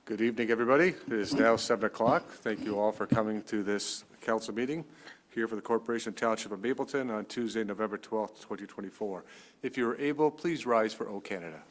Good evening, everybody. It is now 7 o'clock. Thank you all for coming to this council meeting here for the Corporation Township of Mapleton on Tuesday, November 12th, 2024. If you are able, please rise for O Canada.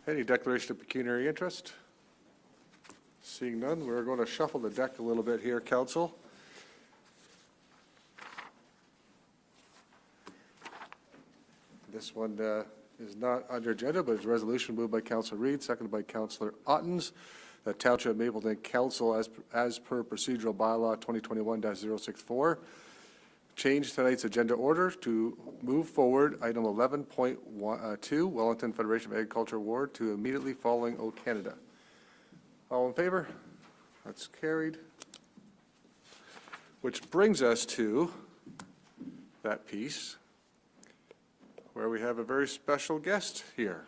Any declaration of pecuniary interest? Seeing none, we're going to shuffle the deck a little bit here, Council. This one is not under agenda, but it's a resolution moved by Councillor Reid, seconded by Councillor Ottens, that Township of Mapleton Council, as per procedural bylaw 2021-064, change tonight's agenda order to move forward item 11.2, Wellington Federation of Agriculture Award, to immediately following O Canada. All in favor? That's carried. Which brings us to that piece where we have a very special guest here.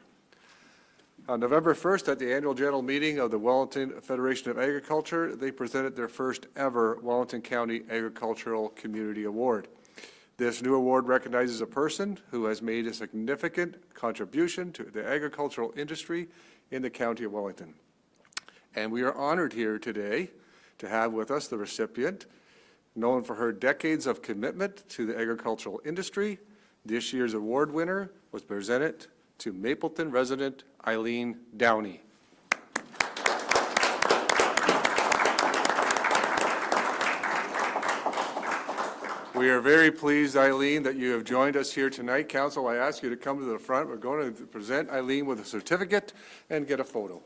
On November 1st, at the annual general meeting of the Wellington Federation of Agriculture, they presented their first ever Wellington County Agricultural Community Award. This new award recognizes a person who has made a significant contribution to the agricultural industry in the County of Wellington. And we are honored here today to have with us the recipient, known for her decades of commitment to the agricultural industry. This year's award winner was presented to Mapleton resident Eileen Downey. We are very pleased, Eileen, that you have joined us here tonight. Council, I ask you to come to the front. We're going to present Eileen with a certificate and get a photo.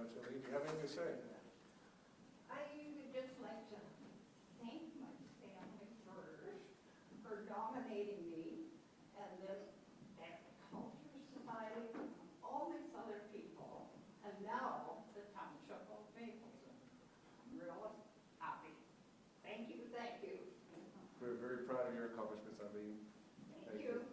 Do you have anything to say? I would just like to thank my family first for nominating me, and this Agriculture Society, and all these other people, and now the Township of Mapleton. I'm really happy. Thank you, thank you. We're very proud of your accomplishments, Eileen. Thank you.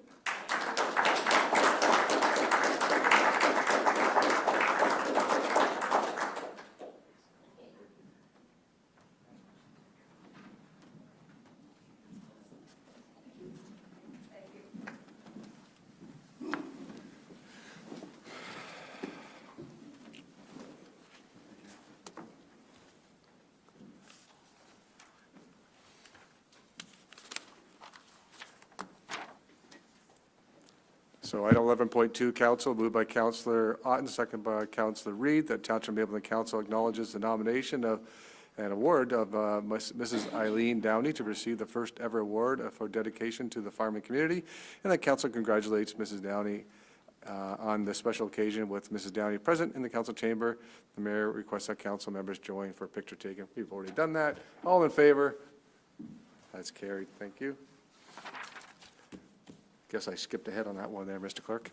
So item 11.2, Council, moved by Councillor Otten, second by Councillor Reid, that Township of Mapleton Council acknowledges the nomination of an award of Mrs. Eileen Downey to receive the first ever award for dedication to the farming community, and that Council congratulates Mrs. Downey on this special occasion with Mrs. Downey present in the council chamber. The mayor requests that council members join for a picture taken. We've already done that. All in favor? That's carried. Thank you. Guess I skipped ahead on that one there, Mr. Clerk.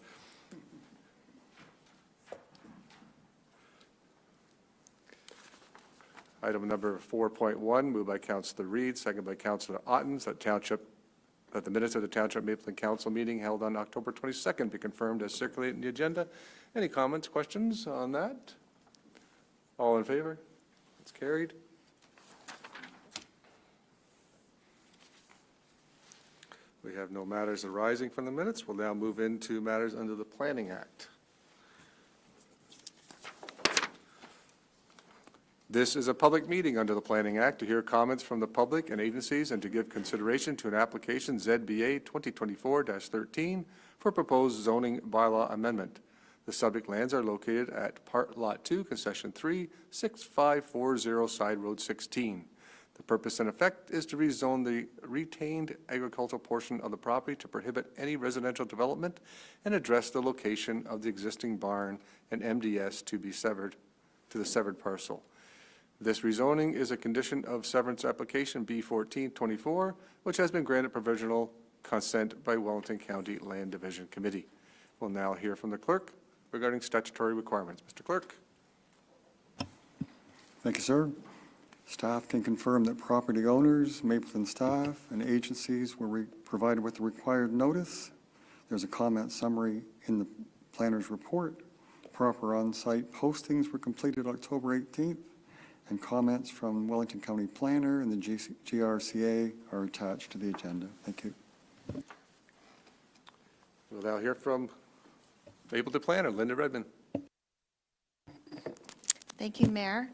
Item number 4.1, moved by Councillor Reid, second by Councillor Ottens, that the minutes of the Township Mapleton Council meeting held on October 22nd be confirmed as circulated in the agenda. Any comments, questions on that? All in favor? It's carried. We have no matters arising from the minutes. We'll now move into matters under the Planning Act. This is a public meeting under the Planning Act to hear comments from the public and agencies and to give consideration to an application ZBA 2024-13 for proposed zoning bylaw amendment. The subject lands are located at Part Lot 2, Concession 3, 6540 Side Road 16. The purpose and effect is to rezone the retained agricultural portion of the property to prohibit any residential development and address the location of the existing barn and MDS to be severed to the severed parcel. This rezoning is a condition of severance application B1424, which has been granted provisional consent by Wellington County Land Division Committee. We'll now hear from the clerk regarding statutory requirements. Mr. Clerk. Thank you, sir. Staff can confirm that property owners, Mapleton staff, and agencies were provided with the required notice. There's a comment summary in the planner's report. Proper on-site postings were completed October 18th. And comments from Wellington County Planner and the GRCA are attached to the agenda. Thank you. We'll now hear from Mapleton Planner, Linda Redmond. Thank you, Mayor.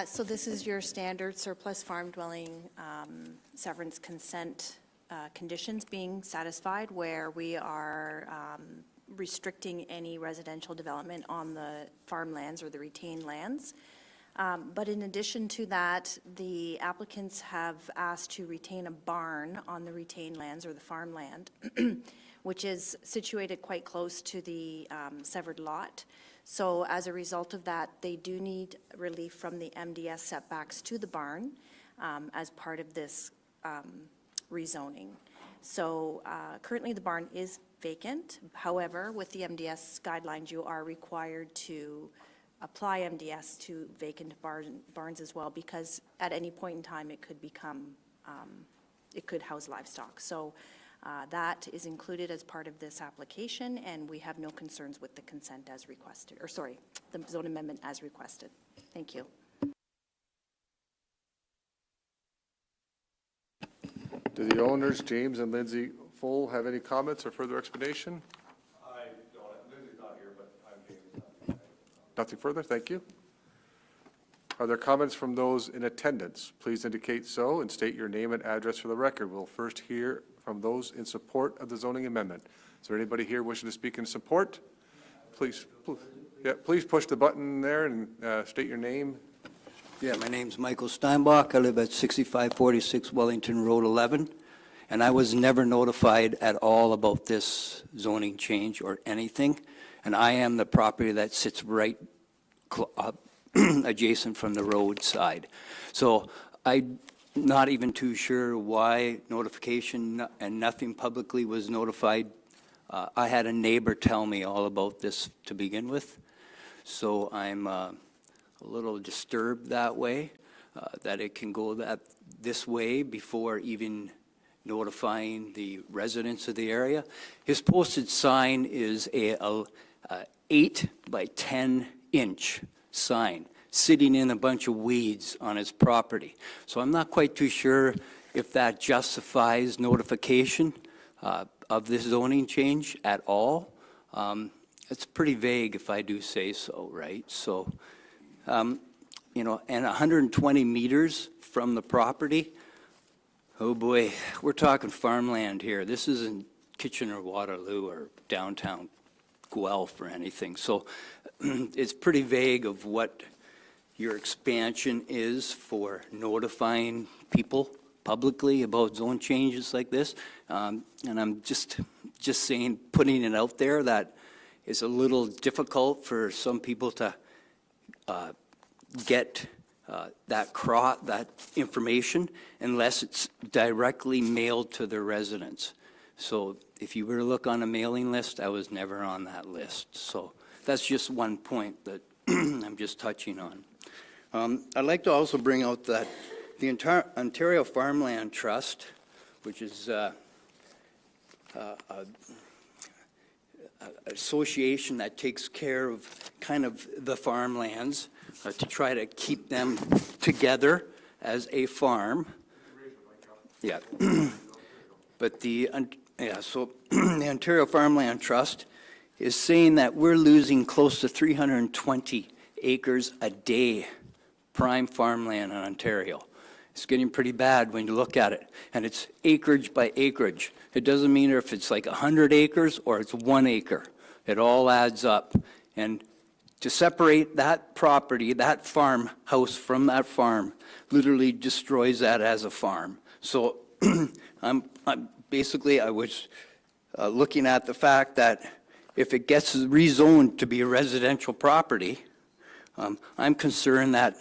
So this is your standard surplus farm dwelling severance consent conditions being satisfied, where we are restricting any residential development on the farmlands or the retained lands. But in addition to that, the applicants have asked to retain a barn on the retained lands or the farmland, which is situated quite close to the severed lot. So as a result of that, they do need relief from the MDS setbacks to the barn as part of this rezoning. So currently the barn is vacant. However, with the MDS guidelines, you are required to apply MDS to vacant barns as well, because at any point in time it could become, it could house livestock. So that is included as part of this application, and we have no concerns with the consent as requested, or sorry, the zone amendment as requested. Thank you. Do the owners, James and Lindsay Full, have any comments or further explanation? I don't. Lindsay's not here, but I'm James. Nothing further, thank you. Are there comments from those in attendance? Please indicate so and state your name and address for the record. We'll first hear from those in support of the zoning amendment. Is there anybody here wishing to speak in support? Please push the button there and state your name. Yeah, my name's Michael Steinbach. I live at 6546 Wellington Road 11, and I was never notified at all about this zoning change or anything. And I am the property that sits right adjacent from the roadside. So I'm not even too sure why notification and nothing publicly was notified. I had a neighbor tell me all about this to begin with. So I'm a little disturbed that way, that it can go this way before even notifying the residents of the area. His posted sign is a 8 by 10 inch sign sitting in a bunch of weeds on his property. So I'm not quite too sure if that justifies notification of this zoning change at all. It's pretty vague, if I do say so, right? So, you know, and 120 meters from the property, oh boy, we're talking farmland here. This isn't Kitchener-Waterloo or downtown Guelph or anything. So it's pretty vague of what your expansion is for notifying people publicly about zone changes like this. And I'm just saying, putting it out there, that it's a little difficult for some people to get that information unless it's directly mailed to their residents. So if you were to look on a mailing list, I was never on that list. So that's just one point that I'm just touching on. I'd like to also bring out that the entire Ontario Farmland Trust, which is an association that takes care of kind of the farmlands to try to keep them together as a farm. Yeah. But the Ontario Farmland Trust is saying that we're losing close to 320 acres a day, prime farmland in Ontario. It's getting pretty bad when you look at it, and it's acreage by acreage. It doesn't mean if it's like 100 acres or it's 1 acre. It all adds up. And to separate that property, that farmhouse from that farm, literally destroys that as a farm. So I'm basically, I was looking at the fact that if it gets rezoned to be a residential property, I'm concerned that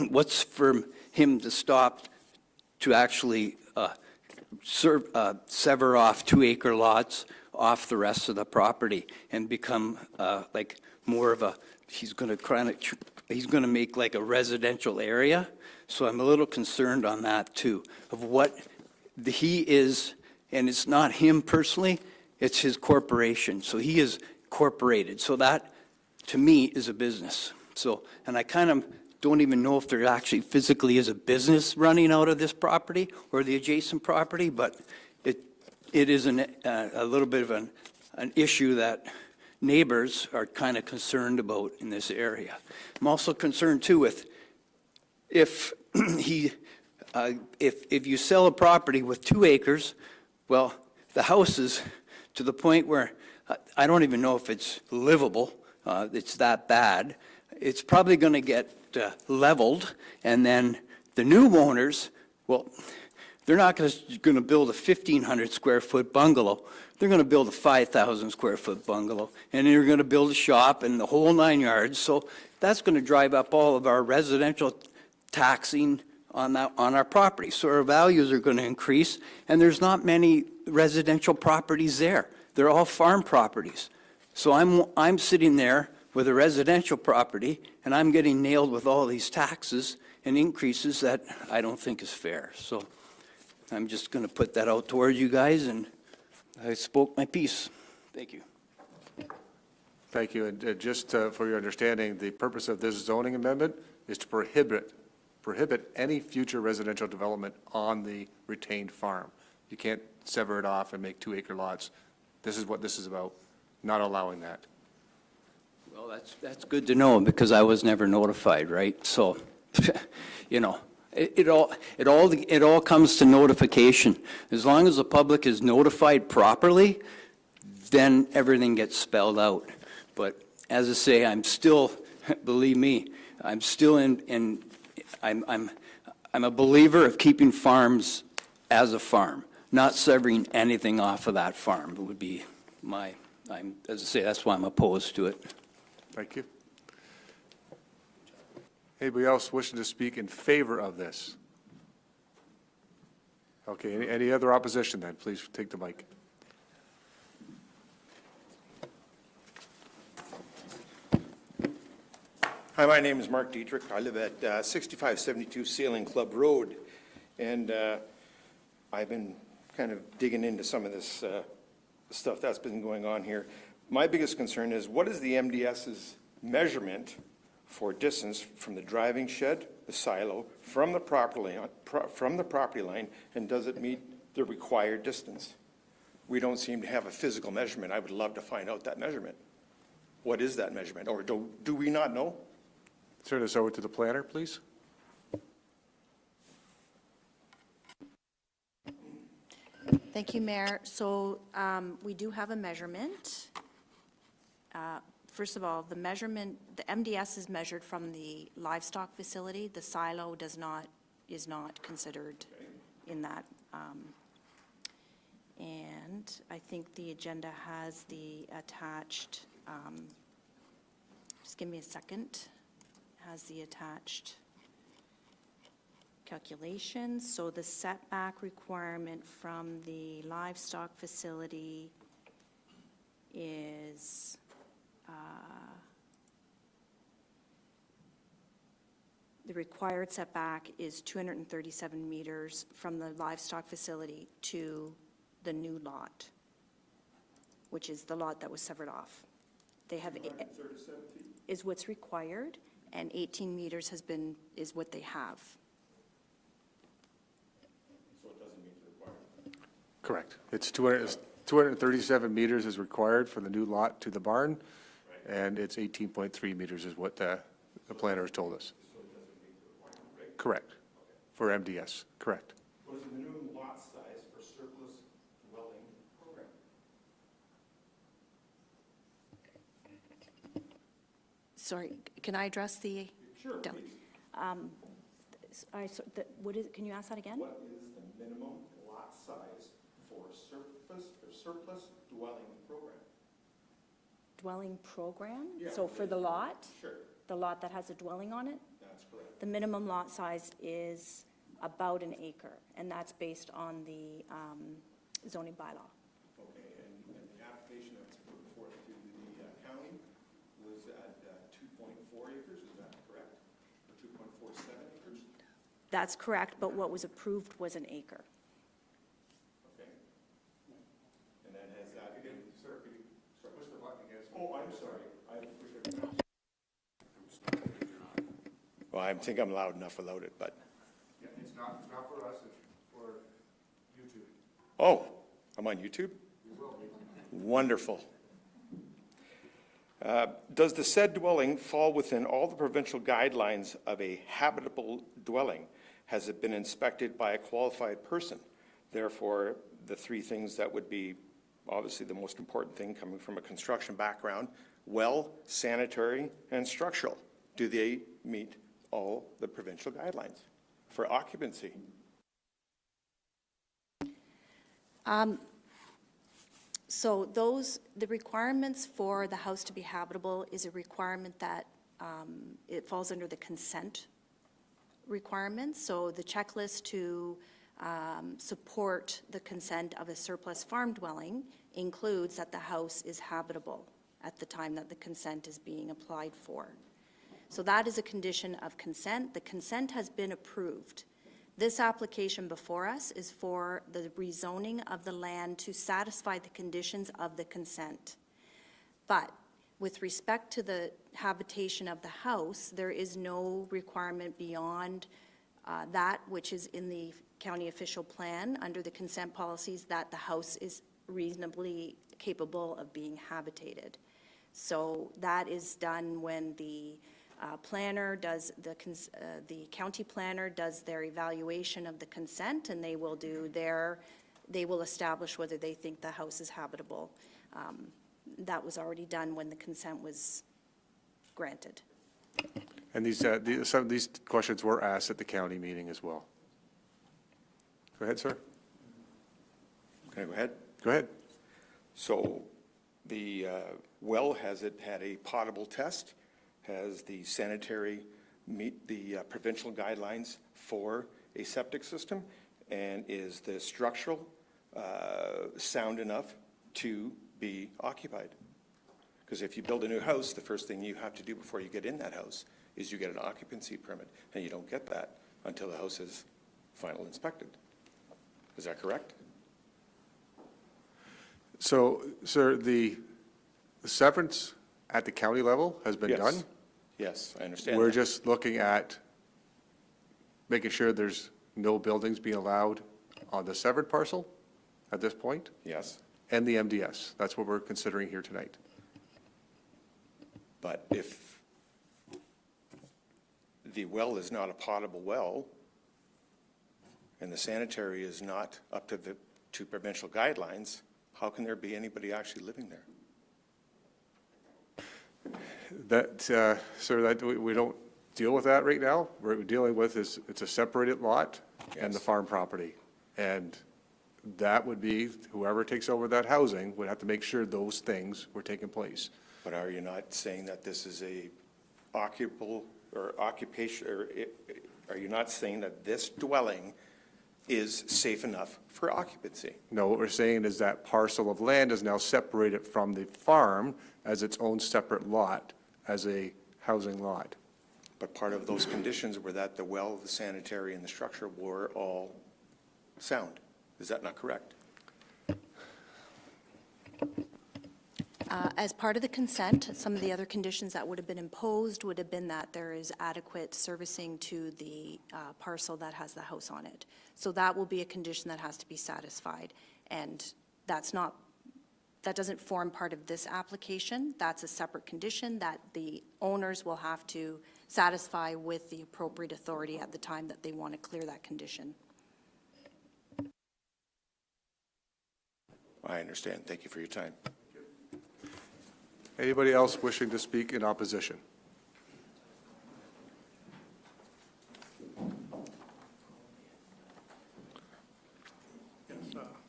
what's for him to stop to actually sever off 2-acre lots off the rest of the property and become like more of a, he's going to make like a residential area. So I'm a little concerned on that too, of what he is, and it's not him personally, it's his corporation. So he is corporated. So that, to me, is a business. So, and I kind of don't even know if there actually physically is a business running out of this property or the adjacent property, but it is a little bit of an issue that neighbors are kind of concerned about in this area. I'm also concerned too with if you sell a property with 2 acres, well, the house is to the point where I don't even know if it's livable. It's that bad. It's probably going to get leveled, and then the new owners, well, they're not going to build a 1,500 square foot bungalow. They're going to build a 5,000 square foot bungalow, and they're going to build a shop and the whole 9 yards. So that's going to drive up all of our residential taxing on our property. So our values are going to increase, and there's not many residential properties there. They're all farm properties. So I'm sitting there with a residential property, and I'm getting nailed with all these taxes and increases that I don't think is fair. So I'm just going to put that out towards you guys, and I spoke my piece. Thank you. Thank you. And just for your understanding, the purpose of this zoning amendment is to prohibit any future residential development on the retained farm. You can't sever it off and make 2-acre lots. This is what this is about, not allowing that. Well, that's good to know, because I was never notified, right? So, you know, it all comes to notification. As long as the public is notified properly, then everything gets spelled out. But as I say, I'm still, believe me, I'm still I'm a believer of keeping farms as a farm, not severing anything off of that farm. It would be as I say, that's why I'm opposed to it. Thank you. Anybody else wishing to speak in favor of this? Okay, any other opposition then? Please take the mic. Hi, my name is Mark Dietrich. I live at 6572 Sailing Club Road, and I've been kind of digging into some of this stuff that's been going on here. My biggest concern is, what is the MDS's measurement for distance from the driving shed, the silo, from the property line, and does it meet the required distance? We don't seem to have a physical measurement. I would love to find out that measurement. What is that measurement, or do we not know? Turn this over to the planner, please. Thank you, Mayor. So we do have a measurement. First of all, the MDS is measured from the livestock facility. The silo does not is not considered in that. And I think the agenda has the attached, just give me a second, has the attached calculations. So the setback requirement from the livestock facility is, the required setback is 237 meters from the livestock facility to the new lot, which is the lot that was severed off. They have, is what's required, and 18 meters is what they have. Correct. It's 237 meters is required for the new lot to the barn, and it's 18.3 meters is what the planner has told us. Correct. For MDS, correct. What is the minimum lot size for surplus dwelling program? Sorry, can I address the? Sure, Del- please. What is, can you ask that again? What is the minimum lot size for surplus dwelling program? Dwelling program? Yeah. So for the lot? Sure, The lot that has a dwelling on it? that's correct. The minimum lot size is about an acre, and that's based on the zoning bylaw. Okay, and the application that's put forth to the county was at 2.4 acres, is that correct? Or 2.47 acres? That's correct, but what was approved was an acre. Okay. And then has that been? Sir, could you push the button again? Oh, I'm sorry. Well, I think I'm loud enough without it, but, Yeah, it's not for us, it's for YouTube. oh, I'm on YouTube? You will be. Wonderful. Does the said dwelling fall within all the provincial guidelines of a habitable dwelling? Has it been inspected by a qualified person? Therefore, the three things that would be obviously the most important thing coming from a construction background, well, sanitary, and structural. Do they meet all the provincial guidelines for occupancy? So the requirements for the house to be habitable is a requirement that it falls under the consent requirements. So the checklist to support the consent of a surplus farm dwelling includes that the house is habitable at the time that the consent is being applied for. So that is a condition of consent. The consent has been approved. This application before us is for the rezoning of the land to satisfy the conditions of the consent. But with respect to the habitation of the house, there is no requirement beyond that which is in the county official plan under the consent policies that the house is reasonably capable of being habitated. So that is done when the planner does, the county planner does their evaluation of the consent, and they will establish whether they think the house is habitable. That was already done when the consent was granted. And some of these questions were asked at the county meeting as well. Go ahead, sir. Can I go ahead? Go ahead. So the well, has it had a potable test? Has the sanitary meet the provincial guidelines for a septic system? And is the structural sound enough to be occupied? Because if you build a new house, the first thing you have to do before you get in that house is you get an occupancy permit, and you don't get that until the house is final inspected. Is that correct? So, sir, the severance at the county level has been Yes. done? Yes, I understand We're that. just looking at making sure there's no buildings being allowed on the severed parcel at this point, Yes, and the MDS. That's what we're considering here tonight. but if the well is not a potable well, and the sanitary is not up to provincial guidelines, how can there be anybody actually living there? That, sir, that we don't deal with that right now. What we're dealing with is, it's a separated lot and the Yes. farm property. And that would be, whoever takes over that housing would have to make sure those things were taking place. But are you not saying that this is a occupable or occupation, or are you not saying that this dwelling is safe enough for occupancy? No, what we're saying is that parcel of land is now separated from the farm as its own separate lot, as a housing lot. But part of those conditions were that the well, the sanitary, and the structure were all sound. Is that not correct? As part of the consent, some of the other conditions that would have been imposed would have been that there is adequate servicing to the parcel that has the house on it. So that will be a condition that has to be satisfied. And that's not, that doesn't form part of this application. That's a separate condition that the owners will have to satisfy with the appropriate authority at the time that they want to clear that condition. I understand. Thank you for your time. Anybody else wishing to speak in opposition?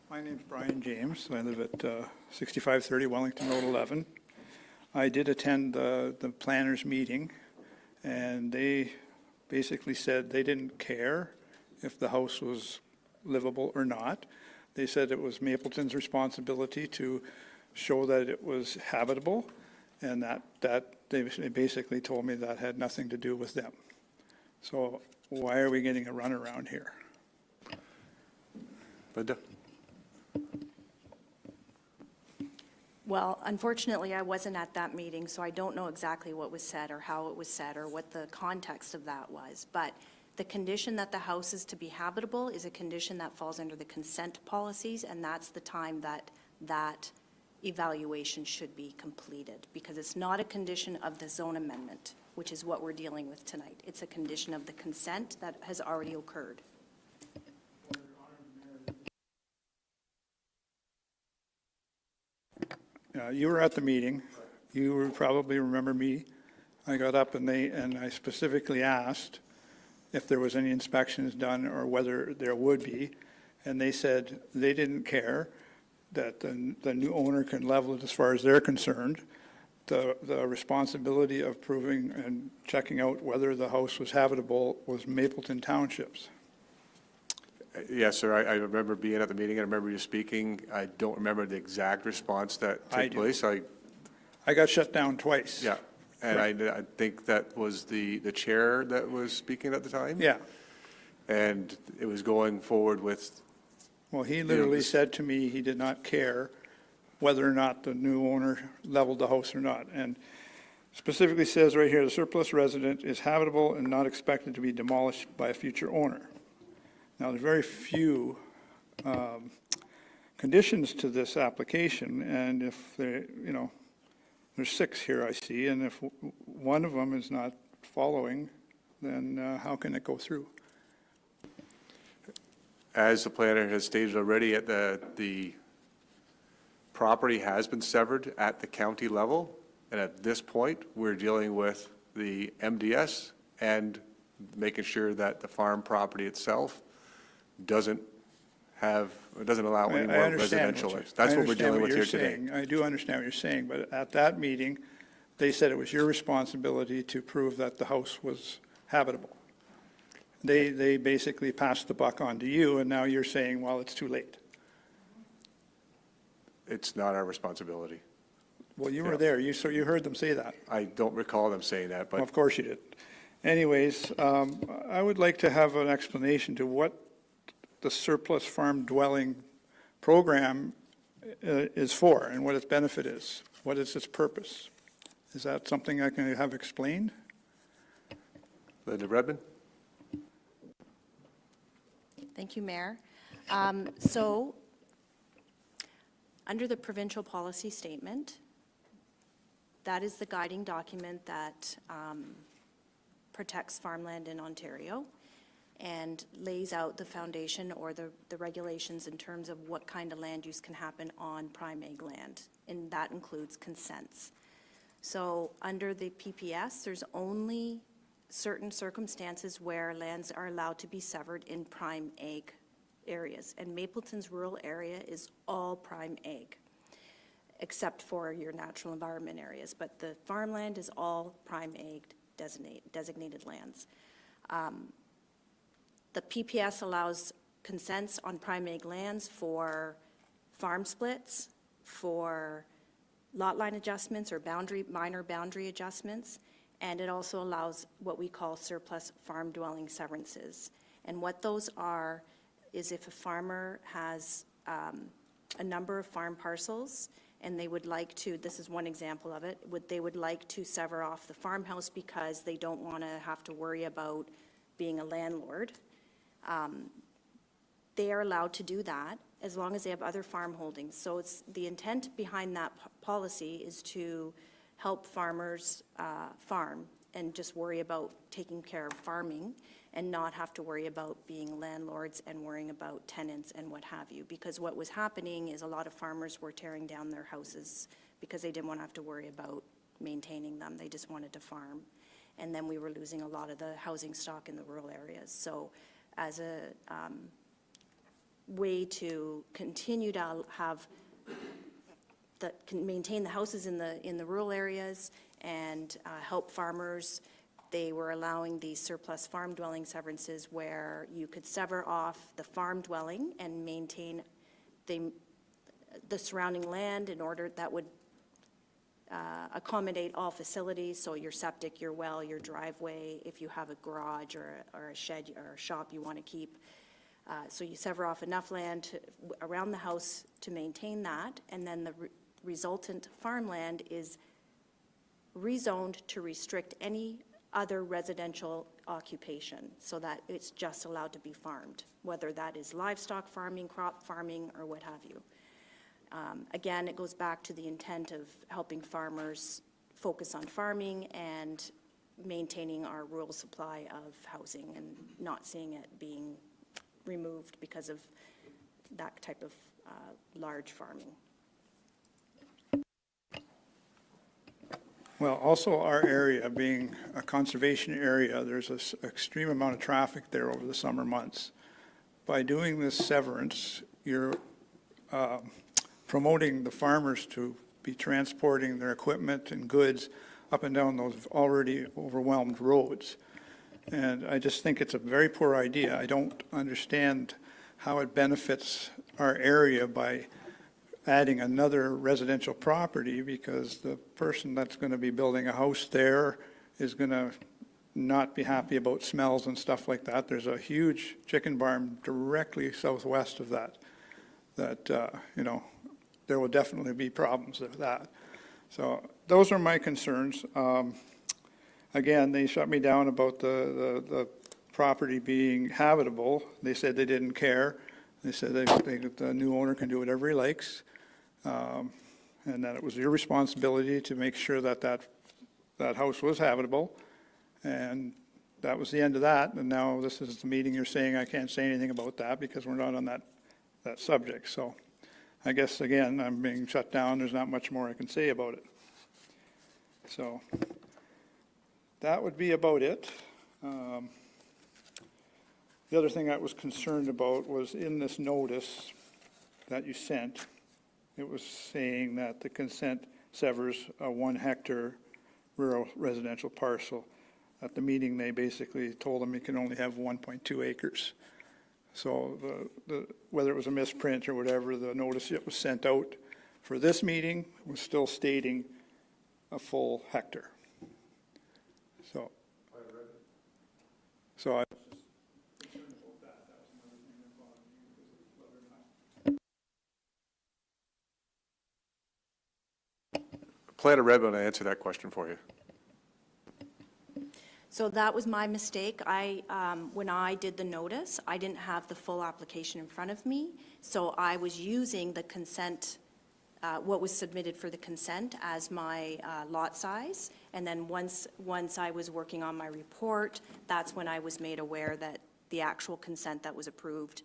My name's Brian James. I live at 6530 Wellington Road 11. I did attend the planners' meeting, and they basically said they didn't care if the house was livable or not. They said it was Mapleton's responsibility to show that it was habitable, and that they basically told me that had nothing to do with them. So why are we getting a runaround here? Linda? Well, unfortunately, I wasn't at that meeting, so I don't know exactly what was said or how it was said or what the context of that was. But the condition that the house is to be habitable is a condition that falls under the consent policies, and that's the time that that evaluation should be completed, because it's not a condition of the zone amendment, which is what we're dealing with tonight. It's a condition of the consent that has already occurred. You were at the meeting. You would probably remember me. I got up and I specifically asked if there was any inspections done or whether there would be. And they said they didn't care, that the new owner can level it as far as they're concerned. The responsibility of proving and checking out whether the house was habitable was Mapleton Township's. Yes, sir, I remember being at the meeting, I remember you speaking. I don't remember the exact response that I took do. place. I got shut down twice. Yeah, and I think that was the chair that was speaking at the time? Yeah. And it was going forward with, Well, he literally this- said to me he did not care whether or not the new owner leveled the house or not. And specifically says right here, the surplus resident is habitable and not expected to be demolished by a future owner. Now, there's very few conditions to this application, and if there, there's 6 here I see, and if one of them is not following, then how can it go through? as the planner has stated already, at the property has been severed at the county level, and at this point, we're dealing with the MDS and making sure that the farm property itself doesn't allow any more residential. That's what we're dealing with here today. I do understand what you're saying, but at that meeting, they said it was your responsibility to prove that the house was habitable. They basically passed the buck on to you, and now you're saying, well, it's too late. It's not our responsibility. Well, you Yeah. were there, so you heard them say that. I don't recall them saying that, Well, but of course you did. Anyways, I would like to have an explanation to what the surplus farm dwelling program is for and what its benefit is. What is its purpose? Is that something I can have explained? Linda Redmond? Thank you, Mayor. So, under the provincial policy statement, that is the guiding document that protects farmland in Ontario and lays out the foundation or the regulations in terms of what kind of land use can happen on prime ag land, and that includes consents. So under the PPS, there's only certain circumstances where lands are allowed to be severed in prime ag areas. And Mapleton's rural area is all prime ag, except for your natural environment areas. But the farmland is all prime ag designated lands. The PPS allows consents on prime ag lands for farm splits, for lot line adjustments or minor boundary adjustments, and it also allows what we call surplus farm dwelling severances. And what those are is if a farmer has a number of farm parcels and they would like to, this is one example of it, they would like to sever off the farmhouse because they don't want to have to worry about being a landlord. They are allowed to do that as long as they have other farm holdings. So it's, the intent behind that policy is to help farmers farm and just worry about taking care of farming and not have to worry about being landlords and worrying about tenants and what have you. Because what was happening is a lot of farmers were tearing down their houses because they didn't want to have to worry about maintaining them. They just wanted to farm. And then we were losing a lot of the housing stock in the rural areas. So as a way to continue to have that can maintain the houses in the rural areas and help farmers, they were allowing these surplus farm dwelling severances where you could sever off the farm dwelling and maintain the surrounding land in order that would accommodate all facilities, so your septic, your well, your driveway, if you have a garage or a shed or a shop you want to keep. So you sever off enough land around the house to maintain that, and then the resultant farmland is rezoned to restrict any other residential occupation so that it's just allowed to be farmed, whether that is livestock farming, crop farming, or what have you. Again, it goes back to the intent of helping farmers focus on farming and maintaining our rural supply of housing and not seeing it being removed because of that type of large farming. Well, also our area being a conservation area, there's an extreme amount of traffic there over the summer months. By doing this severance, you're promoting the farmers to be transporting their equipment and goods up and down those already overwhelmed roads. And I just think it's a very poor idea. I don't understand how it benefits our area by adding another residential property, because the person that's going to be building a house there is going to not be happy about smells and stuff like that. There's a huge chicken barn directly southwest of that, you know, there will definitely be problems with that. So those are my concerns. Again, they shut me down about the property being habitable. They said they didn't care. They said the new owner can do whatever he likes, and that it was your responsibility to make sure that that house was habitable. And that was the end of that. And now this is the meeting you're saying I can't say anything about that because we're not on that subject. So I guess, again, I'm being shut down. There's not much more I can say about it. So that would be about it. The other thing I was concerned about was in this notice that you sent, it was saying that the consent severs a 1 hectare rural residential parcel. At the meeting, they basically told them you can only have 1.2 acres. So whether it was a misprint or whatever, the notice that was sent out for this meeting was still stating a full hectare. So I Planner Redmond will answer that question for you. So that was my mistake. When I did the notice, I didn't have the full application in front of me, so I was using the consent, what was submitted for the consent as my lot size, and then once I was working on my report, that's when I was made aware that the actual consent that was approved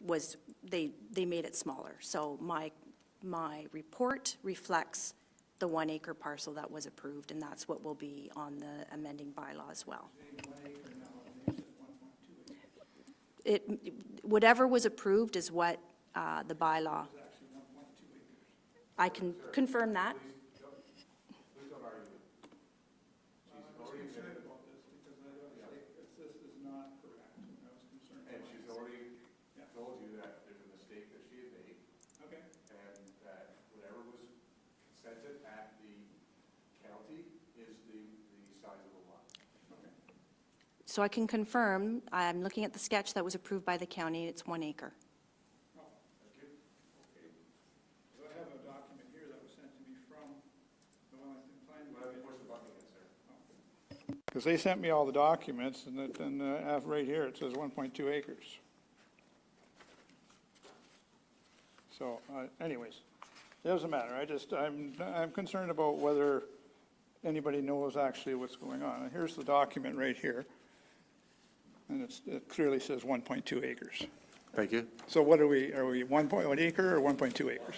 was, they made it smaller. So my report reflects the 1 acre parcel that was approved, and that's what will be on the amending bylaw as well. Whatever was approved is what the bylaw. I can confirm that. And she's already told you that there's a mistake that she had made. Okay. And that whatever was consented at the county is the size of the lot. So I can confirm, I'm looking at the sketch that was approved by the county, it's 1 acre. So I have a document here that was sent to me from the Wellington Planning Commission. Push the button again, sir. Because they sent me all the documents, and right here, it says 1.2 acres. So anyways, it doesn't matter. I'm concerned about whether anybody knows actually what's going on. And here's the document right here. And it clearly says 1.2 acres. Thank you. So what are we 1.1 acre or 1.2 acres?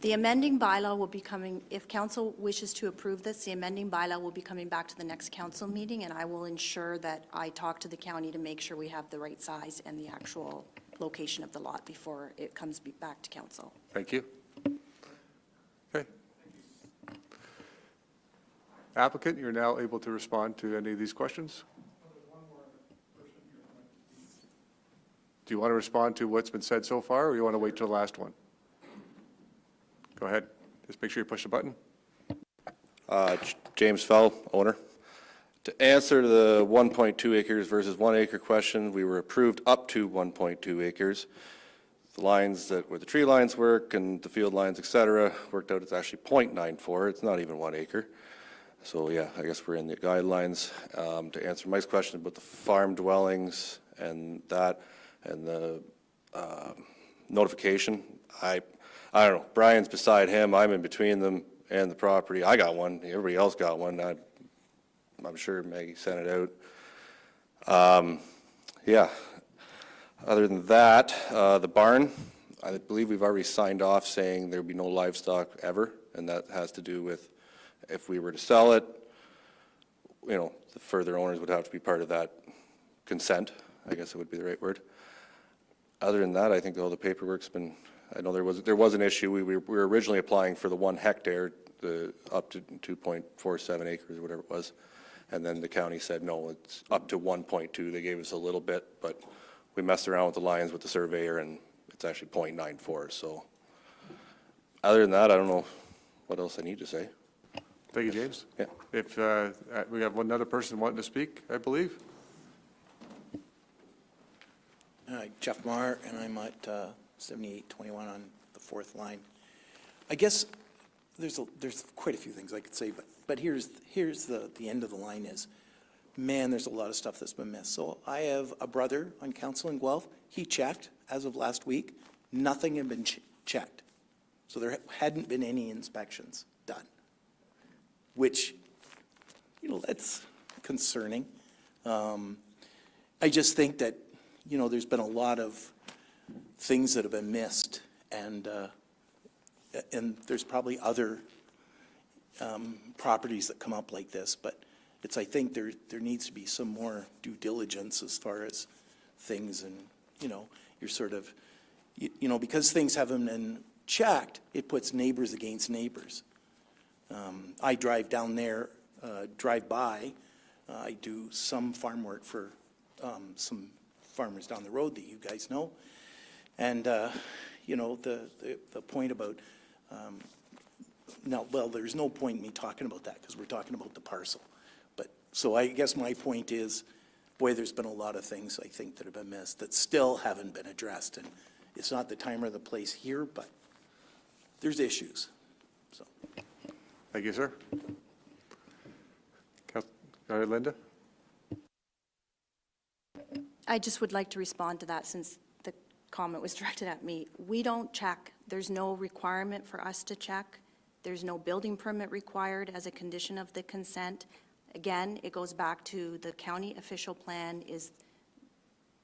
The amending bylaw will be coming, if council wishes to approve this, the amending bylaw will be coming back to the next council meeting, and I will ensure that I talk to the county to make sure we have the right size and the actual location of the lot before it comes back to council. Thank you. Okay. Applicant, you're now able to respond to any of these questions. Do you want to respond to what's been said so far, or you want to wait till the last one? Go ahead. Just make sure you push the button. James Fell, owner. To answer the 1.2 acres versus 1 acre question, we were approved up to 1.2 acres. The lines that, where the tree lines work and the field lines, et cetera, worked out it's actually 0.94. It's not even 1 acre. So yeah, I guess we're in the guidelines. To answer Mike's question about the farm dwellings and that, and the notification, I don't know. Brian's beside him. I'm in between them and the property. I got one. Everybody else got one. I'm sure Maggie sent it out. Yeah. Other than that, the barn, I believe we've already signed off saying there would be no livestock ever, and that has to do with if we were to sell it, you know, the further owners would have to be part of that consent, I guess it would be the right word. Other than that, I think all the paperwork's been, I know there was an issue. We were originally applying for the 1 hectare, up to 2.47 acres or whatever it was. And then the county said, no, it's up to 1.2. They gave us a little bit, but we messed around with the lines with the surveyor and it's actually 0.94. So other than that, I don't know what else I need to say. Thank you, James. Yeah. If we have one other person wanting to speak, I believe. Jeff Maher, and I'm at 7821 on the 4th line. I guess there's quite a few things I could say, but here's the end of the line is, man, there's a lot of stuff that's been missed. So I have a brother on council in Guelph. He checked as of last week. Nothing had been checked. So there hadn't been any inspections done, which, you know, that's concerning. I just think that, you know, there's been a lot of things that have been missed, and there's probably other properties that come up like this, but it's, I think there needs to be some more due diligence as far as things, and, you know, you're sort of, you know, because things haven't been checked, it puts neighbors against neighbors. I drive down there, drive by, I do some farm work for some farmers down the road that you guys know. And, you know, the point about, now, well, there's no point in me talking about that because we're talking about the parcel. But, so I guess my point is, boy, there's been a lot of things I think that have been missed that still haven't been addressed. And it's not the time or the place here, but there's issues, so. Thank you, sir. Linda? I just would like to respond to that since the comment was directed at me. We don't check. There's no requirement for us to check. There's no building permit required as a condition of the consent. Again, it goes back to the county official plan is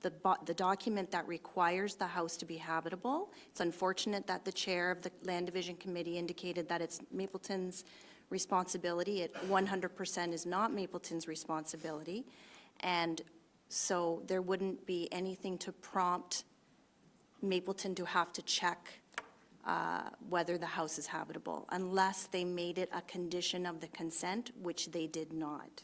the document that requires the house to be habitable. It's unfortunate that the chair of the Land Division Committee indicated that it's Mapleton's responsibility. It 100% is not Mapleton's responsibility. And so there wouldn't be anything to prompt Mapleton to have to check whether the house is habitable, unless they made it a condition of the consent, which they did not.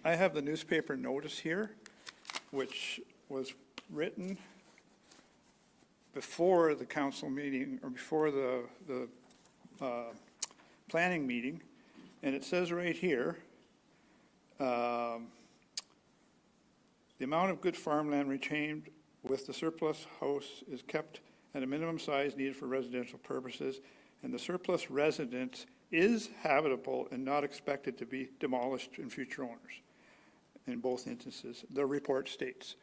I have the newspaper notice here, which was written before the council meeting, or before the planning meeting, and it says right here, the amount of good farmland retained with the surplus house is kept at a minimum size needed for residential purposes, and the surplus residence is habitable and not expected to be demolished in future owners. In both instances, the report states.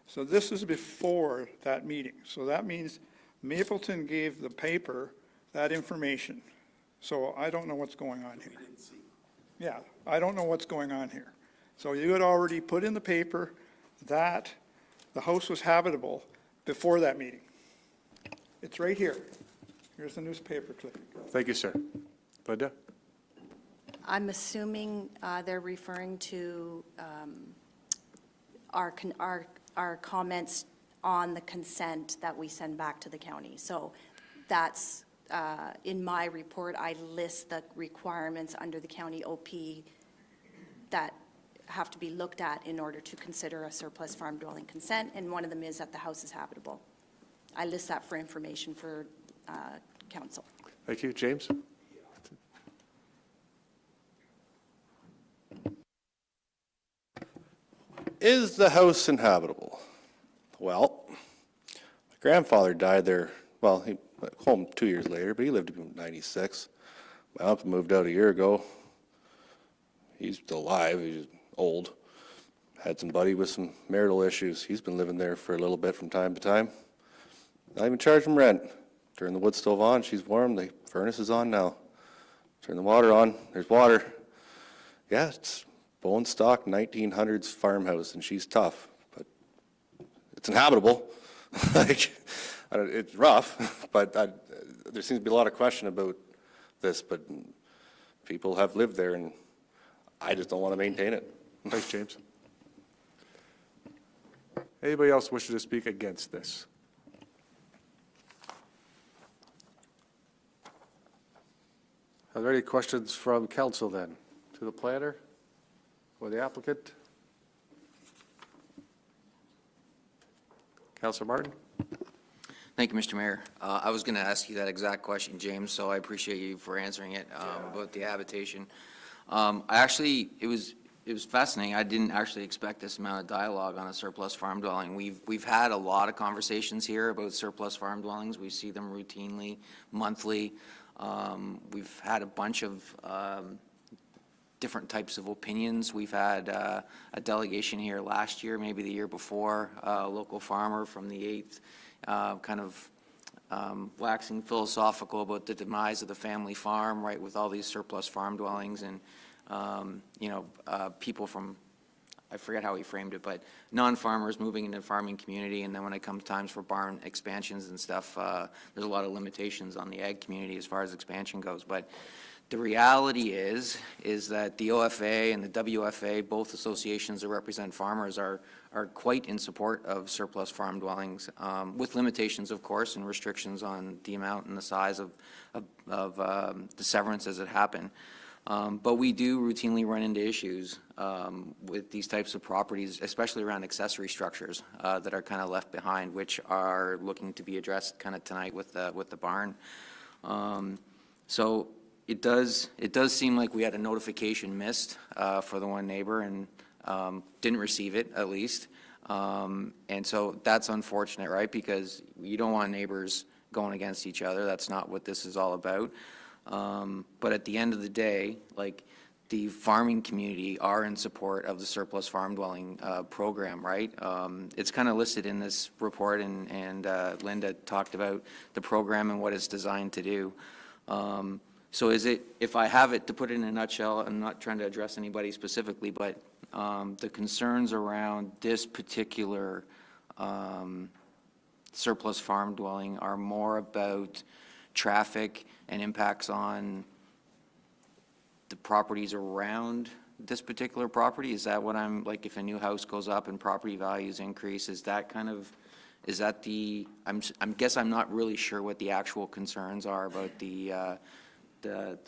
So this is before that meeting. So that means Mapleton gave the paper that information. So I don't know what's going on here. Yeah, I don't know what's going on here. So you had already put in the paper that the house was habitable before that meeting. It's right here. Here's the newspaper clipping. Thank you, sir. Linda? I'm assuming they're referring to our comments on the consent that we send back to the county. So that's, in my report, I list the requirements under the county OP that have to be looked at in order to consider a surplus farm dwelling consent, and one of them is that the house is habitable. I list that for information for council. Thank you. James? Is the house inhabitable? Well, my grandfather died there, well, he went home 2 years later, but he lived to be 96. My uncle moved out a year ago. He's still alive, he's old. Had somebody with some marital issues. He's been living there for a little bit from time to time. Not even charge him rent. Turn the wood stove on, she's warm, the furnace is on now. Turn the water on, there's water. Yeah, it's bone stock 1900s farmhouse, and she's tough, but it's inhabitable. Like, it's rough, but there seems to be a lot of question about this, but people have lived there, and I just don't want to maintain it. Thanks, James. Anybody else wishing to speak against this? Are there any questions from council then, to the planner or the applicant? Councilor Martin? Thank you, Mr. Mayor. I was going to ask you that exact question, James, so I appreciate you for answering it about the habitation. It was fascinating. I didn't actually expect this amount of dialogue on a surplus farm dwelling. We've had a lot of conversations here about surplus farm dwellings. We see them routinely, monthly. We've had a bunch of different types of opinions. We've had a delegation here last year, maybe the year before, a local farmer from the 8th, kind of waxing philosophical about the demise of the family farm, right, with all these surplus farm dwellings, and people from, I forget how he framed it, but non-farmers moving into the farming community, and then when it comes times for barn expansions and stuff, there's a lot of limitations on the ag community as far as expansion goes. But the reality is that the OFA and the WFA, both associations that represent farmers, are quite in support of surplus farm dwellings, with limitations, of course, and restrictions on the amount and the size of the severance as it happen. But we do routinely run into issues with these types of properties, especially around accessory structures that are kind of left behind, which are looking to be addressed kind of tonight with the barn. So it does seem like we had a notification missed for the one neighbor and didn't receive it, at least. And so that's unfortunate, right? Because you don't want neighbors going against each other. That's not what this is all about. But at the end of the day, like, the farming community are in support of the surplus farm dwelling program, right? It's kind of listed in this report, and Linda talked about the program and what it's designed to do. So is it, if I have it, to put it in a nutshell, I'm not trying to address anybody specifically, but the concerns around this particular surplus farm dwelling are more about traffic and impacts on the properties around this particular property? Is that what I'm, like, if a new house goes up and property values increase, is that kind of, is that the, guess I'm not really sure what the actual concerns are about the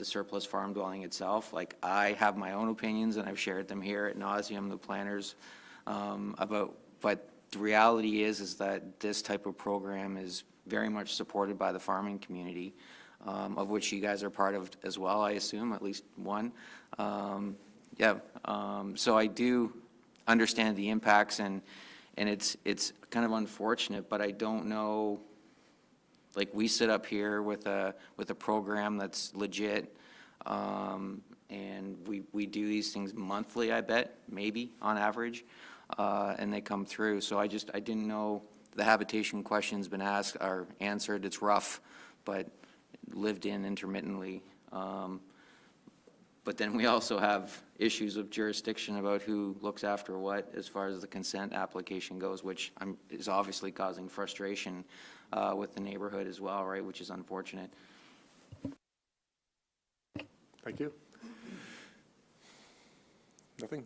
surplus farm dwelling itself. Like, I have my own opinions, and I've shared them here at nauseam, the planners, about, but the reality is that this type of program is very much supported by the farming community, of which you guys are part of as well, I assume, at least one. So I do understand the impacts, and it's kind of unfortunate, but I don't know, like, we sit up here with a program that's legit, and we do these things monthly, I bet, maybe, on average, and they come through. So I didn't know, the habitation question's been asked, or answered, it's rough, but lived in intermittently. But then we also have issues of jurisdiction about who looks after what as far as the consent application goes, which is obviously causing frustration with the neighborhood as well, right, which is unfortunate. Thank you. Nothing?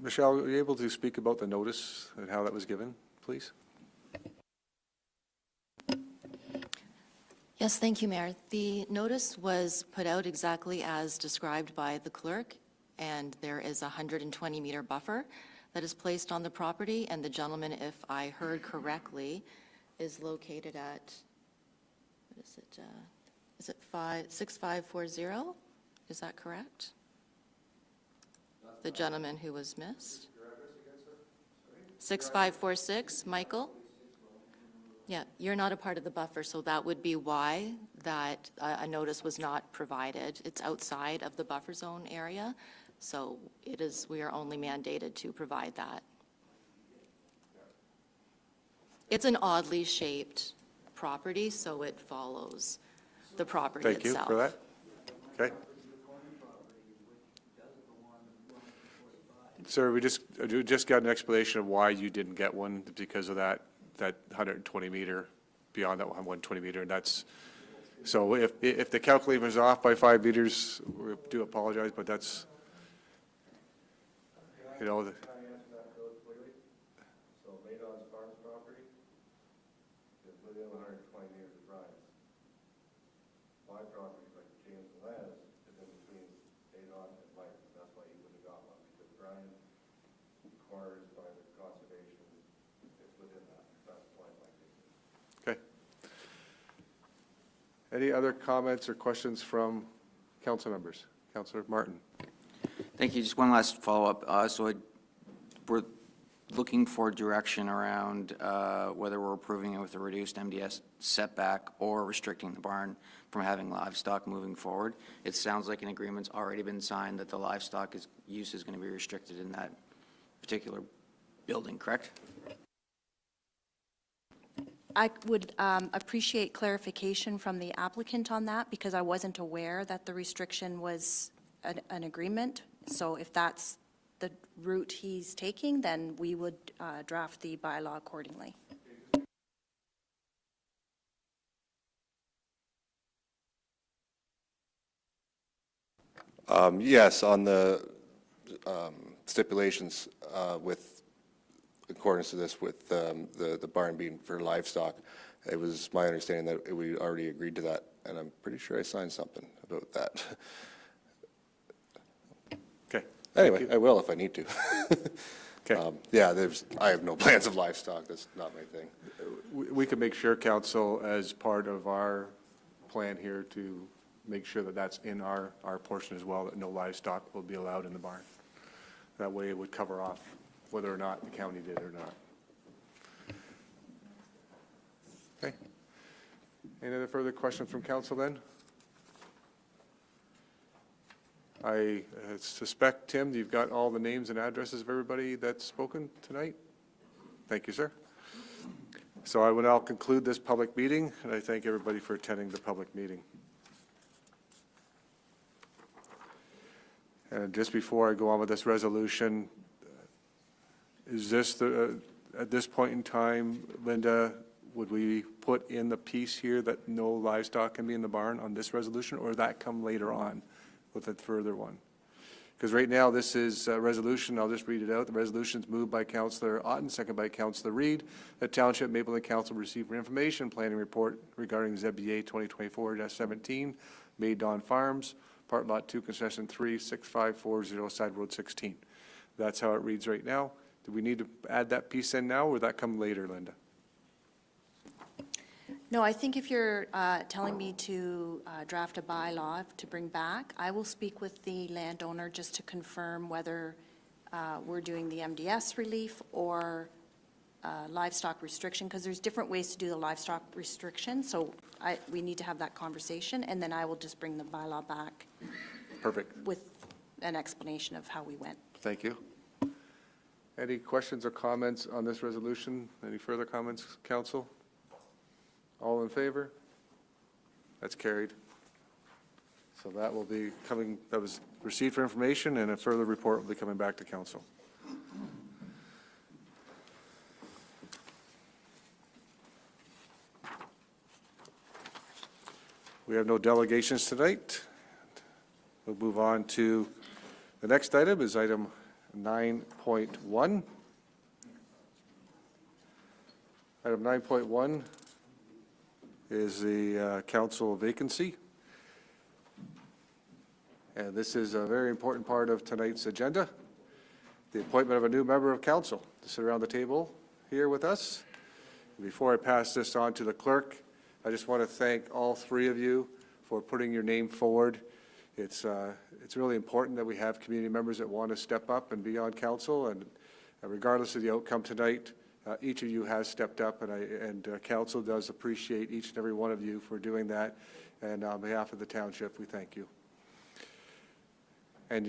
Michelle, are you able to speak about the notice and how that was given, please? Yes, thank you, Mayor. The notice was put out exactly as described by the clerk, and there is a 120-meter buffer that is placed on the property, and the gentleman, if I heard correctly, is located at, what is it, 6540? Is that correct? The gentleman who was missed? 6546, Michael? Yeah, you're not a part of the buffer, so that would be why that a notice was not provided. It's outside of the buffer zone area, so it is, we are only mandated to provide that. It's an oddly shaped property, so it follows the property Thank you itself. for that. Okay. Sir, we just got an explanation of why you didn't get one, because of that 120 meter, beyond that 120 meter, and that's, so if the calculator is off by 5 meters, we do apologize, but that's, you know. Can I answer that really clearly? So Maydon's Farms property is within 120 meters of Brian's. My property, like James and Laz, is in between Maydon and Mike, and that's why he wouldn't have got one, because Brian requires by the conservation, it's within that. That's why my case. Okay. Any other comments or questions from council members? Councillor Martin. Thank you. Just one last follow-up. We're looking for direction around whether we're approving it with a reduced MDS setback or restricting the barn from having livestock moving forward. It sounds like an agreement's already been signed that the livestock use is going to be restricted in that particular building, correct? I would appreciate clarification from the applicant on that, because I wasn't aware that the restriction was an agreement. So if that's the route he's taking, then we would draft the bylaw accordingly. Yes, on the stipulations with, in accordance to this, with the barn being for livestock, it was my understanding that we already agreed to that, and I'm pretty sure I signed something about that. Okay. Anyway, I will if I need to. Okay. Yeah, I have no plans of livestock, that's not my thing. We can make sure, council, as part of our plan here, to make sure that that's in our portion as well, that no livestock will be allowed in the barn. That way it would cover off whether or not the county did or not. Okay. Any other further questions from council then? I suspect, Tim, you've got all the names and addresses of everybody that's spoken tonight? Thank you, sir. So I will now conclude this public meeting, and I thank everybody for attending the public meeting. And just before I go on with this resolution, is this the, at this point in time, Linda, would we put in the piece here that no livestock can be in the barn on this resolution, or would that come later on with a further one? Because right now, this is a resolution, I'll just read it out. The resolution is moved by Councillor Otten, second by Councillor Reed, that Township Mapleton Council receive information planning report regarding ZBA 2024-17, Made Don Farms, Part Lot 2, Concession 3, 6540, Side Road 16. That's how it reads right now. Do we need to add that piece in now, or would that come later, Linda? No, I think if you're telling me to draft a bylaw to bring back, I will speak with the landowner just to confirm whether we're doing the MDS relief or livestock restriction, because there's different ways to do the livestock restriction, so we need to have that conversation, and then I will just bring the bylaw back. Perfect. With an explanation of how we went. Thank you. Any questions or comments on this resolution? Any further comments, council? All in favor? That's carried. So that will be coming, that was received for information, and a further report will be coming back to council. We have no delegations tonight. We'll move on to the next item, is item 9.1. Item 9.1 is the council vacancy. And this is a very important part of tonight's agenda, the appointment of a new member of council to sit around the table here with us. Before I pass this on to the clerk, I just want to thank all three of you for putting your name forward. It's really important that we have community members that want to step up and be on council, and regardless of the outcome tonight, each of you has stepped up, and council does appreciate each and every one of you for doing that, and on behalf of the township, we thank you. And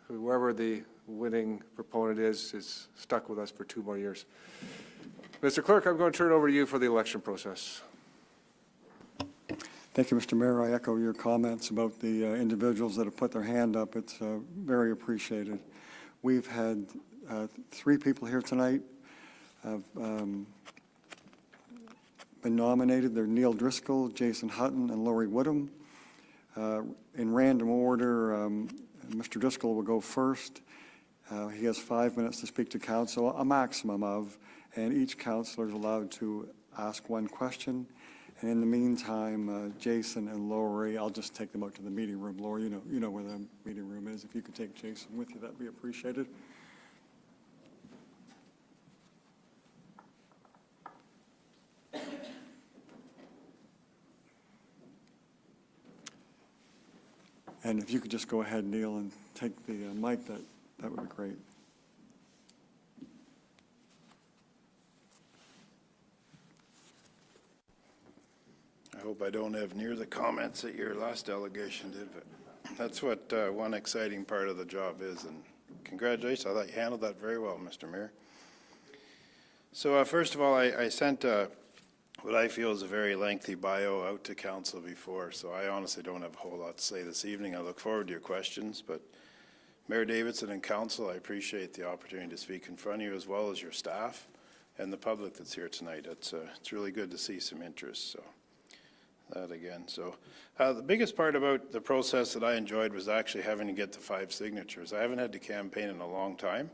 whoever the winning proponent is stuck with us for 2 more years. Mr. Clerk, I'm going to turn it over to you for the election process. Thank you, Mr. Mayor. I echo your comments about the individuals that have put their hand up. It's very appreciated. We've had 3 people here tonight have been nominated. They're Neil Driscoll, Jason Hutton, and Laurie Woodham. In random order, Mr. Driscoll will go first. He has 5 minutes to speak to council, a maximum of, and each councillor is allowed to ask 1 question. And in the meantime, Jason and Laurie, I'll just take them out to the meeting room. Laurie, you know where the meeting room is. If you could take Jason with you, that'd be appreciated. And if you could just go ahead, Neil, and take the mic, that would be great. I hope I don't have near the comments that your last delegation did, but that's what one exciting part of the job is, and congratulations. I thought you handled that very well, Mr. Mayor. So first of all, I sent what I feel is a very lengthy bio out to council before, so I honestly don't have a whole lot to say this evening. I look forward to your questions, but Mayor Davidson and council, I appreciate the opportunity to speak in front of you, as well as your staff and the public that's here tonight. It's really good to see some interest, so that again. So the biggest part about the process that I enjoyed was actually having to get the 5 signatures. I haven't had to campaign in a long time,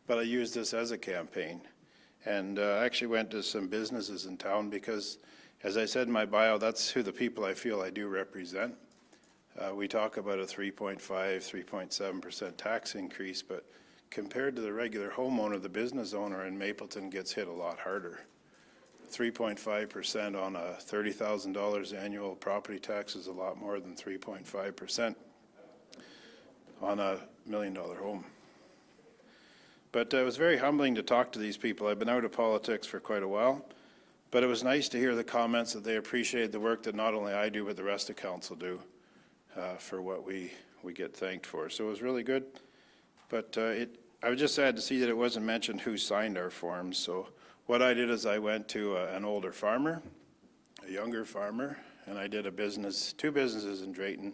but I used this as a campaign. And I actually went to some businesses in town because, as I said in my bio, that's who the people I feel I do represent. We talk about a 3.5, 3.7% tax increase, but compared to the regular homeowner, the business owner in Mapleton gets hit a lot harder. 3.5% on a $30,000 annual property tax is a lot more than 3.5% on a $1 million home. But it was very humbling to talk to these people. I've been out of politics for quite a while, but it was nice to hear the comments that they appreciate the work that not only I do, but the rest of council do for what we we get thanked for. So it was really good. But I was just sad to see that it wasn't mentioned who signed our forms. So what I did is I went to an older farmer, a younger farmer, and I did two businesses in Drayton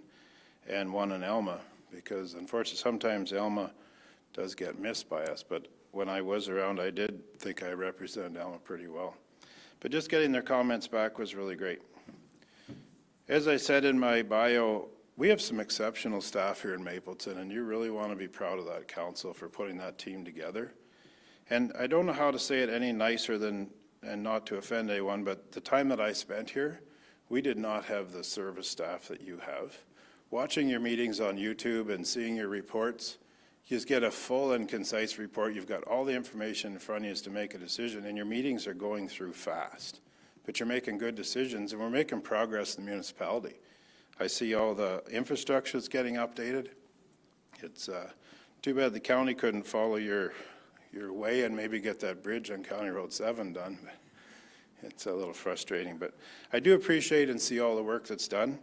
and one in Elma, because unfortunately sometimes Elma does get missed by us. But when I was around, I did think I represented Elma pretty well. But just getting their comments back was really great. As I said in my bio, we have some exceptional staff here in Mapleton, and you really want to be proud of that council for putting that team together. And I don't know how to say it any nicer than, and not to offend anyone, but the time that I spent here, we did not have the service staff that you have. Watching your meetings on YouTube and seeing your reports, you just get a full and concise report. You've got all the information in front of you to make a decision, and your meetings are going through fast. But you're making good decisions, and we're making progress in the municipality. I see all the infrastructure that's getting updated. It's too bad the county couldn't follow your way and maybe get that bridge on County Road 7 done. It's a little frustrating, but I do appreciate and see all the work that's done.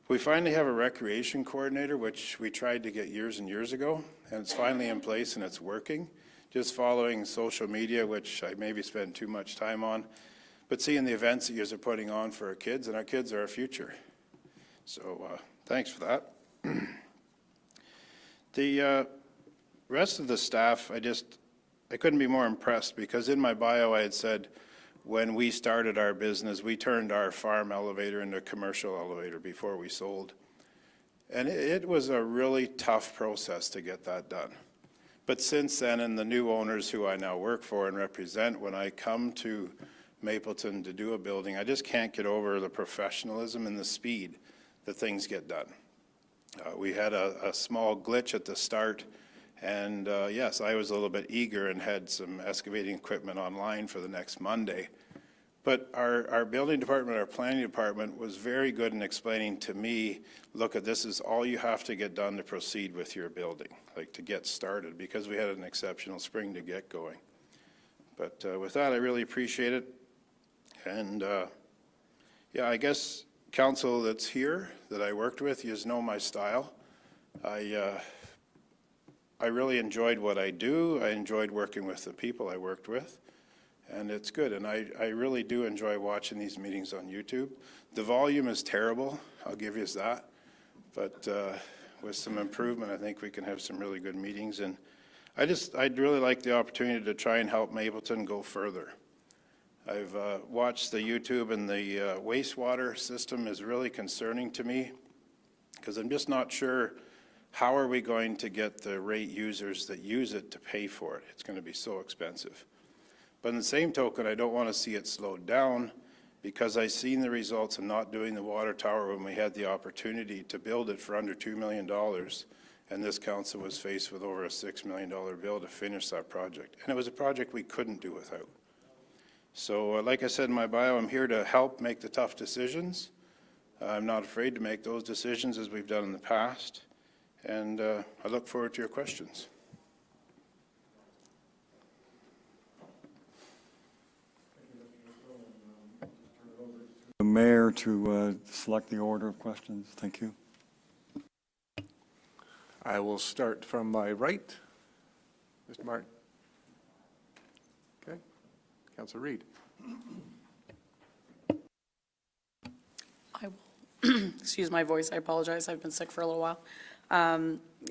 We finally have a recreation coordinator, which we tried to get years and years ago, and it's finally in place and it's working. Just following social media, which I maybe spend too much time on, but seeing the events that you guys are putting on for our kids, and our kids are our future. So thanks for that. The rest of the staff, I couldn't be more impressed, because in my bio I had said, when we started our business, we turned our farm elevator into a commercial elevator before we sold. And it was a really tough process to get that done. But since then, and the new owners who I now work for and represent, when I come to Mapleton to do a building, I just can't get over the professionalism and the speed that things get done. We had a small glitch at the start, and yes, I was a little bit eager and had some excavating equipment online for the next Monday. But our building department, our planning department was very good in explaining to me, look, this is all you have to get done to proceed with your building, like to get started, because we had an exceptional spring to get going. But with that, I really appreciate it. And yeah, I guess council that's here that I worked with, you know my style. I really enjoyed what I do. I enjoyed working with the people I worked with, and it's good. And I really do enjoy watching these meetings on YouTube. The volume is terrible, I'll give you that, but with some improvement, I think we can have some really good meetings. And I'd really like the opportunity to try and help Mapleton go further. I've watched the YouTube, and the wastewater system is really concerning to me, because I'm just not sure how are we going to get the rate users that use it to pay for it. It's going to be so expensive. But in the same token, I don't want to see it slowed down, because I've seen the results of not doing the water tower when we had the opportunity to build it for under $2 million, and this council was faced with over a $6 million bill to finish that project. And it was a project we couldn't do without. So like I said in my bio, I'm here to help make the tough decisions. I'm not afraid to make those decisions as we've done in the past. And I look forward to your questions. The mayor to select the order of questions. Thank you. I will start from my right. Mr. Martin. Okay. Councilor Reid. I will, excuse my voice, I apologize, I've been sick for a little while.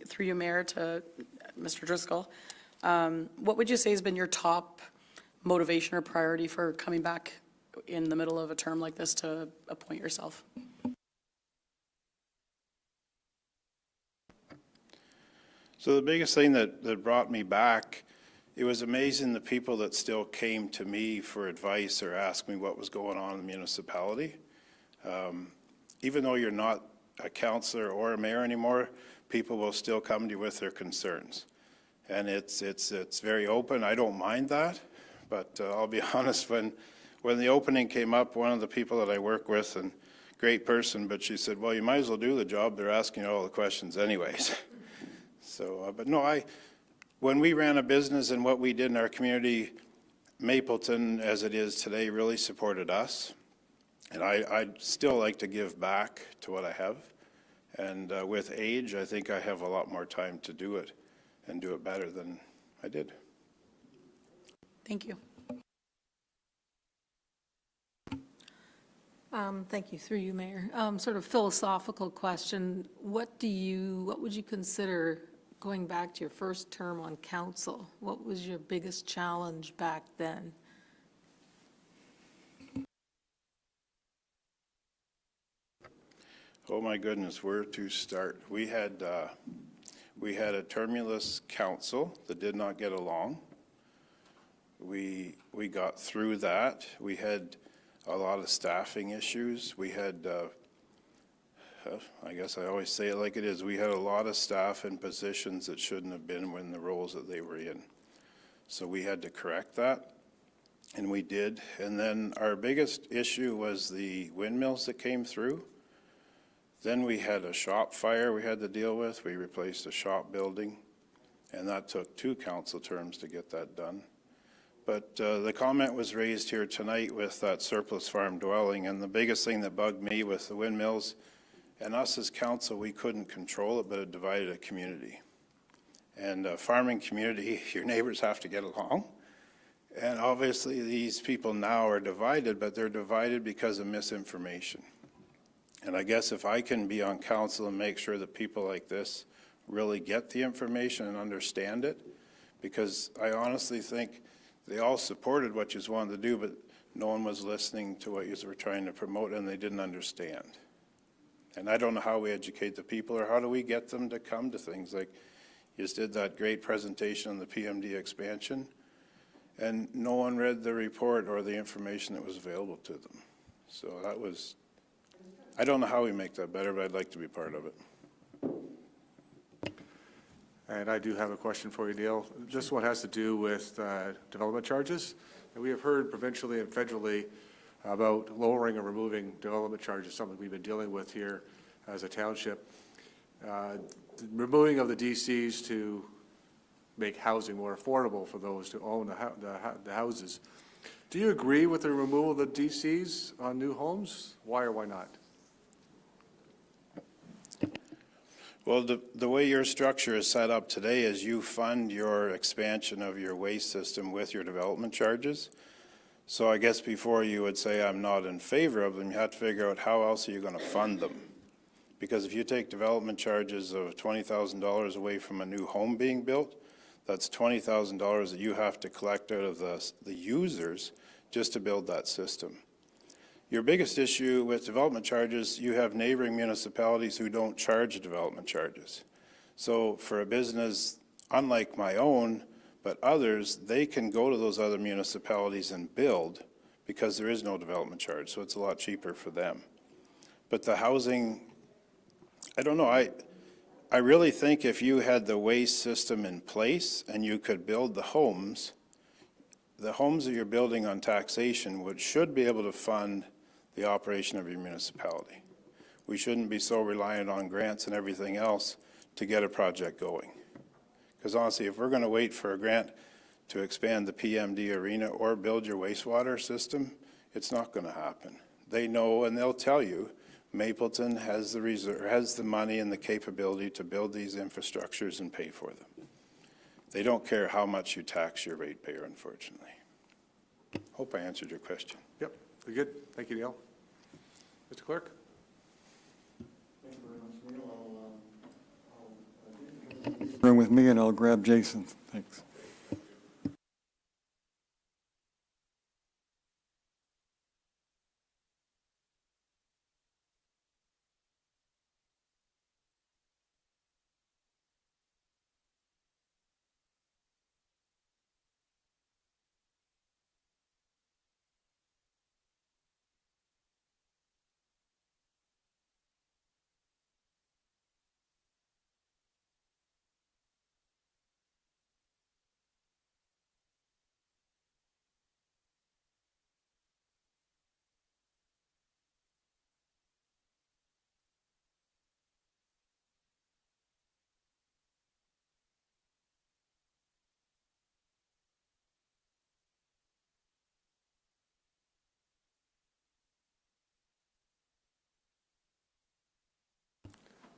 Through you, Mayor, to Mr. Driscoll, what would you say has been your top motivation or priority for coming back in the middle of a term like this to appoint yourself? So the biggest thing that brought me back, it was amazing the people that still came to me for advice or asked me what was going on in the municipality. Even though you're not a councillor or a mayor anymore, people will still come to you with their concerns. And it's very open. I don't mind that, but I'll be honest, when the opening came up, one of the people that I work with, and great person, but she said, well, you might as well do the job. They're asking you all the questions anyways. So, but no, when we ran a business and what we did in our community, Mapleton, as it is today, really supported us. And I'd still like to give back to what I have. And with age, I think I have a lot more time to do it and do it better than I did. Thank you. Thank you, through you, Mayor. Sort of philosophical question, what would you consider, going back to your first term on council, what was your biggest challenge back then? Oh my goodness, where to start? We had a tumultuous council that did not get along. We got through that. We had a lot of staffing issues. We had, I guess I always say it like it is, we had a lot of staff in positions that shouldn't have been in the roles that they were in. So we had to correct that, and we did. And then our biggest issue was the windmills that came through. Then we had a shop fire we had to deal with. We replaced a shop building, and that took 2 council terms to get that done. But the comment was raised here tonight with that surplus farm dwelling, and the biggest thing that bugged me with the windmills, and us as council, we couldn't control it, but it divided a community. And a farming community, your neighbors have to get along. And obviously, these people now are divided, but they're divided because of misinformation. And I guess if I can be on council and make sure that people like this really get the information and understand it, because I honestly think they all supported what you wanted to do, but no one was listening to what you were trying to promote, and they didn't understand. And I don't know how we educate the people, or how do we get them to come to things like you just did that great presentation on the PMD expansion, and no one read the report or the information that was available to them. So that was, I don't know how we make that better, but I'd like to be part of it. And I do have a question for you, Neil. This one has to do with development charges. And we have heard provincially and federally about lowering or removing development charges, something we've been dealing with here as a township. The removing of the DCs to make housing more affordable for those to own the houses. Do you agree with the removal of the DCs on new homes? Why or why not? Well, the way your structure is set up today is you fund your expansion of your waste system with your development charges. So I guess before you would say I'm not in favor of them, you have to figure out how else are you going to fund them. Because if you take development charges of $20,000 away from a new home being built, that's $20,000 that you have to collect out of the users just to build that system. Your biggest issue with development charges, you have neighboring municipalities who don't charge development charges. So for a business, unlike my own, but others, they can go to those other municipalities and build because there is no development charge, so it's a lot cheaper for them. But the housing, I don't know, I really think if you had the waste system in place and you could build the homes that you're building on taxation should be able to fund the operation of your municipality. We shouldn't be so reliant on grants and everything else to get a project going. Because honestly, if we're going to wait for a grant to expand the PMD arena or build your wastewater system, it's not going to happen. They know, and they'll tell you, Mapleton has the money and the capability to build these infrastructures and pay for them. They don't care how much you tax your ratepayer, unfortunately. Hope I answered your question. Yep, very good. Thank you, Neil. Mr. Clerk? Thank you very much, Neil. I'll with me, and I'll grab Jason. Thanks.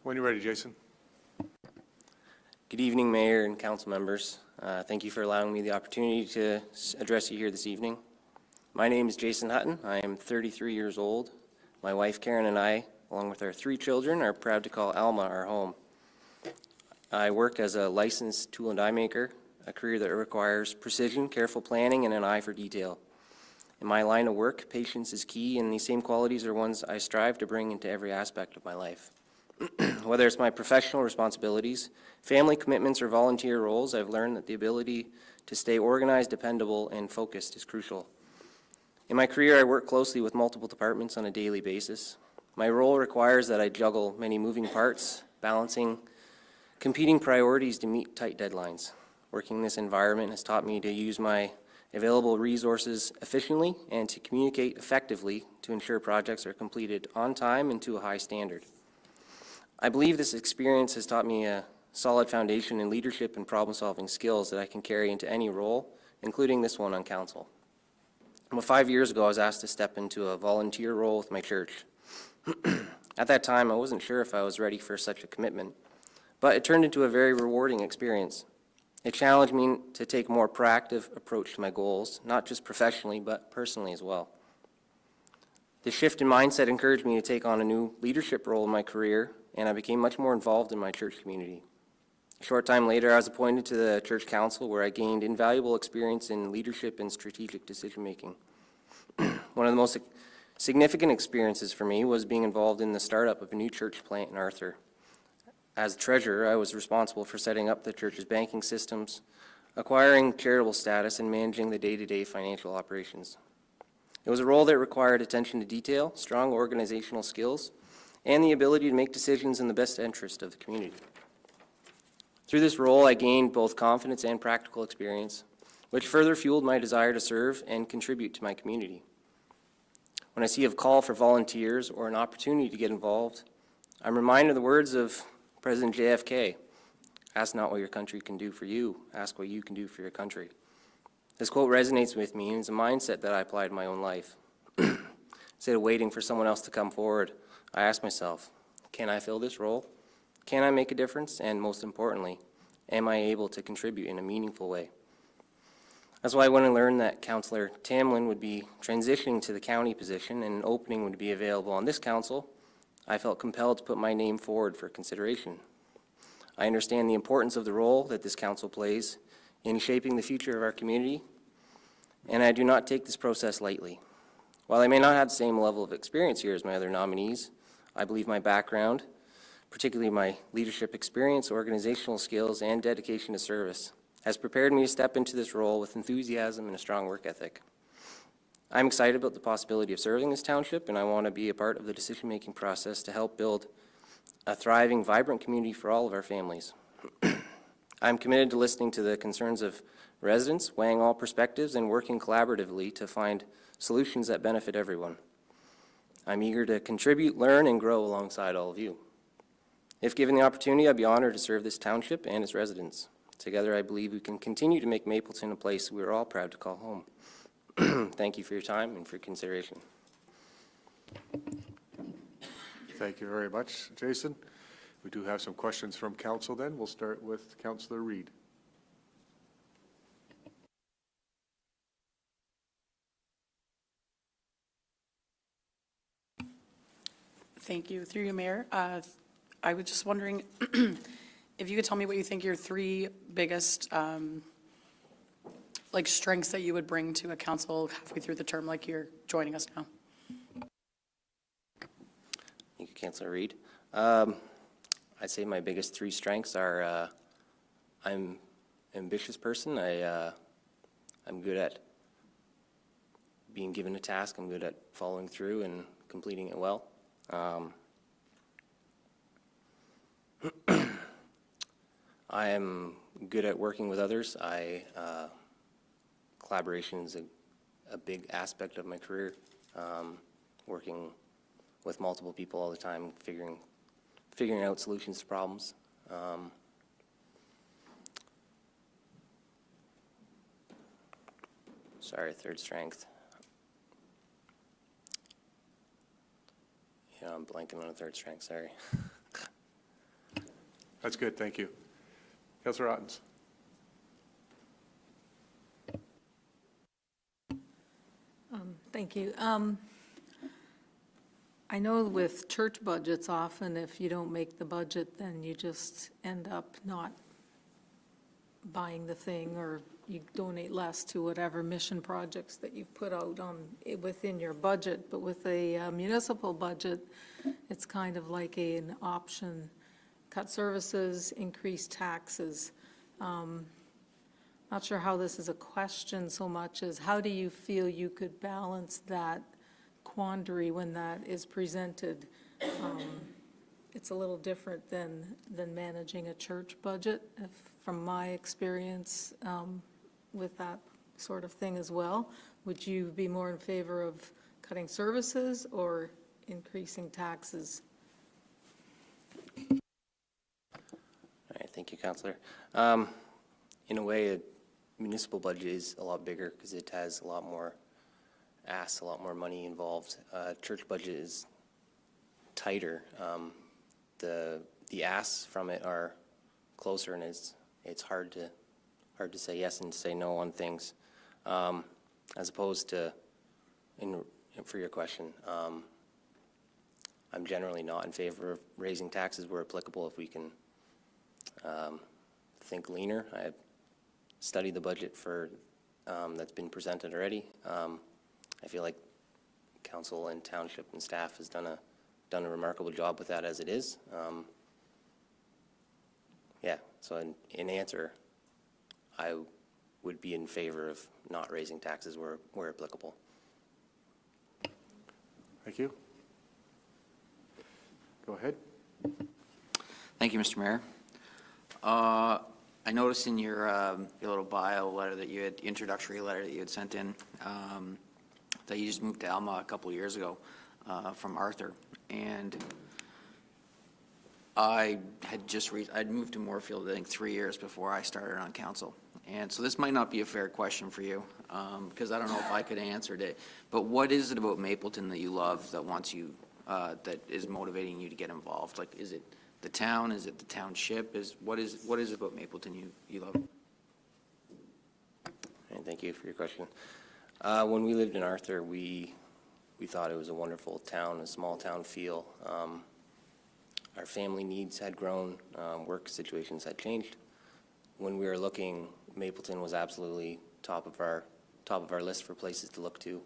When you're ready, Jason. Good evening, Mayor and council members. Thank you for allowing me the opportunity to address you here this evening. My name is Jason Hutton. I am 33 years old. My wife Karen and I, along with our 3 children, are proud to call Alma our home. I work as a licensed tool and die maker, a career that requires precision, careful planning, and an eye for detail. In my line of work, patience is key, and these same qualities are ones I strive to bring into every aspect of my life. Whether it's my professional responsibilities, family commitments, or volunteer roles, I've learned that the ability to stay organized, dependable, and focused is crucial. In my career, I work closely with multiple departments on a daily basis. My role requires that I juggle many moving parts, balancing competing priorities to meet tight deadlines. Working in this environment has taught me to use my available resources efficiently and to communicate effectively to ensure projects are completed on time and to a high standard. I believe this experience has taught me a solid foundation in leadership and problem-solving skills that I can carry into any role, including this one on council. About 5 years ago, I was asked to step into a volunteer role with my church. At that time, I wasn't sure if I was ready for such a commitment, but it turned into a very rewarding experience. It challenged me to take a more proactive approach to my goals, not just professionally, but personally as well. The shift in mindset encouraged me to take on a new leadership role in my career, and I became much more involved in my church community. A short time later, I was appointed to the church council, where I gained invaluable experience in leadership and strategic decision-making. One of the most significant experiences for me was being involved in the startup of a new church plant in Arthur. As treasurer, I was responsible for setting up the church's banking systems, acquiring charitable status, and managing the day-to-day financial operations. It was a role that required attention to detail, strong organizational skills, and the ability to make decisions in the best interest of the community. Through this role, I gained both confidence and practical experience, which further fueled my desire to serve and contribute to my community. When I see a call for volunteers or an opportunity to get involved, I'm reminded of the words of President JFK, "Ask not what your country can do for you, ask what you can do for your country." This quote resonates with me and is a mindset that I apply to my own life. Instead of waiting for someone else to come forward, I ask myself, can I fill this role? Can I make a difference? And most importantly, am I able to contribute in a meaningful way? That's why when I learned that Councillor Tamlin would be transitioning to the county position and an opening would be available on this council, I felt compelled to put my name forward for consideration. I understand the importance of the role that this council plays in shaping the future of our community, and I do not take this process lightly. While I may not have the same level of experience here as my other nominees, I believe my background, particularly my leadership experience, organizational skills, and dedication to service, has prepared me to step into this role with enthusiasm and a strong work ethic. I'm excited about the possibility of serving this township, and I want to be a part of the decision-making process to help build a thriving, vibrant community for all of our families. I'm committed to listening to the concerns of residents, weighing all perspectives, and working collaboratively to find solutions that benefit everyone. I'm eager to contribute, learn, and grow alongside all of you. If given the opportunity, I'd be honored to serve this township and its residents. Together, I believe we can continue to make Mapleton a place we're all proud to call home. Thank you for your time and for your consideration. Thank you very much, Jason. We do have some questions from council then. We'll start with Councillor Reid. Thank you. Through you, Mayor. I was just wondering if you could tell me what you think your 3 biggest strengths that you would bring to a council halfway through the term, like you're joining us now. Thank you, Councillor Reid. I'd say my biggest 3 strengths are I'm an ambitious person. I'm good at being given a task. I'm good at following through and completing it well. I am good at working with others. Collaboration is a big aspect of my career, working with multiple people all the time, figuring out solutions to problems. Sorry, 3rd strength. Yeah, I'm blanking on a 3rd strength, sorry. That's good, thank you. Councillor Ottens. Thank you. I know with church budgets, often if you don't make the budget, then you just end up not buying the thing, or you donate less to whatever mission projects that you've put out on, within your budget. But with a municipal budget, it's kind of like an option: cut services, increase taxes. Not sure how this is a question so much as how do you feel you could balance that quandary when that is presented? It's a little different than managing a church budget, from my experience with that sort of thing as well. Would you be more in favor of cutting services or increasing taxes? All right, thank you, Councillor. In a way, a municipal budget is a lot bigger because it has a lot more a lot more money involved. Church budget is tighter. The asks from it are closer, and it's hard to say yes and say no on things, as opposed to, for your question, I'm generally not in favor of raising taxes where applicable if we can think leaner. I studied the budget that's been presented already. I feel like council and township and staff has done a remarkable job with that as it is. Yeah, so in answer, I would be in favor of not raising taxes where applicable. Thank you. Go ahead. Thank you, Mr. Mayor. I noticed in your little bio letter that you had, introductory letter that you had sent in, that you just moved to Alma a couple of years ago from Arthur. And I had I'd moved to Moorfield, I think, 3 years before I started on council. And so this might not be a fair question for you, because I don't know if I could answer it. But what is it about Mapleton that you love, that wants you, that is motivating you to get involved? Like, is it the town? Is it the township? What is it about Mapleton you love? And thank you for your question. When we lived in Arthur, we thought it was a wonderful town, a small town feel. Our family needs had grown, work situations had changed. When we were looking, Mapleton was absolutely top of our list for places to look to.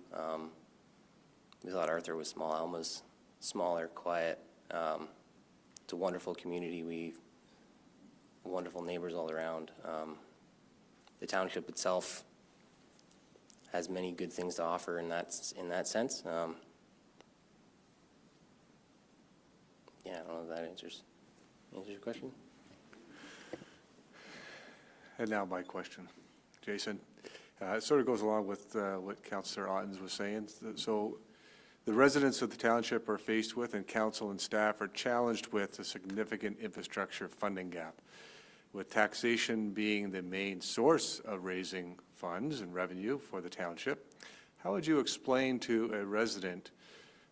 We thought Arthur was small, Alma's smaller, quiet. It's a wonderful community. Wonderful neighbors all around. The township itself has many good things to offer in that sense. Yeah, I don't know if that answers your question. And now my question, Jason. It sort of goes along with what Councillor Ottens was saying. So the residents of the township are faced with, and council and staff are challenged with, a significant infrastructure funding gap, with taxation being the main source of raising funds and revenue for the township. How would you explain to a resident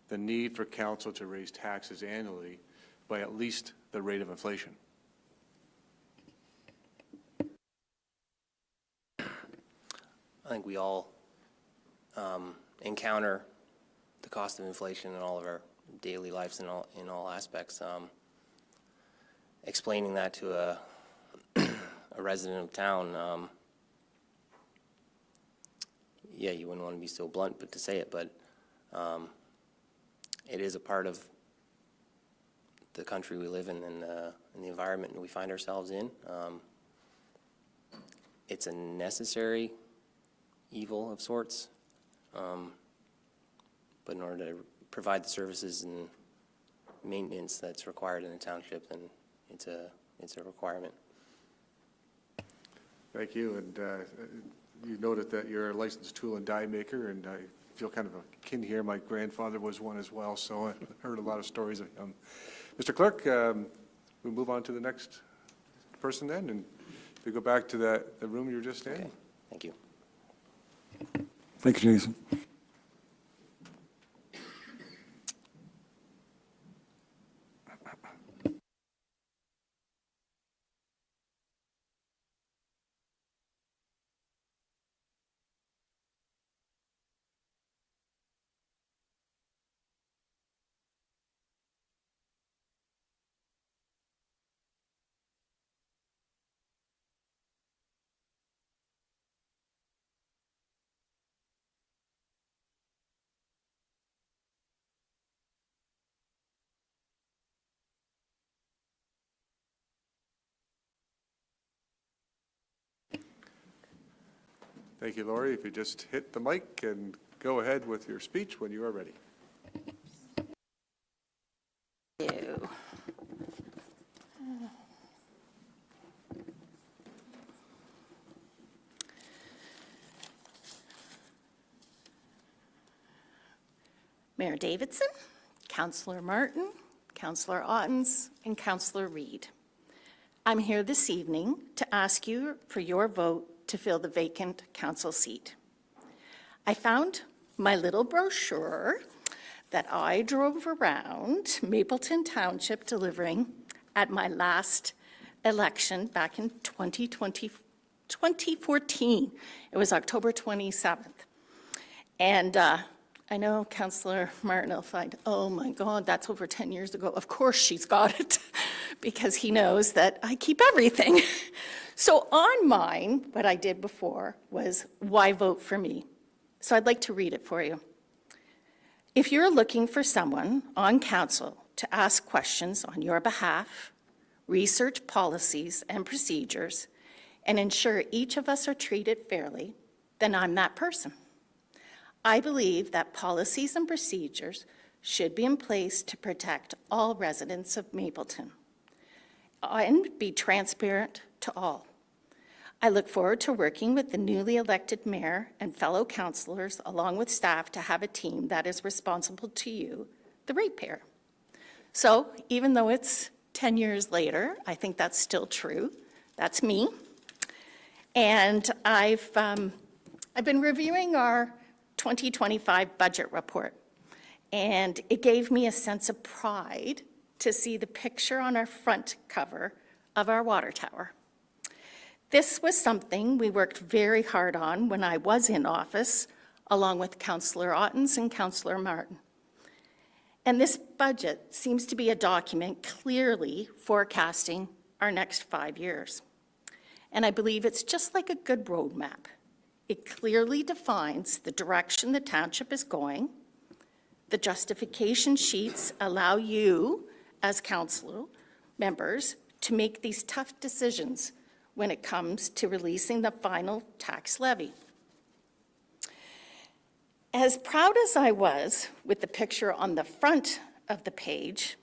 the need for council to raise taxes annually by at least the rate of inflation? I think we all encounter the cost of inflation in all of our daily lives in all aspects. Explaining that to a resident of town, yeah, you wouldn't want to be so blunt, but to say it, but it is a part of the country we live in and the environment we find ourselves in. It's a necessary evil of sorts, but in order to provide the services and maintenance that's required in a township, then it's a requirement. Thank you. And you noted that you're a licensed tool and die maker, and I feel kind of akin here. My grandfather was one as well, so I heard a lot of stories of him. Mr. Clerk, we'll move on to the next person then, and if we go back to the room you were just in. Okay, thank you. Thank you, Jason. Thank you, Lori. If you just hit the mic and go ahead with your speech when you are ready. you. Mayor Davidson, Councillor Martin, Councillor Ottens, and Councillor Reid. I'm here this evening to ask you for your vote to fill the vacant council seat. I found my little brochure that I drove around Mapleton Township delivering at my last election back in 2014. It was October 27th. And I know Councillor Martin will find, oh my God, that's over 10 years ago. Of course she's got it, because he knows that I keep everything. So on mine, what I did before was, why vote for me? So I'd like to read it for you. If you're looking for someone on council to ask questions on your behalf, research policies and procedures, and ensure each of us are treated fairly, then I'm that person. I believe that policies and procedures should be in place to protect all residents of Mapleton and be transparent to all. I look forward to working with the newly elected mayor and fellow councillors, along with staff, to have a team that is responsible to you, the ratepayer. So even though it's 10 years later, I think that's still true. That's me. And I've been reviewing our 2025 budget report, and it gave me a sense of pride to see the picture on our front cover of our water tower. This was something we worked very hard on when I was in office, along with Councillor Ottens and Councillor Martin. And this budget seems to be a document clearly forecasting our next 5 years. And I believe it's just like a good roadmap. It clearly defines the direction the township is going. The justification sheets allow you, as council members, to make these tough decisions when it comes to releasing the final tax levy. As proud as I was with the picture on the front of the page,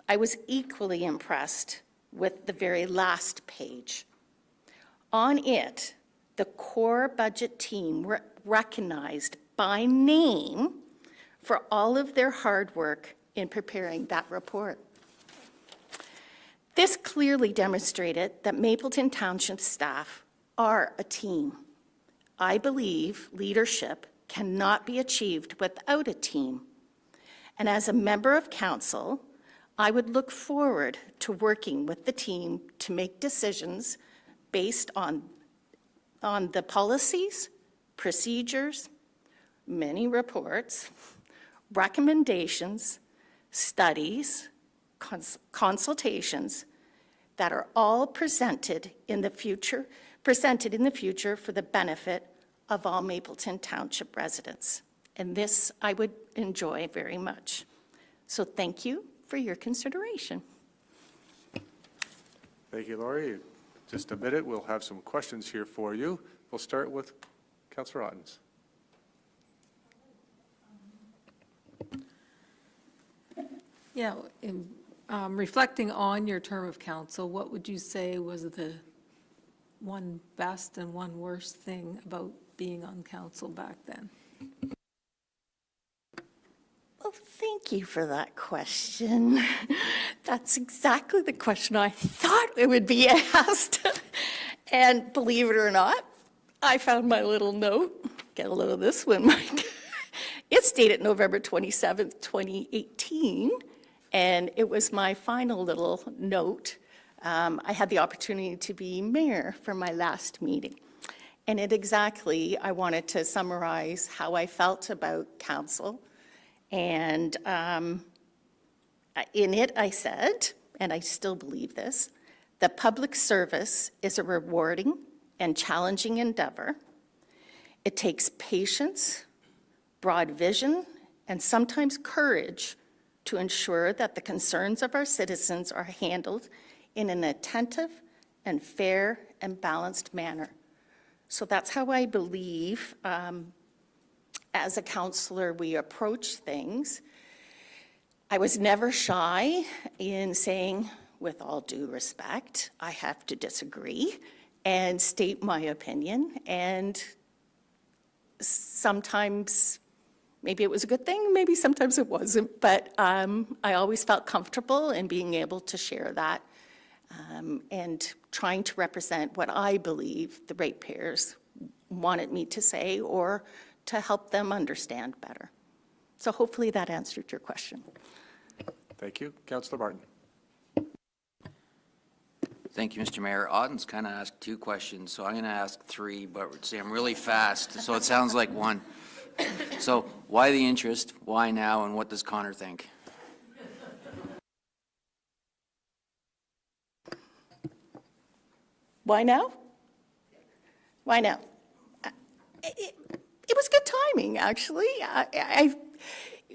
I was equally impressed with the very last page. On it, the core budget team were recognized by name for all of their hard work in preparing that report. This clearly demonstrated that Mapleton Township staff are a team. I believe leadership cannot be achieved without a team. And as a member of council, I would look forward to working with the team to make decisions based on the policies, procedures, many reports, recommendations, studies, consultations that are all presented in the future for the benefit of all Mapleton Township residents. And this I would enjoy very much. So thank you for your consideration. Thank you, Lori. In just a minute, we'll have some questions here for you. We'll start with Councillor Ottens. Yeah, reflecting on your term of council, what would you say was the one best and one worst thing about being on council back then? Well, thank you for that question. That's exactly the question I thought it would be asked. And believe it or not, I found my little note. Get a load of this one, Mike. It's dated November 27th, 2018, and it was my final little note. I had the opportunity to be mayor for my last meeting. And I wanted to summarize how I felt about council. And in it, I said, and I still believe this, that public service is a rewarding and challenging endeavor. It takes patience, broad vision, and sometimes courage to ensure that the concerns of our citizens are handled in an attentive and fair and balanced manner. So that's how I believe, as a counselor, we approach things. I was never shy in saying, with all due respect, I have to disagree and state my opinion. And sometimes, maybe it was a good thing, maybe sometimes it wasn't, but I always felt comfortable in being able to share that and trying to represent what I believe the ratepayers wanted me to say or to help them understand better. So hopefully that answered your question. Thank you. Councillor Martin. Thank you, Mr. Mayor. Auden's kind of asked 2 questions, so I'm going to ask 3, but say I'm really fast, so it sounds like 1. So why the interest, why now, and what does Connor think? Why now? Why now? It was good timing, actually.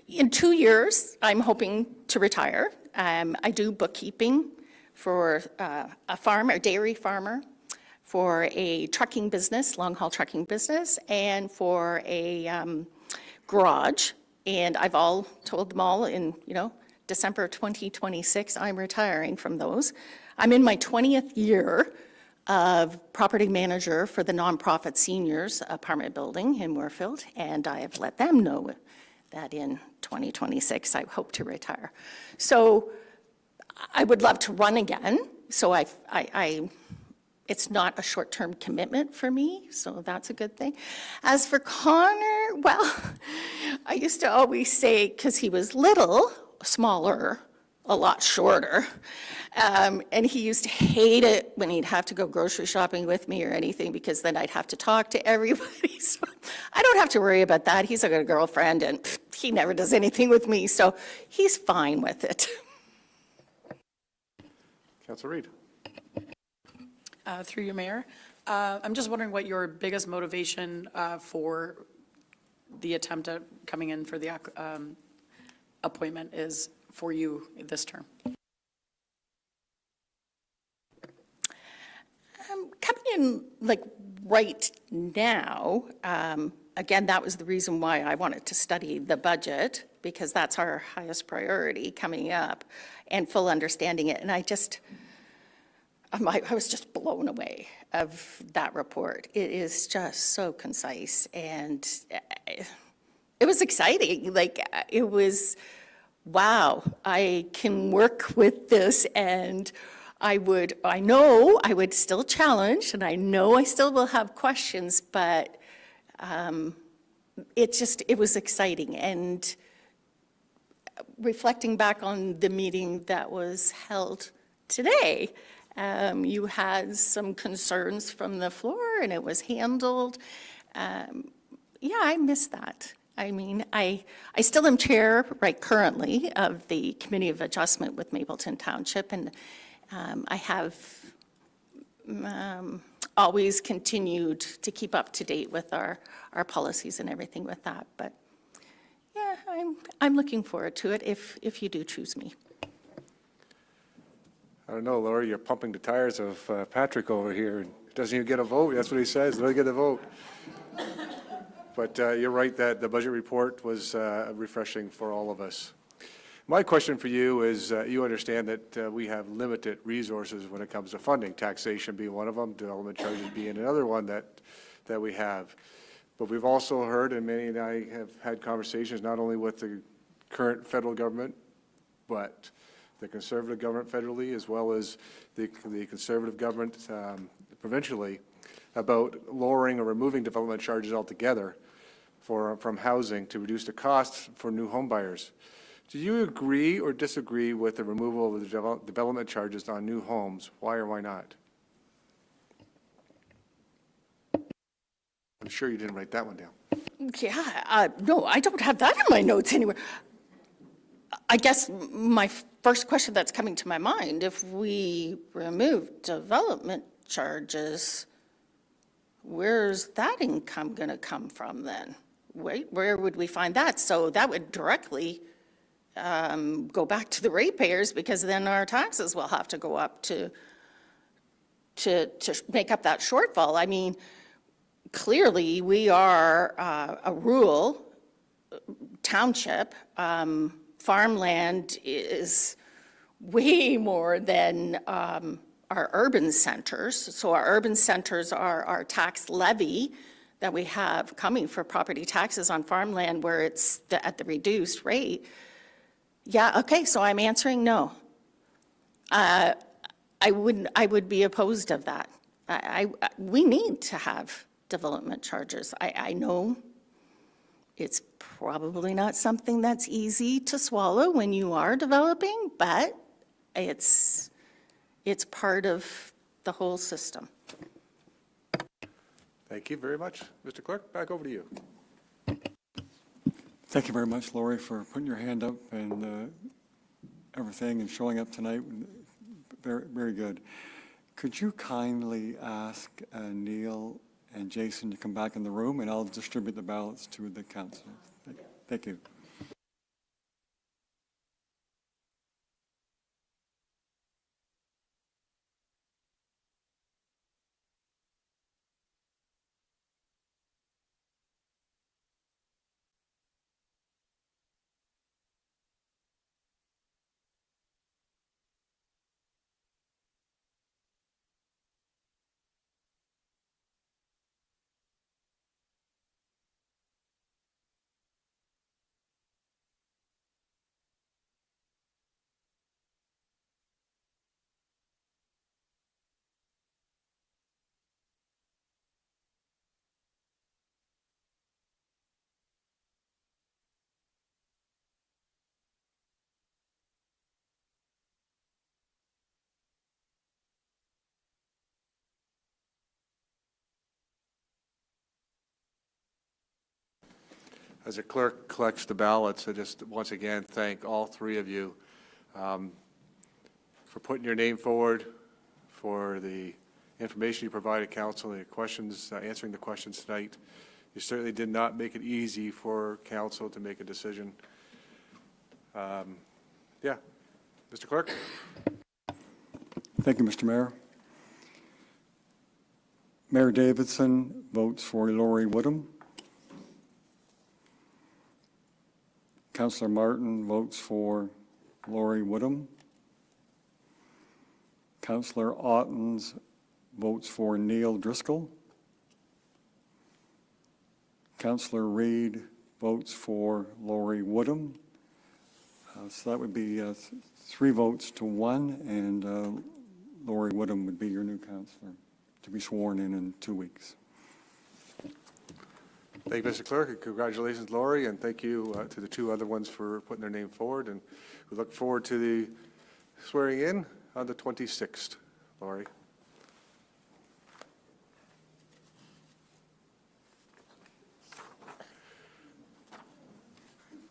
In 2 years, I'm hoping to retire. I do bookkeeping for a farmer, a dairy farmer, for a trucking business, long-haul trucking business, and for a garage. And I've all told them all in, December 2026, I'm retiring from those. I'm in my 20th year of property manager for the nonprofit seniors apartment building in Moorfield, and I have let them know that in 2026 I hope to retire. So I would love to run again. So it's not a short-term commitment for me, so that's a good thing. As for Connor, well, I used to always say, because he was little, smaller, a lot shorter, and he used to hate it when he'd have to go grocery shopping with me or anything, because then I'd have to talk to everybody. So I don't have to worry about that. He's got a girlfriend, and he never does anything with me, so he's fine with it. Councillor Reid. Through you, Mayor. I'm just wondering what your biggest motivation for the attempt at coming in for the appointment is for you this term. Coming in right now, again, that was the reason why I wanted to study the budget, because that's our highest priority coming up, and full understanding it. And I was just blown away of that report. It is just so concise, and it was exciting. It was, wow, I can work with this, and I know I would still challenge, and I know I still will have questions, but it was exciting. And reflecting back on the meeting that was held today, you had some concerns from the floor, and it was handled. Yeah, I miss that. I mean, I still am chair currently of the Committee of Adjustment with Mapleton Township, and I have always continued to keep up to date with our policies and everything with that. But yeah, I'm looking forward to it if you do choose me. I don't know, Laura, you're pumping the tires of Patrick over here. Doesn't even get a vote. That's what he says, doesn't get a vote. But you're right that the budget report was refreshing for all of us. My question for you is, you understand that we have limited resources when it comes to funding, taxation being one of them, development charges being another one that we have. But we've also heard, and Manny and I have had conversations not only with the current federal government, but the Conservative government federally, as well as the Conservative government provincially, about lowering or removing development charges altogether from housing to reduce the costs for new home buyers. Do you agree or disagree with the removal of the development charges on new homes? Why or why not? I'm sure you didn't write that one down. Yeah, no, I don't have that in my notes anywhere. I guess my first question that's coming to my mind, if we remove development charges, where's that income going to come from then? Where would we find that? So that would directly go back to the ratepayers, because then our taxes will have to go up to make up that shortfall. I mean, clearly, we are a rural township. Farmland is way more than our urban centers. So our urban centers are our tax levy that we have coming for property taxes on farmland where it's at the reduced rate. Yeah, okay, so I'm answering no. I would be opposed of that. We need to have development charges. I know it's probably not something that's easy to swallow when you are developing, but it's part of the whole system. Thank you very much. Mr. Clerk, back over to you. Thank you very much, Lori, for putting your hand up and everything and showing up tonight. Very, very good. Could you kindly ask Neil and Jason to come back in the room, and I'll distribute the ballots to the council. Thank you. As the clerk collects the ballots, I just once again thank all three of you for putting your name forward, for the information you provided council, the questions, answering the questions tonight. You certainly did not make it easy for council to make a decision. Yeah, Mr. Clerk? Thank you, Mr. Mayor. Mayor Davidson votes for Lori Woodham. Councillor Martin votes for Lori Woodham. Councillor Ottens votes for Neil Driscoll. Councillor Reid votes for Lori Woodham. So that would be 3 votes to 1, and Lori Woodham would be your new councillor to be sworn in 2 weeks. Thank you, Mr. Clerk, and congratulations, Lori, and thank you to the 2 other ones for putting their name forward. And we look forward to the swearing in on the 26th, Lori.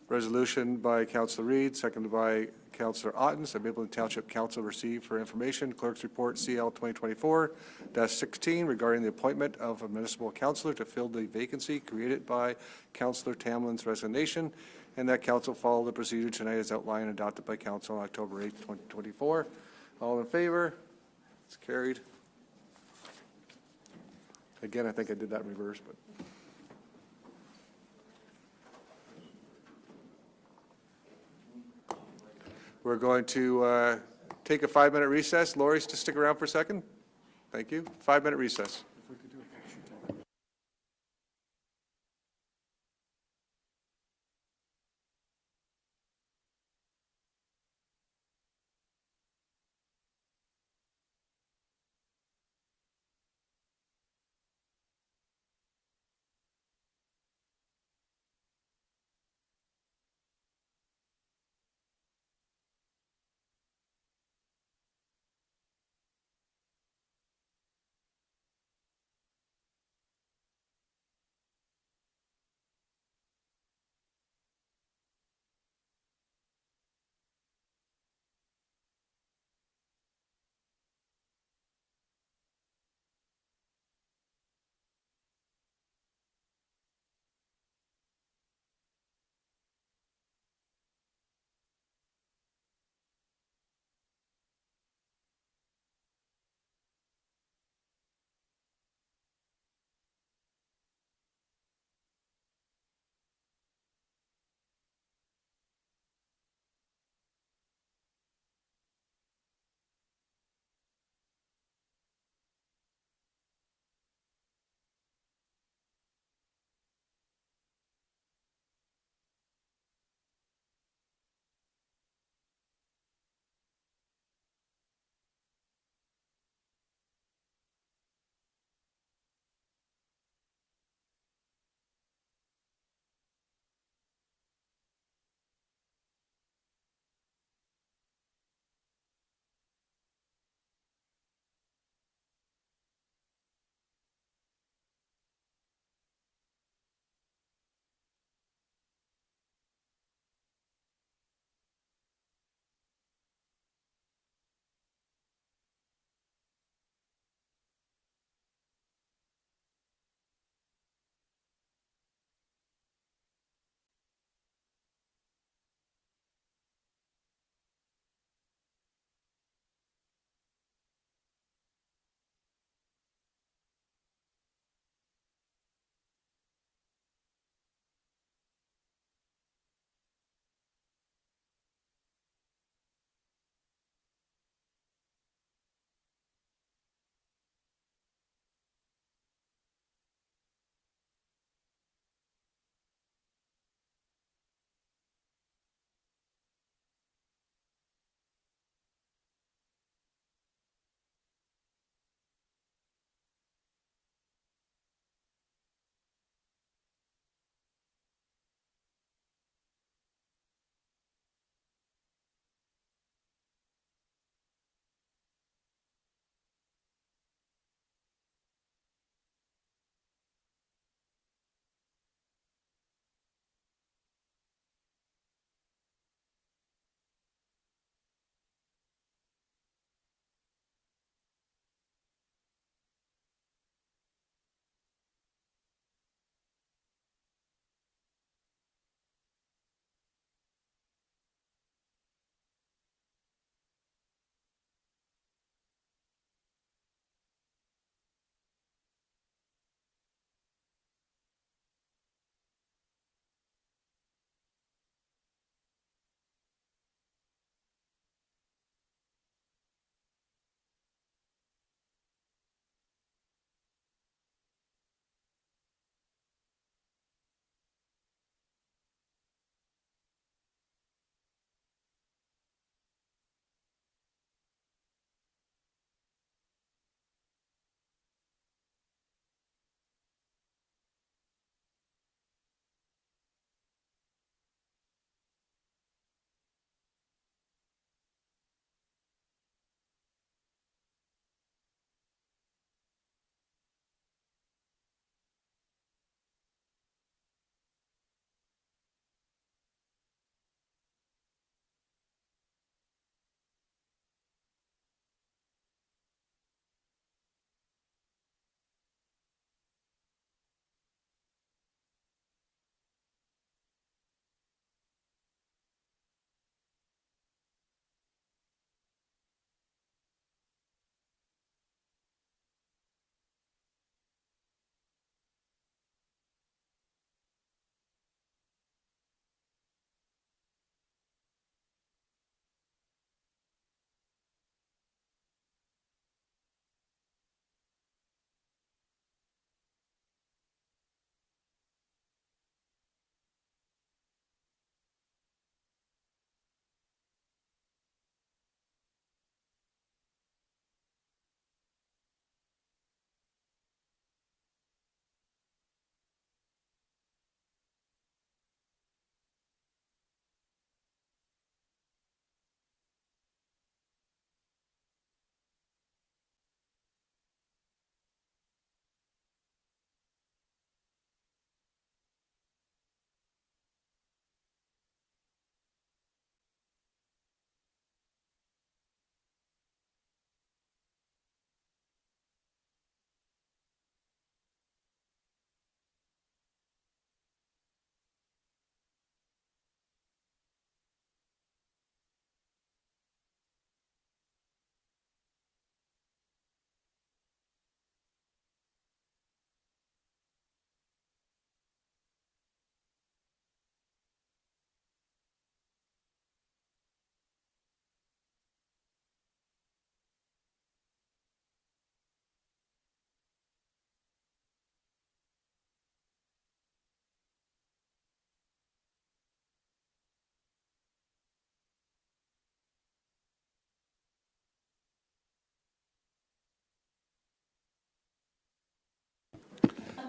Resolution by Councilor Reid, seconded by Councilor Ottens, that Mapleton Township Council received for information, Clerk's Report CL 2024-16 regarding the appointment of a municipal councillor to fill the vacancy created by Councilor Tamlin's resignation, and that council follow the procedure tonight as outlined and adopted by council on October 8, 2024. All in favor? It's carried. Again, I think I did that in reverse, but. We're going to take a 5-minute recess. Lori, just stick around for a second. Thank you. 5-minute recess.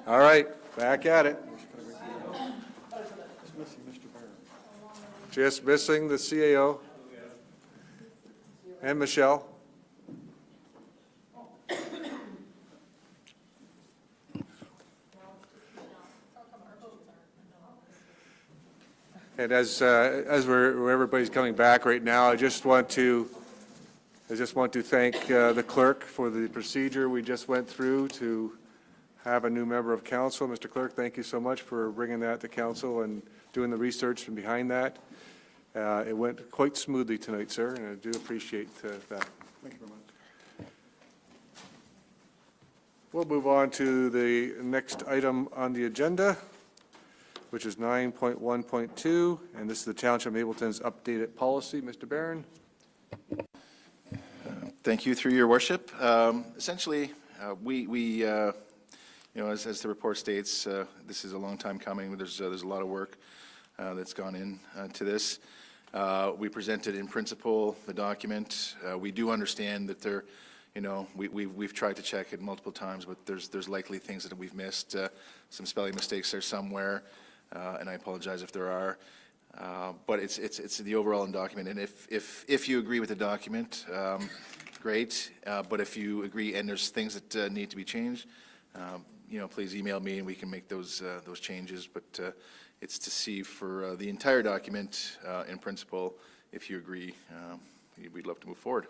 All right, back at it. Just missing the CAO. And Michelle. And as everybody's coming back right now, I just want to thank the clerk for the procedure we just went through to have a new member of council. Mr. Clerk, thank you so much for bringing that to council and doing the research from behind that. It went quite smoothly tonight, sir, and I do appreciate that. Thank you very much. We'll move on to the next item on the agenda, which is 9.1.2, and this is the Township of Mapleton's updated policy. Mr. Barron? Thank you, through your worship. Essentially, as the report states, this is a long time coming. There's a lot of work that's gone into this. We presented in principle the document. We do understand that there, we've tried to check it multiple times, but there's likely things that we've missed. Some spelling mistakes there somewhere, and I apologize if there are. But it's the overall document, and if you agree with the document, great. But if you agree and there's things that need to be changed, please email me and we can make those changes. But it's to see for the entire document in principle. If you agree, we'd love to move forward.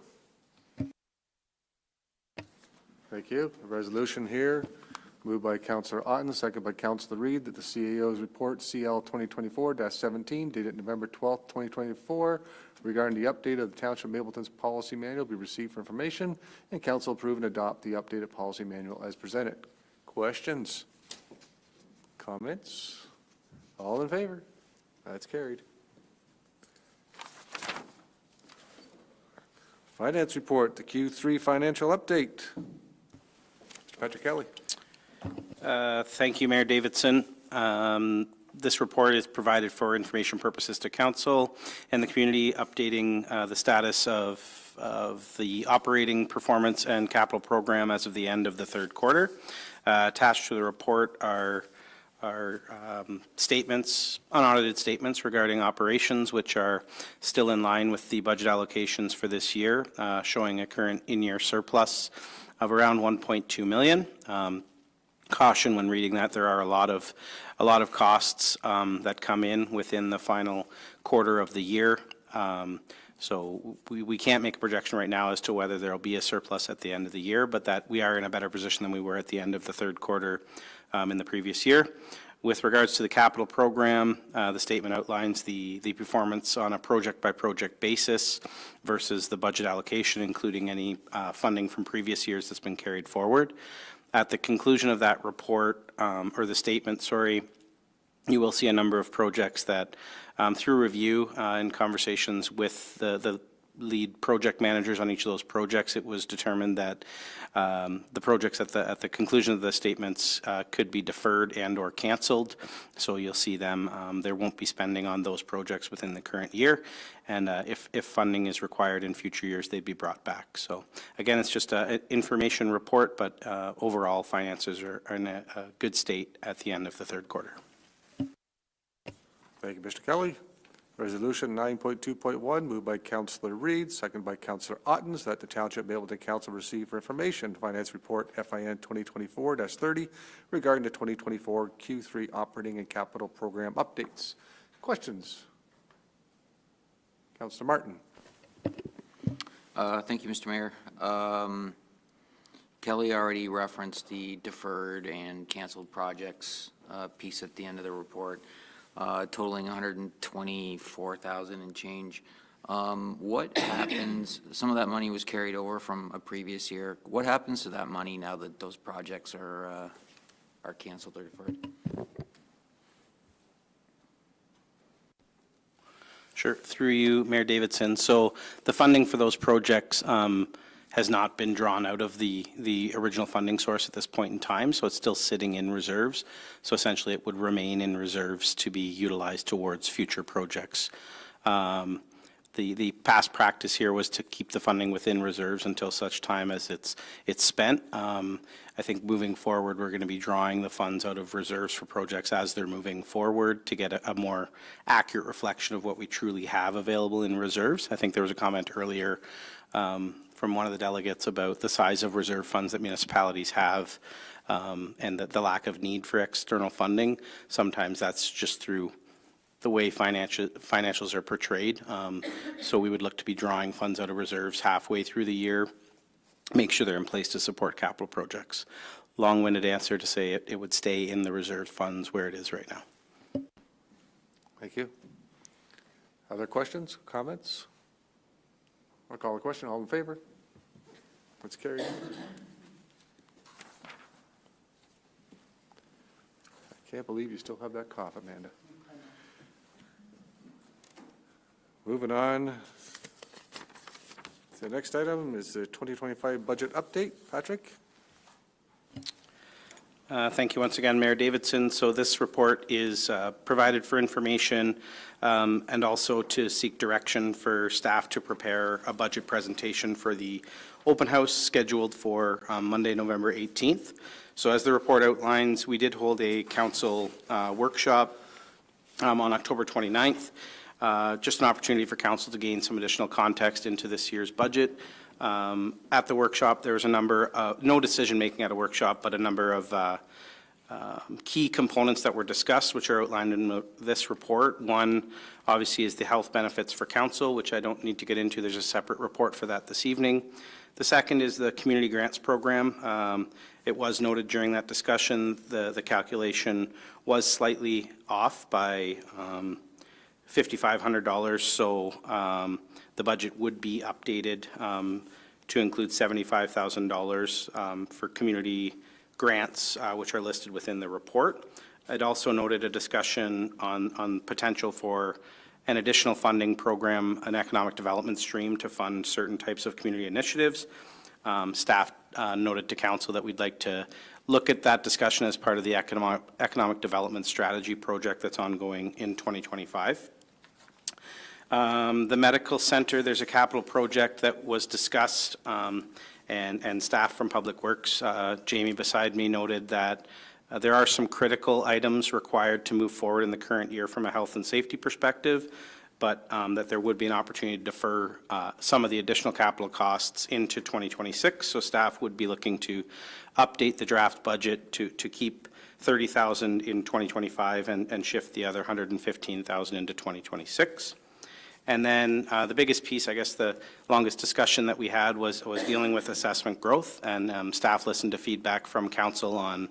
Thank you. A resolution here, moved by Councillor Otten, second by Councillor Reid, that the CAO's report CL 2024-17, dated November 12th, 2024, regarding the update of the Township of Mapleton's policy manual be received for information, and council approve and adopt the updated policy manual as presented. Questions? Comments? All in favor? That's carried. Finance report, the Q3 financial update. Mr. Patrick Kelly. Thank you, Mayor Davidson. This report is provided for information purposes to council and the community, updating the status of the operating performance and capital program as of the end of the third quarter. Attached to the report are statements, unaudited statements regarding operations, which are still in line with the budget allocations for this year, showing a current in-year surplus of around 1.2 million. Caution when reading that there are a lot of costs that come in within the final quarter of the year. So we can't make a projection right now as to whether there will be a surplus at the end of the year, but that we are in a better position than we were at the end of the third quarter in the previous year. With regards to the capital program, the statement outlines the performance on a project-by-project basis versus the budget allocation, including any funding from previous years that's been carried forward. At the conclusion of that report, or the statement, sorry, you will see a number of projects that, through review and conversations with the lead project managers on each of those projects, it was determined that the projects at the conclusion of the statements could be deferred and or canceled. So you'll see them. There won't be spending on those projects within the current year, and if funding is required in future years, they'd be brought back. So again, it's just an information report, but overall finances are in a good state at the end of the third quarter. Thank you, Mr. Kelly. Resolution 9.2.1, moved by Councillor Reid, second by Councillor Ottens, that the Township Mapleton Council receive for information Finance Report FIN 2024-30 regarding the 2024 Q3 operating and capital program updates. Questions? Councillor Martin. Thank you, Mr. Mayor. Kelly already referenced the deferred and canceled projects piece at the end of the report. Totaling 124,000 and change. What happens, some of that money was carried over from a previous year. What happens to that money now that those projects are canceled or deferred? Sure, through you, Mayor Davidson. So the funding for those projects has not been drawn out of the original funding source at this point in time, so it's still sitting in reserves. So essentially, it would remain in reserves to be utilized towards future projects. the past practice here was to keep the funding within reserves until such time as it's spent. I think moving forward, we're going to be drawing the funds out of reserves for projects as they're moving forward to get a more accurate reflection of what we truly have available in reserves. I think there was a comment earlier from one of the delegates about the size of reserve funds that municipalities have and the lack of need for external funding. Sometimes that's just through the way financials are portrayed. So we would look to be drawing funds out of reserves halfway through the year, make sure they're in place to support capital projects. Long-winded answer to say it would stay in the reserve funds where it is right now. Thank you. Other questions, comments? I'll call the question. All in favor? That's carried. I can't believe you still have that cough, Amanda. Moving on. The next item is the 2025 budget update. Patrick? Thank you once again, Mayor Davidson. So this report is provided for information and also to seek direction for staff to prepare a budget presentation for the open house scheduled for Monday, November 18th. So as the report outlines, we did hold a council workshop on October 29th. Just an opportunity for council to gain some additional context into this year's budget. At the workshop, there was a number of, no decision-making at a workshop, but a number of key components that were discussed, which are outlined in this report. One, obviously, is the health benefits for council, which I don't need to get into. There's a separate report for that this evening. The second is the community grants program. It was noted during that discussion, the calculation was slightly off by $5,500, so the budget would be updated to include $75,000 for community grants, which are listed within the report. I'd also noted a discussion on potential for an additional funding program, an economic development stream to fund certain types of community initiatives. Staff noted to council that we'd like to look at that discussion as part of the economic development strategy project that's ongoing in 2025. The medical center, there's a capital project that was discussed, and staff from Public Works, Jamie beside me, noted that there are some critical items required to move forward in the current year from a health and safety perspective, but that there would be an opportunity to defer some of the additional capital costs into 2026. So staff would be looking to update the draft budget to keep $30,000 in 2025 and shift the other $115,000 into 2026. And then the biggest piece, I guess the longest discussion that we had was dealing with assessment growth, and staff listened to feedback from council on,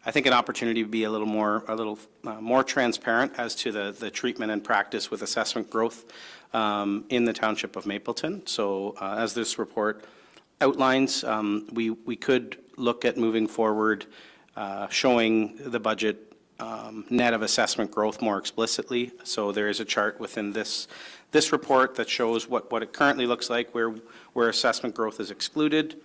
I think, an opportunity to be a little more transparent as to the treatment and practice with assessment growth in the township of Mapleton. So as this report outlines, we could look at moving forward, showing the budget net of assessment growth more explicitly. So there is a chart within this report that shows what it currently looks like, where assessment growth is excluded,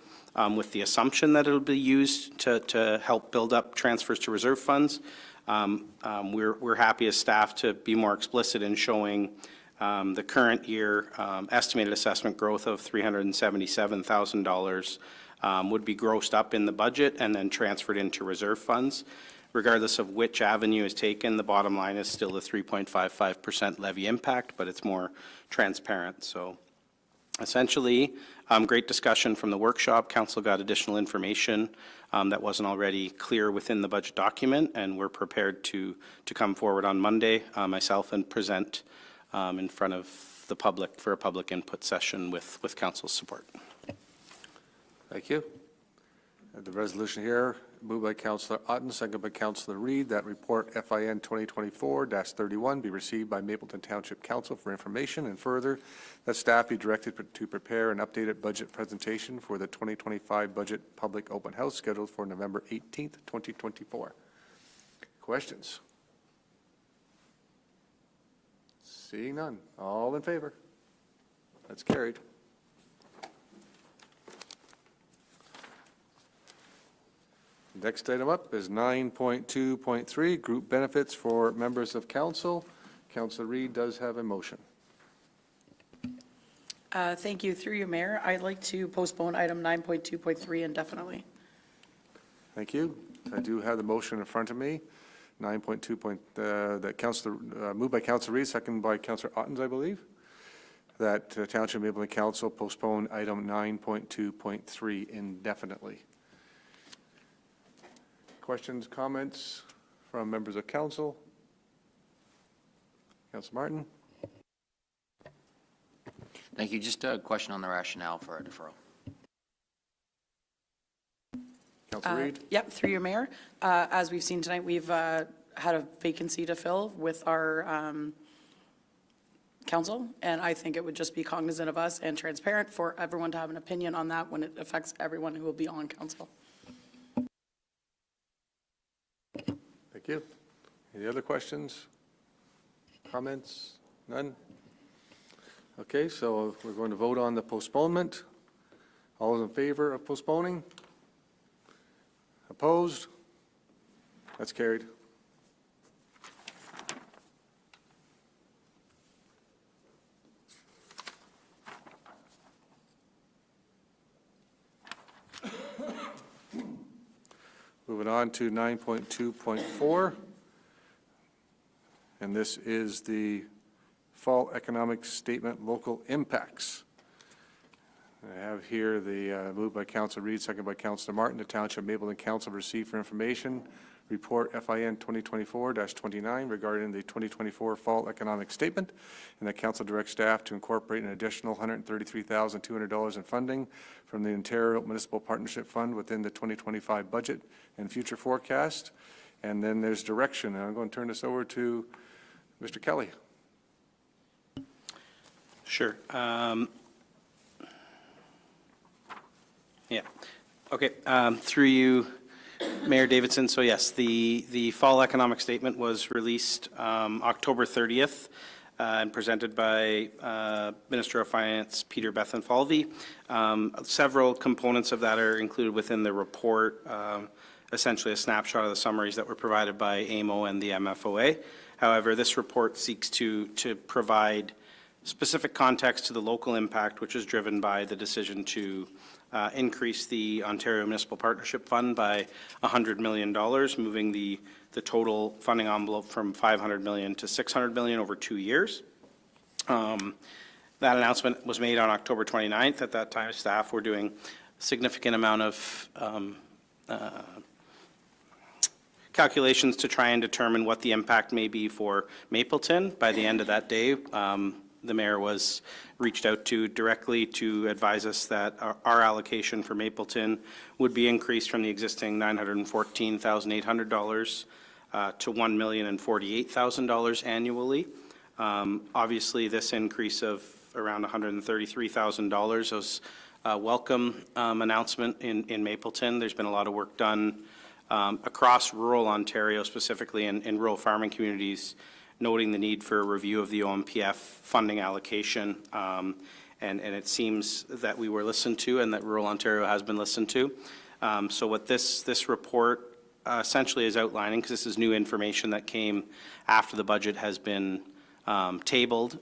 with the assumption that it'll be used to help build up transfers to reserve funds. We're happy as staff to be more explicit in showing the current year estimated assessment growth of $377,000 would be grossed up in the budget and then transferred into reserve funds. Regardless of which avenue is taken, the bottom line is still the 3.55% levy impact, but it's more transparent. So essentially, great discussion from the workshop. Council got additional information that wasn't already clear within the budget document, and we're prepared to come forward on Monday, myself, and present in front of the public for a public input session with council's support. Thank you. The resolution here, moved by Councillor Otten, seconded by Councillor Reid, that report FIN 2024-31 be received by Mapleton Township Council for information, and further, that staff be directed to prepare an updated budget presentation for the 2025 budget public open house scheduled for November 18th, 2024. Questions? Seeing none. All in favor? That's carried. Next item up is 9.2.3, group benefits for members of council. Councillor Reid does have a motion. Thank you. Through you, Mayor, I'd like to postpone item 9.2.3 indefinitely. Thank you. I do have the motion in front of me, 9.2. That Councilor, moved by Councilor Reid, seconded by Councilor Ottens, I believe, that Township Mapleton Council postpone item 9.2.3 indefinitely. Questions, comments from members of council? Councilor Martin? Thank you. Just a question on the rationale for a deferral. Councilor Reid? Yep, through your Mayor. As we've seen tonight, we've had a vacancy to fill with our council, and I think it would just be cognizant of us and transparent for everyone to have an opinion on that when it affects everyone who will be on council. Thank you. Any other questions? Comments? None? Okay, so we're going to vote on the postponement. All those in favor of postponing? Opposed? That's carried. Moving on to 9.2.4. And this is the Fall Economic Statement Local Impacts. I have here the moved by Councilor Reid, second by Councilor Martin. The Township Mapleton Council received for information report FIN 2024-29 regarding the 2024 Fall Economic Statement, and the council directs staff to incorporate an additional $133,200 in funding from the Ontario Municipal Partnership Fund within the 2025 budget and future forecast. And then there's direction, and I'm going to turn this over to Mr. Kelly. Sure. Yeah. Okay. Through you, Mayor Davidson. So yes, the fall economic statement was released October 30th and presented by Minister of Finance Peter Bethlenfalvy. Several components of that are included within the report, essentially a snapshot of the summaries that were provided by AMO and the MFOA. However, this report seeks to provide specific context to the local impact, which is driven by the decision to increase the Ontario Municipal Partnership Fund by $100 million, moving the total funding envelope from $500 million to $600 million over 2 years. That announcement was made on October 29th. At that time, staff were doing a significant amount of calculations to try and determine what the impact may be for Mapleton. By the end of that day, the mayor was reached out to directly to advise us that our allocation for Mapleton would be increased from the existing $914,800 to $1,048,000 annually. Obviously, this increase of around $133,000 was a welcome announcement in Mapleton. There's been a lot of work done across rural Ontario, specifically in rural farming communities, noting the need for a review of the OMPF funding allocation. And it seems that we were listened to and that rural Ontario has been listened to. So what this report essentially is outlining, because this is new information that came after the budget has been tabled,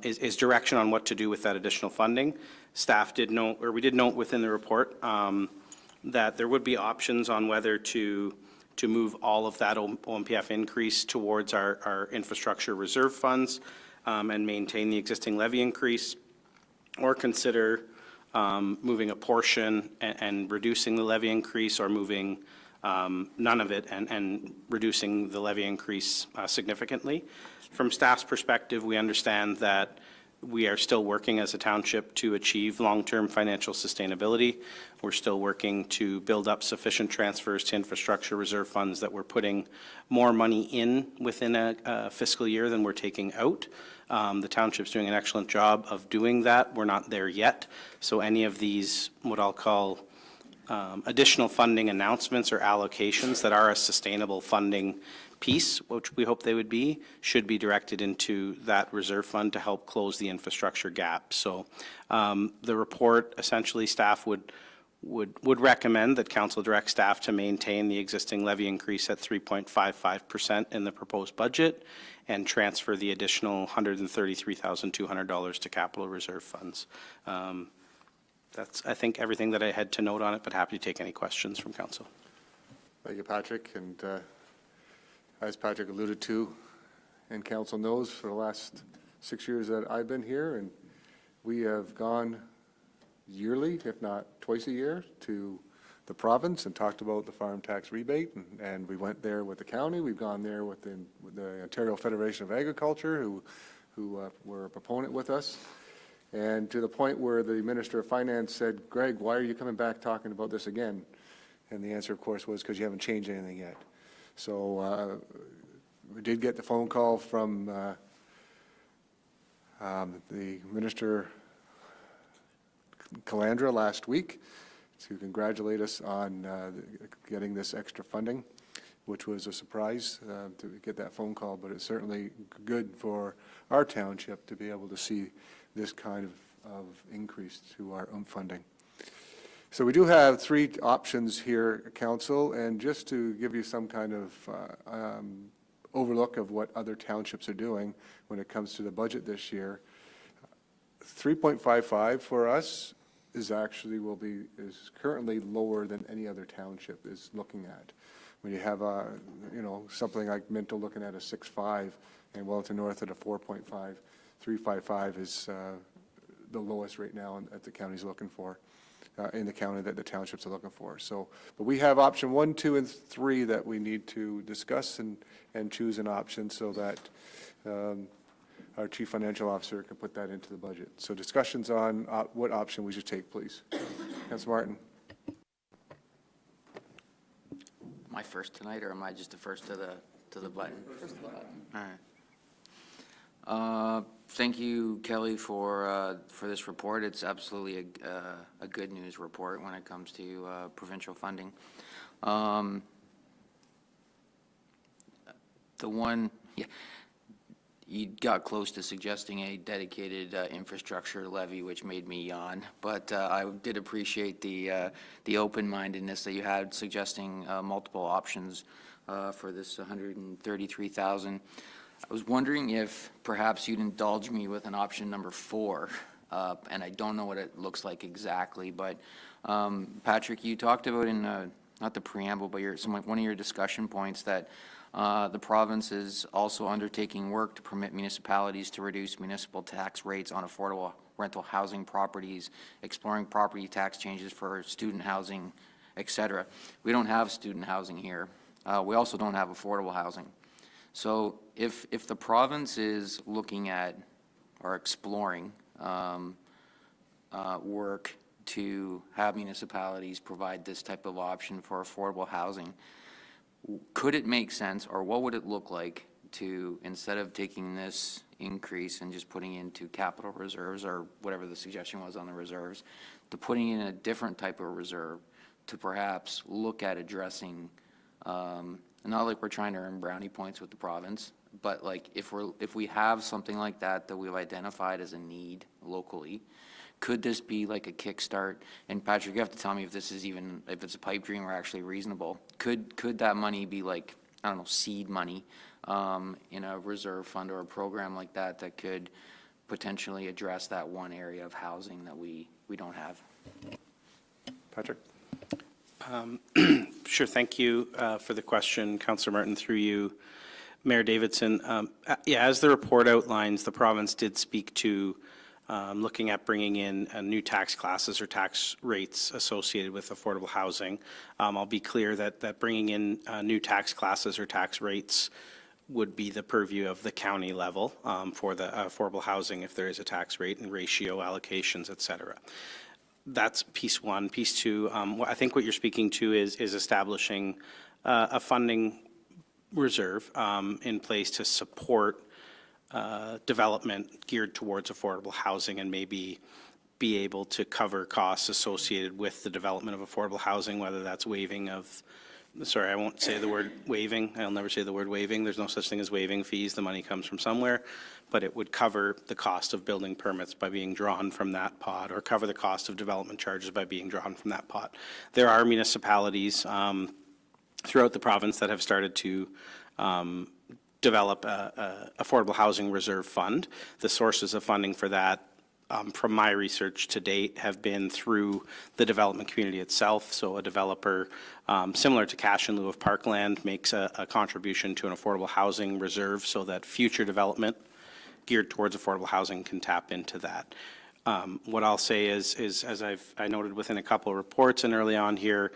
is direction on what to do with that additional funding. Staff did note, or we did note within the report, that there would be options on whether to move all of that OMPF increase towards our infrastructure reserve funds and maintain the existing levy increase, or consider moving a portion and reducing the levy increase, or moving none of it and reducing the levy increase significantly. From staff's perspective, we understand that we are still working as a township to achieve long-term financial sustainability. We're still working to build up sufficient transfers to infrastructure reserve funds that we're putting more money in within a fiscal year than we're taking out. The township's doing an excellent job of doing that. We're not there yet. So any of these, what I'll call additional funding announcements or allocations that are a sustainable funding piece, which we hope they would be, should be directed into that reserve fund to help close the infrastructure gap. So the report, essentially, staff would would recommend that council direct staff to maintain the existing levy increase at 3.55% in the proposed budget and transfer the additional $133,200 to capital reserve funds. That's, I think, everything that I had to note on it, but happy to take any questions from council. Thank you, Patrick. And as Patrick alluded to, and council knows, for the last 6 years that I've been here, and we have gone yearly, if not twice a year, to the province and talked about the farm tax rebate, and we went there with the county. We've gone there with the Ontario Federation of Agriculture, who were a proponent with us. And to the point where the Minister of Finance said, Greg, why are you coming back talking about this again? And the answer, of course, was because you haven't changed anything yet. So we did get the phone call from the Minister Calandra last week to congratulate us on getting this extra funding, which was a surprise to get that phone call, but it's certainly good for our township to be able to see this kind of increase to our funding. So we do have 3 options here, Council, and just to give you some kind of overlook of what other townships are doing when it comes to the budget this year, 3.55 for us is currently lower than any other township is looking at. When you have something like Minto looking at a 6.5 and Wellington North at a 4.5, 3.55 is the lowest right now that the county's looking for, in the county that the townships are looking for. So, but we have option 1, 2, and 3 that we need to discuss and choose an option so that our Chief Financial Officer can put that into the budget. So discussions on what option we should take, please. Councilor Martin. Am I first tonight, or am I just the first to the button? First to the button. All right. Thank you, Kelly, for this report. It's absolutely a good news report when it comes to provincial funding. You got close to suggesting a dedicated infrastructure levy, which made me yawn. But I did appreciate the open-mindedness that you had, suggesting multiple options for this $133,000. I was wondering if perhaps you'd indulge me with an option number 4, and I don't know what it looks like exactly, but Patrick, you talked about in not the preamble, but one of your discussion points that the province is also undertaking work to permit municipalities to reduce municipal tax rates on affordable rental housing properties, exploring property tax changes for student housing, et cetera. We don't have student housing here. We also don't have affordable housing. So if the province is looking at or exploring work to have municipalities provide this type of option for affordable housing, could it make sense, or what would it look like to, instead of taking this increase and just putting into capital reserves, or whatever the suggestion was on the reserves, to putting in a different type of reserve to perhaps look at addressing, not like we're trying to earn brownie points with the province, but like if we have something like that we've identified as a need locally, could this be like a kickstart? And Patrick, you have to tell me if this is even, if it's a pipe dream or actually reasonable. Could that money be like, I don't know, seed money in a reserve fund or a program like that that could potentially address that one area of housing that we don't have? Patrick? Sure, thank you for the question, Councillor Martin, through you, Mayor Davidson. As the report outlines, the province did speak to looking at bringing in new tax classes or tax rates associated with affordable housing. I'll be clear that bringing in new tax classes or tax rates would be the purview of the county level for the affordable housing if there is a tax rate and ratio allocations, et cetera. That's piece 1. Piece 2, I think what you're speaking to is establishing a funding reserve in place to support development geared towards affordable housing and maybe be able to cover costs associated with the development of affordable housing, whether that's waiving of, sorry, I won't say the word waiving. I'll never say the word waiving. There's no such thing as waiving fees. The money comes from somewhere. but it would cover the cost of building permits by being drawn from that pot, or cover the cost of development charges by being drawn from that pot. There are municipalities throughout the province that have started to develop a affordable housing reserve fund. The sources of funding for that, from my research to date, have been through the development community itself. So a developer, similar to cash in lieu of parkland, makes a contribution to an affordable housing reserve so that future development geared towards affordable housing can tap into that. What I'll say is as I noted within a couple of reports and early on here,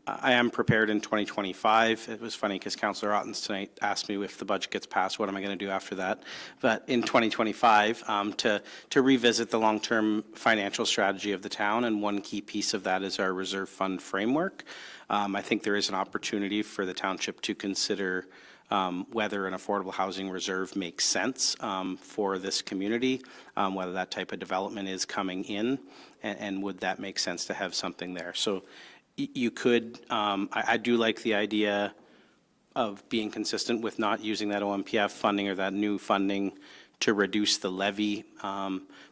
I am prepared in 2025. It was funny because Councillor Ottens tonight asked me if the budget gets passed, what am I going to do after that? But in 2025, to revisit the long-term financial strategy of the town, and one key piece of that is our reserve fund framework. I think there is an opportunity for the township to consider whether an affordable housing reserve makes sense for this community, whether that type of development is coming in, and would that make sense to have something there. So you could, I do like the idea of being consistent with not using that OMPF funding or that new funding to reduce the levy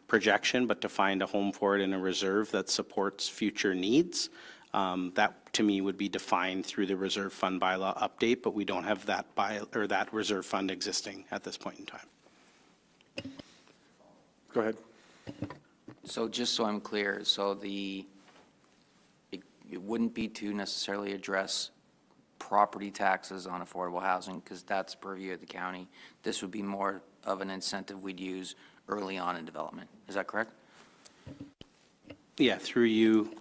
projection, but to find a home for it in a reserve that supports future needs. That, to me, would be defined through the reserve fund bylaw update, but we don't have that that reserve fund existing at this point in time. Go ahead. So just so I'm clear, so it wouldn't be to necessarily address property taxes on affordable housing, because that's purview of the county. This would be more of an incentive we'd use early on in development. Is that correct? Yeah, through you,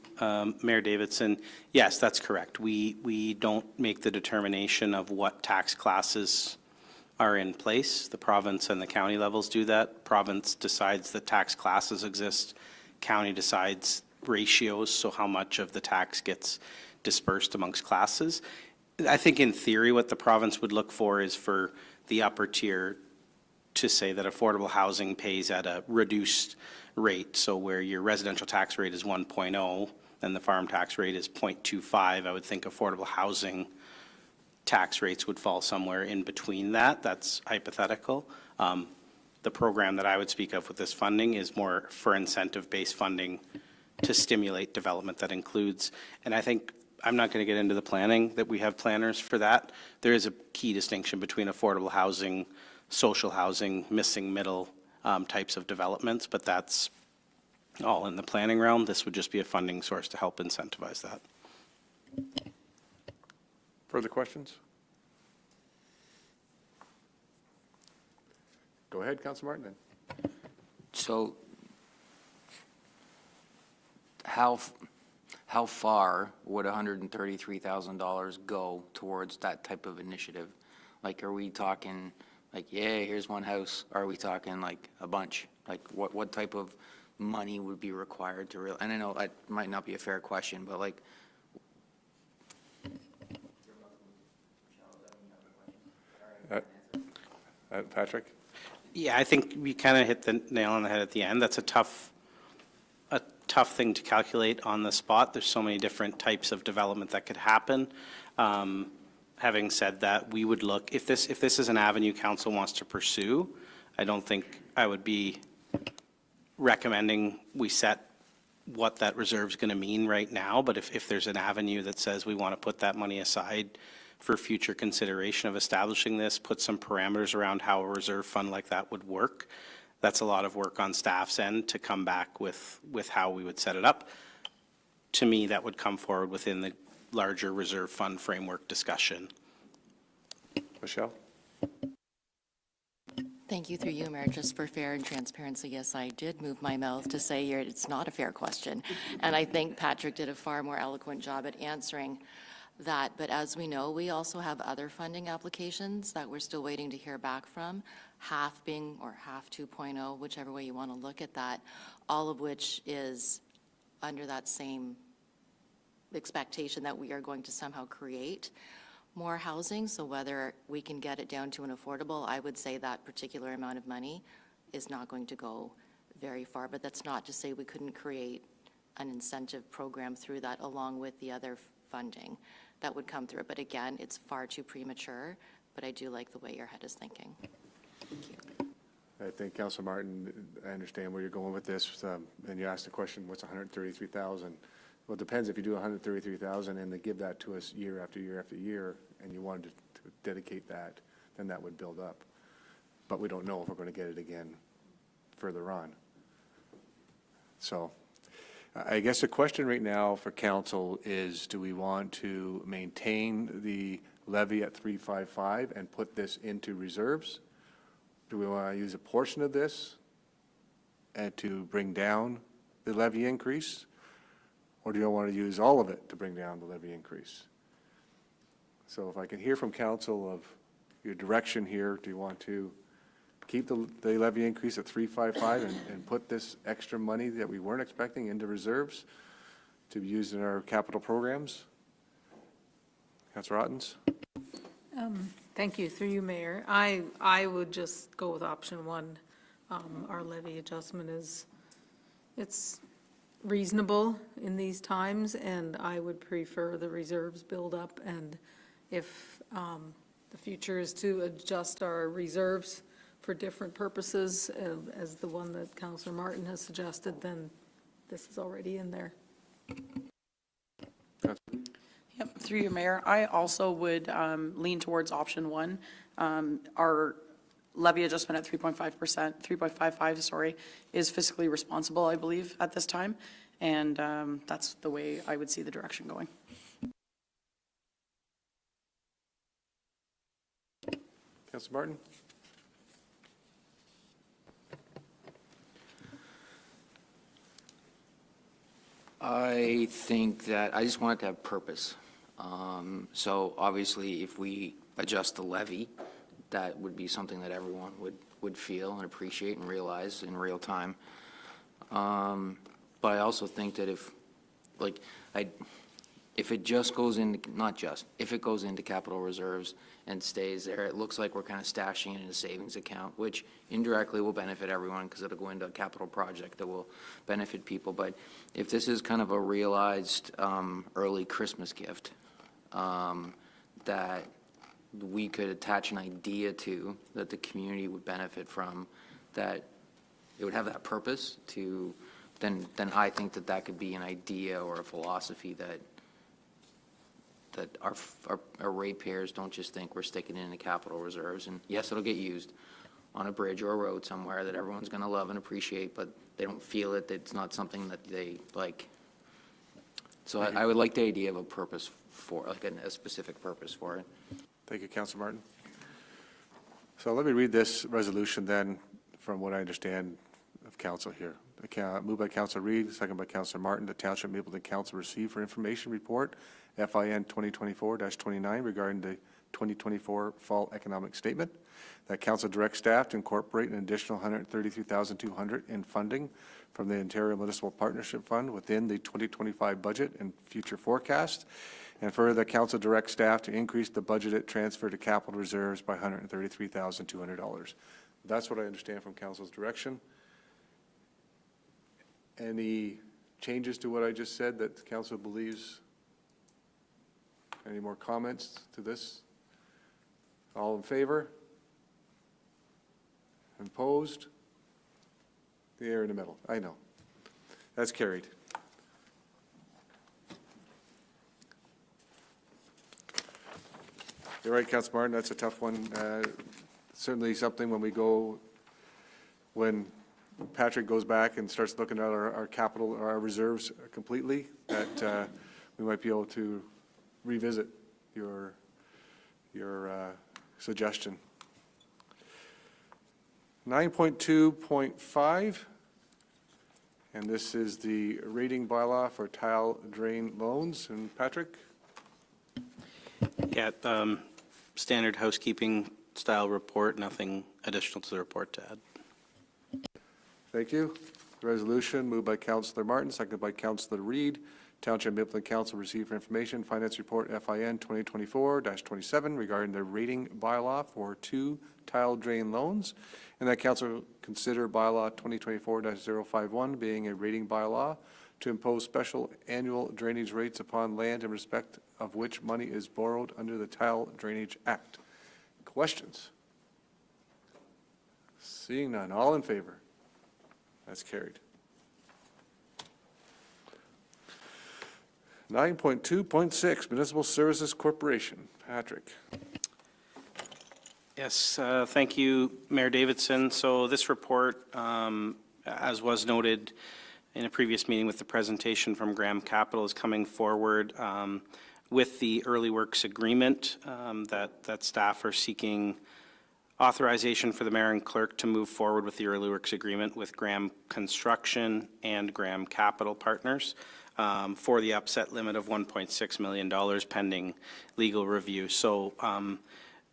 Mayor Davidson, yes, that's correct. We don't make the determination of what tax classes are in place. The province and the county levels do that. Province decides that tax classes exist. County decides ratios, so how much of the tax gets dispersed amongst classes. I think in theory what the province would look for is for the upper tier to say that affordable housing pays at a reduced rate. So where your residential tax rate is 1.0 and the farm tax rate is 0.25, I would think affordable housing tax rates would fall somewhere in between that. That's hypothetical. The program that I would speak of with this funding is more for incentive-based funding to stimulate development that includes, and I think, I'm not going to get into the planning, that we have planners for that. There is a key distinction between affordable housing, social housing, missing middle types of developments, but that's all in the planning realm. This would just be a funding source to help incentivize that. Further questions? Go ahead, Councilor Martin. So how far would $133,000 go towards that type of initiative? Like, are we talking, like, yeah, here's one house? Are we talking like a bunch? Like, what type of money would be required to real? And I know that might not be a fair question, but like. Patrick? Yeah, I think we kind of hit the nail on the head at the end. That's a tough thing to calculate on the spot. There's so many different types of development that could happen. Having said that, we would look, if this is an avenue council wants to pursue, I don't think I would be recommending we set what that reserve is going to mean right now, but if there's an avenue that says we want to put that money aside for future consideration of establishing this, put some parameters around how a reserve fund like that would work, that's a lot of work on staff's end to come back with how we would set it up. To me, that would come forward within the larger reserve fund framework discussion. Michelle? Thank you, through you, Mayor. Just for fair and transparency, yes, I did move my mouth to say here it's not a fair question. And I think Patrick did a far more eloquent job at answering that. But as we know, we also have other funding applications that we're still waiting to hear back from, HAF being, or HAF 2.0, whichever way you want to look at that, all of which is under that same expectation that we are going to somehow create more housing. So whether we can get it down to an affordable, I would say that particular amount of money is not going to go very far. But that's not to say we couldn't create an incentive program through that along with the other funding that would come through. But again, it's far too premature, but I do like the way your head is thinking. Thank you. I think, Councilor Martin, I understand where you're going with this, and you asked the question, what's 133,000? Well, it depends. If you do 133,000 and they give that to us year after year after year, and you wanted to dedicate that, then that would build up. But we don't know if we're going to get it again further on. So I guess the question right now for council is, do we want to maintain the levy at 355 and put this into reserves? Do we want to use a portion of this and to bring down the levy increase? Or do you want to use all of it to bring down the levy increase? So if I can hear from council of your direction here, do you want to keep the levy increase at 355 and put this extra money that we weren't expecting into reserves to be used in our capital programs? Councilor Ottens? Thank you. Through you, Mayor. I would just go with option one. Our levy adjustment it's reasonable in these times, and I would prefer the reserves build up. And if the future is to adjust our reserves for different purposes, as the one that Councillor Martin has suggested, then this is already in there. Yep, through you, Mayor. I also would lean towards option one. Our levy adjustment at 3.5%, 3.55, sorry, is fiscally responsible, I believe, at this time. And that's the way I would see the direction going. Councilor Martin? I think that, I just want it to have purpose. So obviously, if we adjust the levy, that would be something that everyone would feel and appreciate and realize in real time. But I also think that if it just goes into, if it goes into capital reserves and stays there, it looks like we're kind of stashing it in a savings account, which indirectly will benefit everyone because it'll go into a capital project that will benefit people. But if this is kind of a realized early Christmas gift that we could attach an idea to, that the community would benefit from, that it would have that purpose to, then I think that could be an idea or a philosophy that our ratepayers don't just think we're sticking it in the capital reserves. And yes, it'll get used on a bridge or a road somewhere that everyone's going to love and appreciate, but they don't feel it. It's not something that they like. So I would like the idea of a purpose for, like a specific purpose for it. Thank you, Councilor Martin. So let me read this resolution then, from what I understand of council here. Moved by Councilor Reid, second by Councilor Martin, the Township Mapleton Council receive for information report FIN 2024-29 regarding the 2024 Fall Economic Statement. That council directs staff to incorporate an additional $133,200 in funding from the Ontario Municipal Partnership Fund within the 2025 budget and future forecast. And further, the council directs staff to increase the budgeted transfer to capital reserves by $133,200. That's what I understand from council's direction. Any changes to what I just said that the council believes? Any more comments to this? All in favor? Opposed? The air in the middle. I know. That's carried. You're right, Councilor Martin, that's a tough one. Certainly something when Patrick goes back and starts looking at our capital, our reserves completely, that we might be able to revisit your suggestion. 9.2.5, and this is the rating bylaw for tile drain loans. And Patrick? Yeah, standard housekeeping style report, nothing additional to the report to add. Thank you. The resolution moved by Councilor Martin, seconded by Councilor Reid. Township Mapleton Council received for information Finance Report FIN 2024-27 regarding the rating bylaw for 2 tile drain loans, and that council consider bylaw 2024-051 being a rating bylaw to impose special annual drainage rates upon land in respect of which money is borrowed under the Tile Drainage Act. Questions? Seeing none, all in favor? That's carried. 9.2.6, Municipal Services Corporation. Patrick. Yes, thank you, Mayor Davidson. So this report, as was noted in a previous meeting with the presentation from Graham Capital, is coming forward with the early works agreement that staff are seeking authorization for the mayor and clerk to move forward with the early works agreement with Graham Construction and Graham Capital Partners for the upset limit of $1.6 million pending legal review. So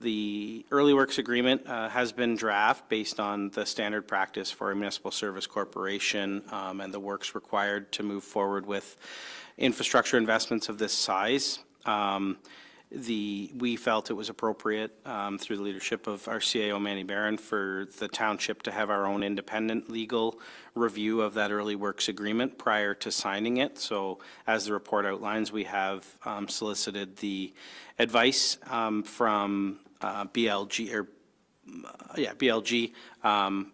the early works agreement has been draft based on the standard practice for a municipal service corporation and the works required to move forward with infrastructure investments of this size. We felt it was appropriate through the leadership of our CAO Manny Barron for the township to have our own independent legal review of that early works agreement prior to signing it. So as the report outlines, we have solicited the advice from BLG,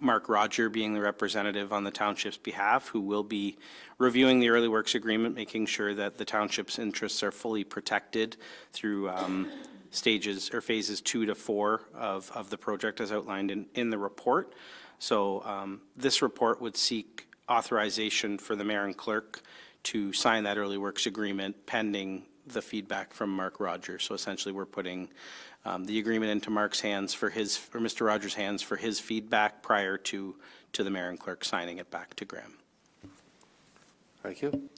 Mark Roger being the representative on the township's behalf, who will be reviewing the early works agreement, making sure that the township's interests are fully protected through stages or phases 2 to 4 of the project as outlined in the report. So this report would seek authorization for the mayor and clerk to sign that early works agreement pending the feedback from Mark Roger. So essentially, we're putting the agreement into Mark's hands for his, or Mr. Rogers' hands for his feedback prior to the mayor and clerk signing it back to Graham. Thank you.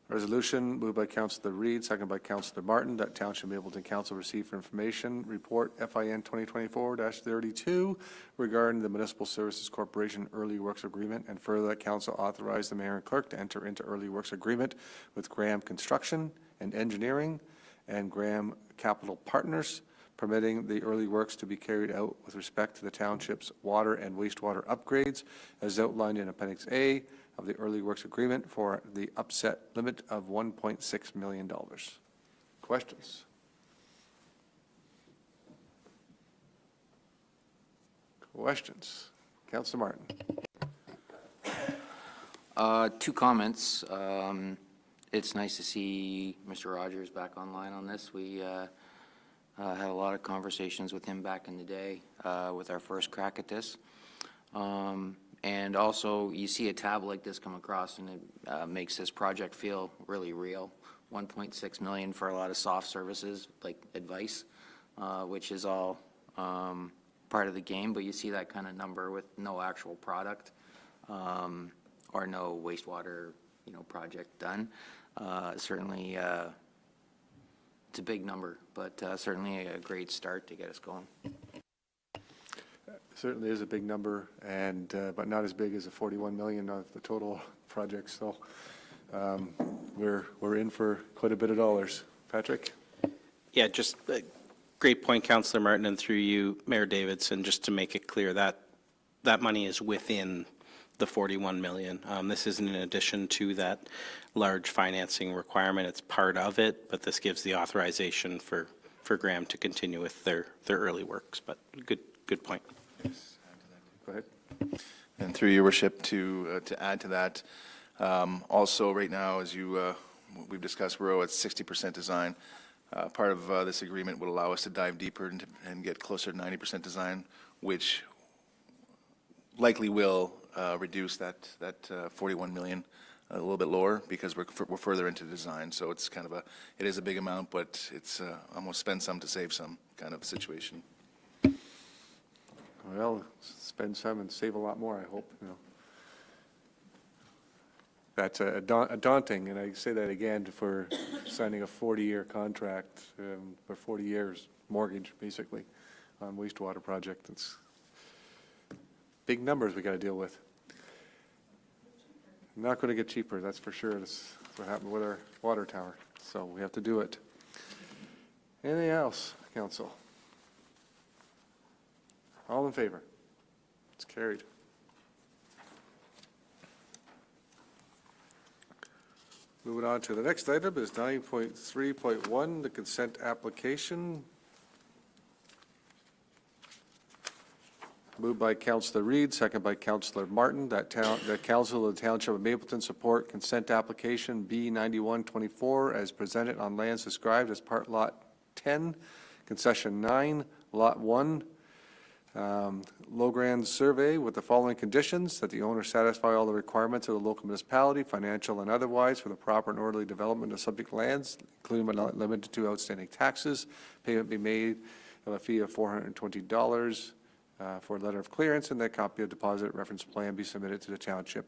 Resolution moved by Councillor Reid, seconded by Councillor Martin, that Township Mapleton Council receive for information report FIN 2024-32 regarding the Municipal Services Corporation Early Works Agreement, and further that Council authorize the mayor and clerk to enter into early works agreement with Graham Construction and Engineering and Graham Capital Partners, permitting the early works to be carried out with respect to the township's water and wastewater upgrades as outlined in Appendix A of the early works agreement for the upset limit of $1.6 million. Questions? Questions? Councillor Martin. 2 comments. It's nice to see Mr. Rogers back online on this. We had a lot of conversations with him back in the day with our first crack at this. And also, you see a tab like this come across, and it makes this project feel really real. 1.6 million for a lot of soft services, like advice, which is all part of the game, but you see that kind of number with no actual product or no wastewater, project done. Certainly, it's a big number, but certainly a great start to get us going. Certainly is a big number, and but not as big as the 41 million of the total project. So we're in for quite a bit of dollars. Patrick? Yeah, just a great point, Councillor Martin, and through you, Mayor Davidson, just to make it clear that that money is within the 41 million. This isn't in addition to that large financing requirement. It's part of it, but this gives the authorization for Graham to continue with their early works. But good point. Go ahead. And through your worship, to add to that, also right now, as we've discussed, we're at 60% design. Part of this agreement would allow us to dive deeper and get closer to 90% design, which likely will reduce that 41 million a little bit lower because we're further into design. So it's kind of it is a big amount, but it's almost spend some to save some kind of situation. Well, spend some and save a lot more, I hope. That's daunting, and I say that again for signing a 40-year contract for 40 years, mortgage basically, on wastewater project. It's big numbers we got to deal with. Not going to get cheaper, that's for sure. That's what happened with our water tower, so we have to do it. Anything else, Council? All in favor? It's carried. Moving on to the next item is 9.3.1, the consent application. Moved by Councillor Reed, second by Councillor Martin, that the Council of the Township of Mapleton support consent application B9124 as presented on lands described as Part Lot 10, Concession 9, Lot 1, Logrand survey with the following conditions: that the owner satisfy all the requirements of the local municipality, financial and otherwise, for the proper and orderly development of subject lands, including but not limited to outstanding taxes. Payment be made of a fee of $420 for a letter of clearance, and that copy of deposit reference plan be submitted to the township.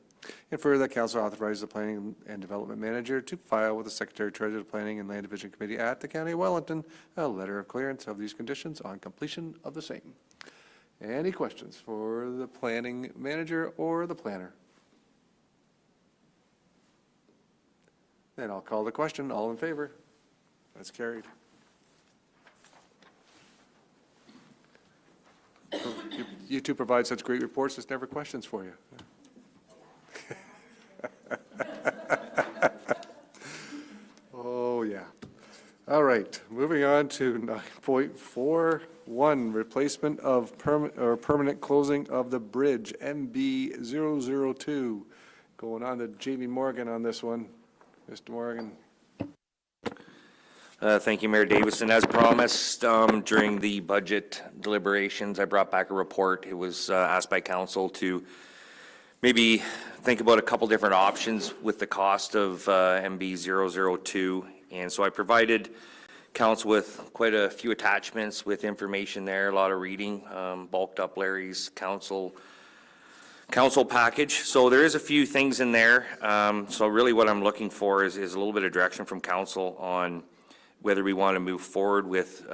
And further, the council authorizes the planning and development manager to file with the secretary treasurer of the planning and land division committee at the county of Wellington a letter of clearance of these conditions on completion of the same. Any questions for the planning manager or the planner? Then I'll call the question. All in favor? That's carried. You two provide such great reports, there's never questions for you. Oh, yeah. All right, moving on to 9.41, replacement of permanent closing of the bridge, MB 002. Going on to Jamie Morgan on this one. Mr. Morgan. Thank you, Mayor Davison. As promised, during the budget deliberations, I brought back a report. It was asked by council to maybe think about a couple different options with the cost of MB 002. And so I provided council with quite a few attachments with information there, a lot of reading, bulked up Larry's council package. So there is a few things in there. So really what I'm looking for is a little bit of direction from council on whether we want to move forward with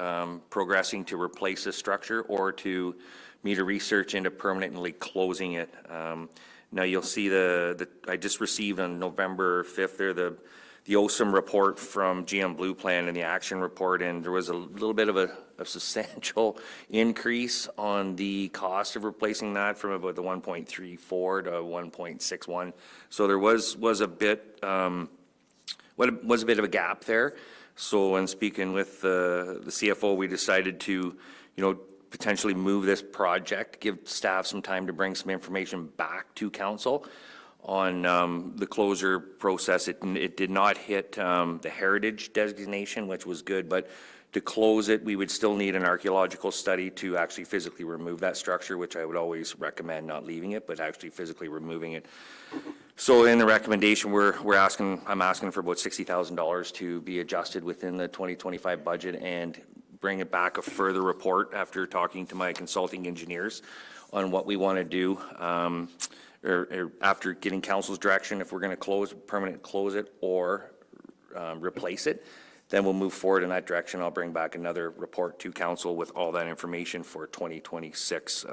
progressing to replace this structure or to meet a research into permanently closing it. Now you'll see I just received on November 5th there the OSIM report from GM Blue Plan and the action report, and there was a little bit of a substantial increase on the cost of replacing that from about the 1.34 to 1.61. So there was a bit of a gap there. So when speaking with the CFO, we decided to, potentially move this project, give staff some time to bring some information back to council on the closure process. It did not hit the heritage designation, which was good, but to close it, we would still need an archaeological study to actually physically remove that structure, which I would always recommend not leaving it, but actually physically removing it. So in the recommendation, I'm asking for about $60,000 to be adjusted within the 2025 budget and bring it back a further report after talking to my consulting engineers on what we want to do, or after getting council's direction, if we're going to permanently close it or replace it, then we'll move forward in that direction. I'll bring back another report to council with all that information for 2026.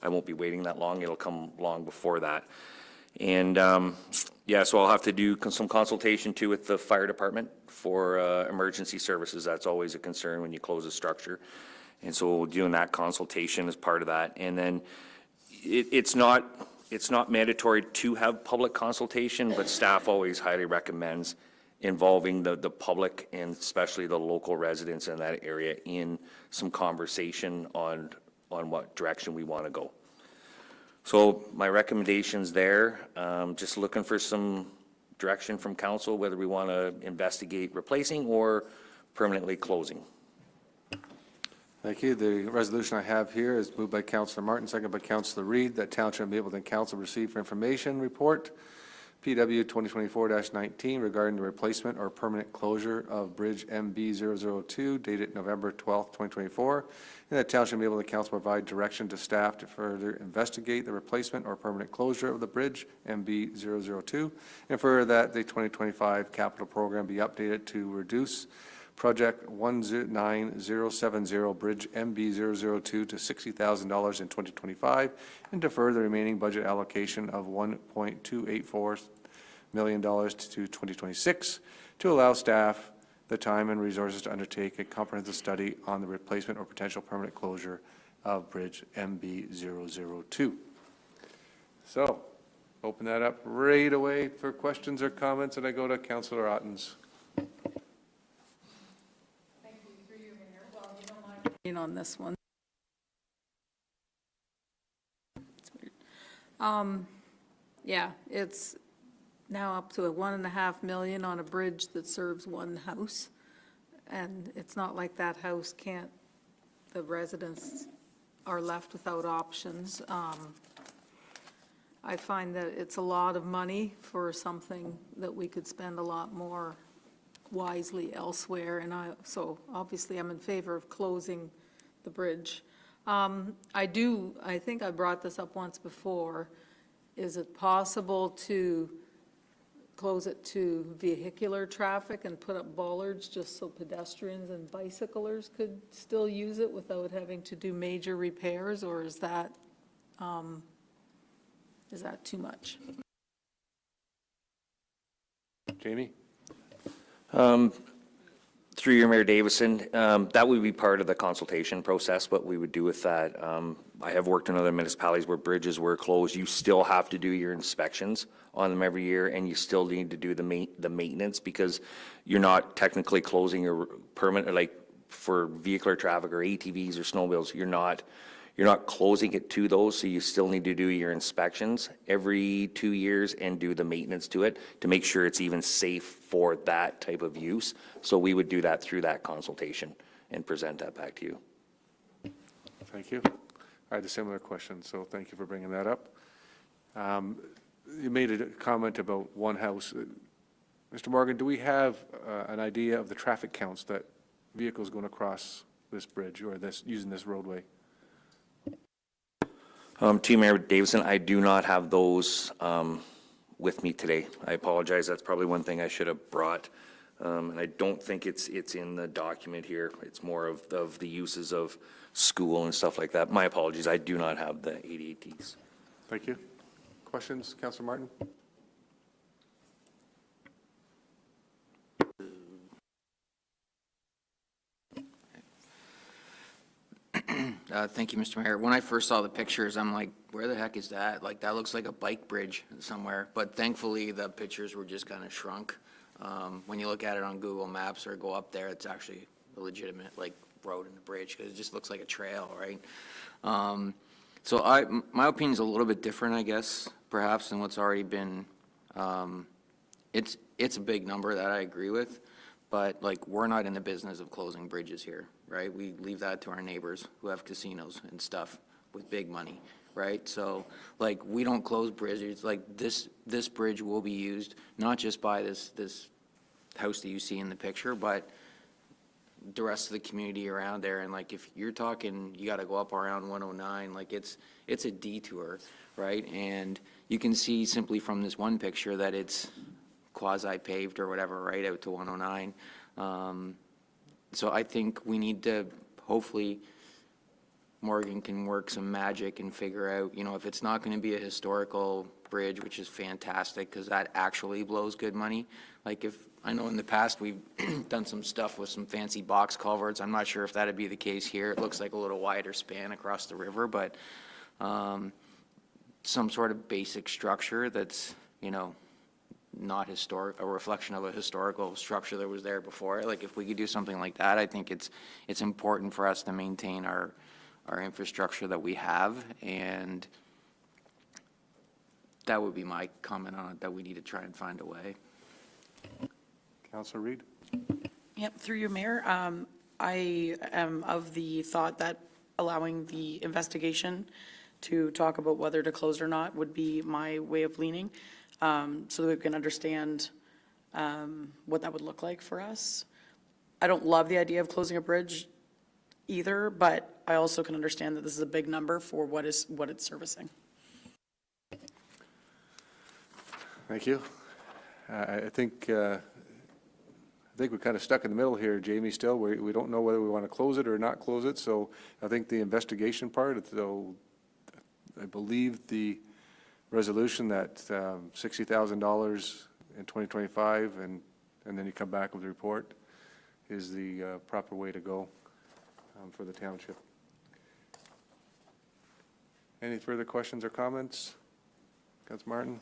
I won't be waiting that long. It'll come long before that. And so I'll have to do some consultation too with the fire department for emergency services. That's always a concern when you close a structure. And so doing that consultation as part of that. And then it's not mandatory to have public consultation, but staff always highly recommends involving the public and especially the local residents in that area in some conversation on what direction we want to go. So my recommendations there, just looking for some direction from council, whether we want to investigate replacing or permanently closing. Thank you. The resolution I have here is moved by Councillor Martin, second by Councillor Reed, that Township of Mapleton Council receive for information report, PW 2024-19, regarding the replacement or permanent closure of Bridge MB 002, dated November 12th, 2024, and that Township of Mapleton Council provide direction to staff to further investigate the replacement or permanent closure of the Bridge MB 002, and further that the 2025 capital program be updated to reduce Project 19070 Bridge MB 002 to $60,000 in 2025, and defer the remaining budget allocation of $1.284 million to 2026 to allow staff the time and resources to undertake a comprehensive study on the replacement or potential permanent closure of Bridge MB 002. So, open that up right away for questions or comments, and I go to Councillor Ottens. On this one. Yeah, it's now up to $1.5 million on a bridge that serves one house. And it's not like that house can't, the residents are left without options. I find that it's a lot of money for something that we could spend a lot more wisely elsewhere, and so obviously I'm in favor of closing the bridge. I think I brought this up once before. Is it possible to close it to vehicular traffic and put up bollards just so pedestrians and bicyclers could still use it without having to do major repairs, or is that too much? Jamie? Through your Mayor Davison, that would be part of the consultation process, what we would do with that. I have worked in other municipalities where bridges were closed. You still have to do your inspections on them every year, and you still need to do the maintenance, because you're not technically closing your permit, like for vehicular traffic or ATVs or snowmobiles, you're not closing it to those, so you still need to do your inspections every 2 years and do the maintenance to it to make sure it's even safe for that type of use. So we would do that through that consultation and present that back to you. Thank you. I had a similar question, so thank you for bringing that up. You made a comment about one house. Mr. Morgan, do we have an idea of the traffic counts that vehicles going across this bridge or using this roadway? To Mayor Davison, I do not have those with me today. I apologize. That's probably one thing I should have brought. And I don't think it's in the document here. It's more of the uses of school and stuff like that. My apologies. I do not have the ADATs. Thank you. Questions, Councillor Martin? Thank you, Mr. Mayor. When I first saw the pictures, I'm like, where the heck is that? Like, that looks like a bike bridge somewhere. But thankfully, the pictures were just kind of shrunk. When you look at it on Google Maps or go up there, it's actually a legitimate, like, road and a bridge, because it just looks like a trail, right? So my opinion's a little bit different, I guess, perhaps, than what's already been, it's a big number that I agree with. But, like, we're not in the business of closing bridges here, right? We leave that to our neighbors who have casinos and stuff with big money, right? So, like, we don't close bridges. Like, this bridge will be used not just by this house that you see in the picture, but the rest of the community around there. And, like, if you're talking, you got to go up around 109, like, it's a detour, right? And you can see simply from this one picture that it's quasi-paved or whatever, right, out to 109. So I think we need to, hopefully, Morgan can work some magic and figure out, if it's not going to be a historical bridge, which is fantastic, because that actually blows good money. Like, I know in the past we've done some stuff with some fancy box culverts. I'm not sure if that'd be the case here. It looks like a little wider span across the river, but some sort of basic structure that's, not historic, a reflection of a historical structure that was there before. Like, if we could do something like that, I think it's important for us to maintain our infrastructure that we have, and that would be my comment on it, that we need to try and find a way. Councillor Reid? Yep, through you, Mayor. I am of the thought that allowing the investigation to talk about whether to close or not would be my way of leaning, so that we can understand what that would look like for us. I don't love the idea of closing a bridge either, but I also can understand that this is a big number for what it's servicing. Thank you. I think we're kind of stuck in the middle here, Jamie, still. We don't know whether we want to close it or not close it, so I think the investigation part, though, I believe the resolution that $60,000 in 2025, and then you come back with a report, is the proper way to go for the township. Any further questions or comments? Councilor Martin?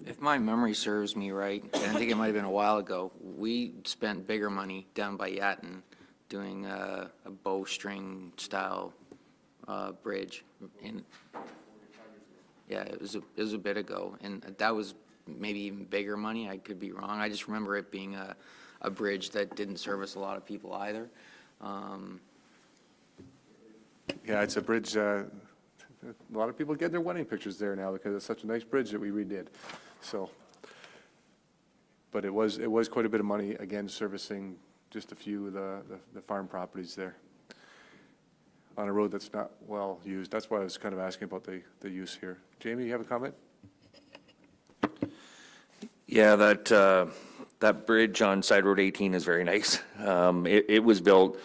If my memory serves me right, and I think it might have been a while ago, we spent bigger money down by Yatton doing a bowstring style bridge. Yeah, it was a bit ago, and that was maybe even bigger money. I could be wrong. I just remember it being a bridge that didn't service a lot of people either. Yeah, it's a bridge, a lot of people get their wedding pictures there now because it's such a nice bridge that we redid, so. But it was quite a bit of money, again, servicing just a few of the farm properties there on a road that's not well used. That's why I was kind of asking about the use here. Jamie, you have a comment? Yeah, that bridge on Side Road 18 is very nice. It was built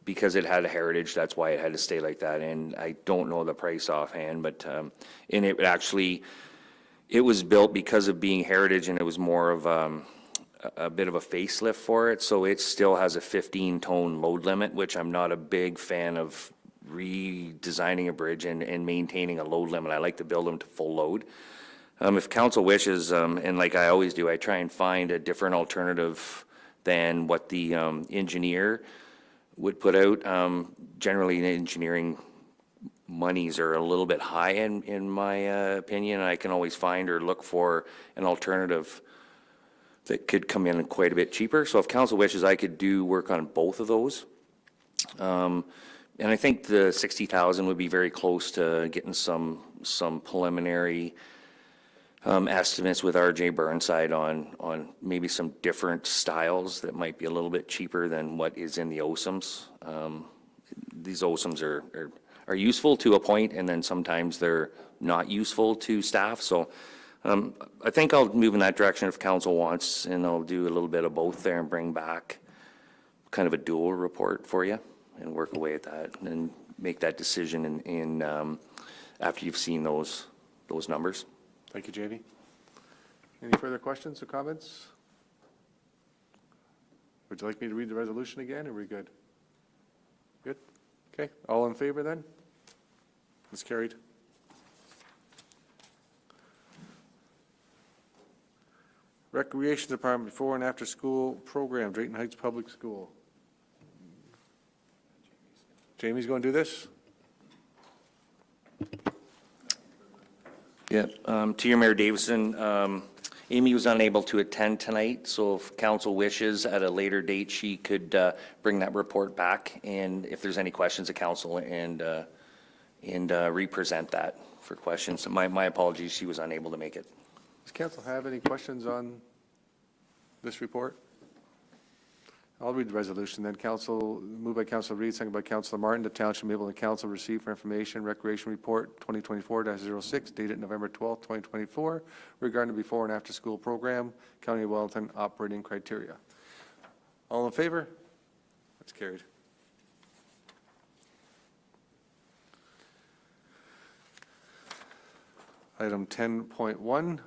because it had a heritage, that's why it had to stay like that, and I don't know the price offhand, but, and it was built because of being heritage, and it was more of a bit of a facelift for it, so it still has a 15-ton load limit, which I'm not a big fan of redesigning a bridge and maintaining a load limit. I like to build them to full load. If council wishes, and like I always do, I try and find a different alternative than what the engineer would put out. Generally, engineering monies are a little bit high in my opinion. I can always find or look for an alternative that could come in quite a bit cheaper. So if council wishes, I could do work on both of those. And I think the 60,000 would be very close to getting some preliminary estimates with RJ Burnside on maybe some different styles that might be a little bit cheaper than what is in the OSUMs. These OSUMs are useful to a point, and then sometimes they're not useful to staff. So I think I'll move in that direction if council wants, and I'll do a little bit of both there and bring back kind of a dual report for you and work away at that and make that decision in after you've seen those numbers. Thank you, Jamie. Any further questions or comments? Would you like me to read the resolution again, or are we good? Good? Okay, all in favor then? It's carried. Recreation Department before and after school program, Drayton Heights Public School. Jamie's going to do this? Yeah, to your Mayor Davison, Amy was unable to attend tonight, so if council wishes, at a later date, she could bring that report back, and if there's any questions of council, and represent that for questions. So my apologies, she was unable to make it. Does council have any questions on this report? I'll read the resolution then. Council, moved by Councilor Reid, second by Councilor Martin, the Township of Mapleton Council receive for information Recreation Report 2024-06 dated November 12, 2024 regarding the before and after school program, County of Wellington operating criteria. All in favor? That's carried. Item 10.1,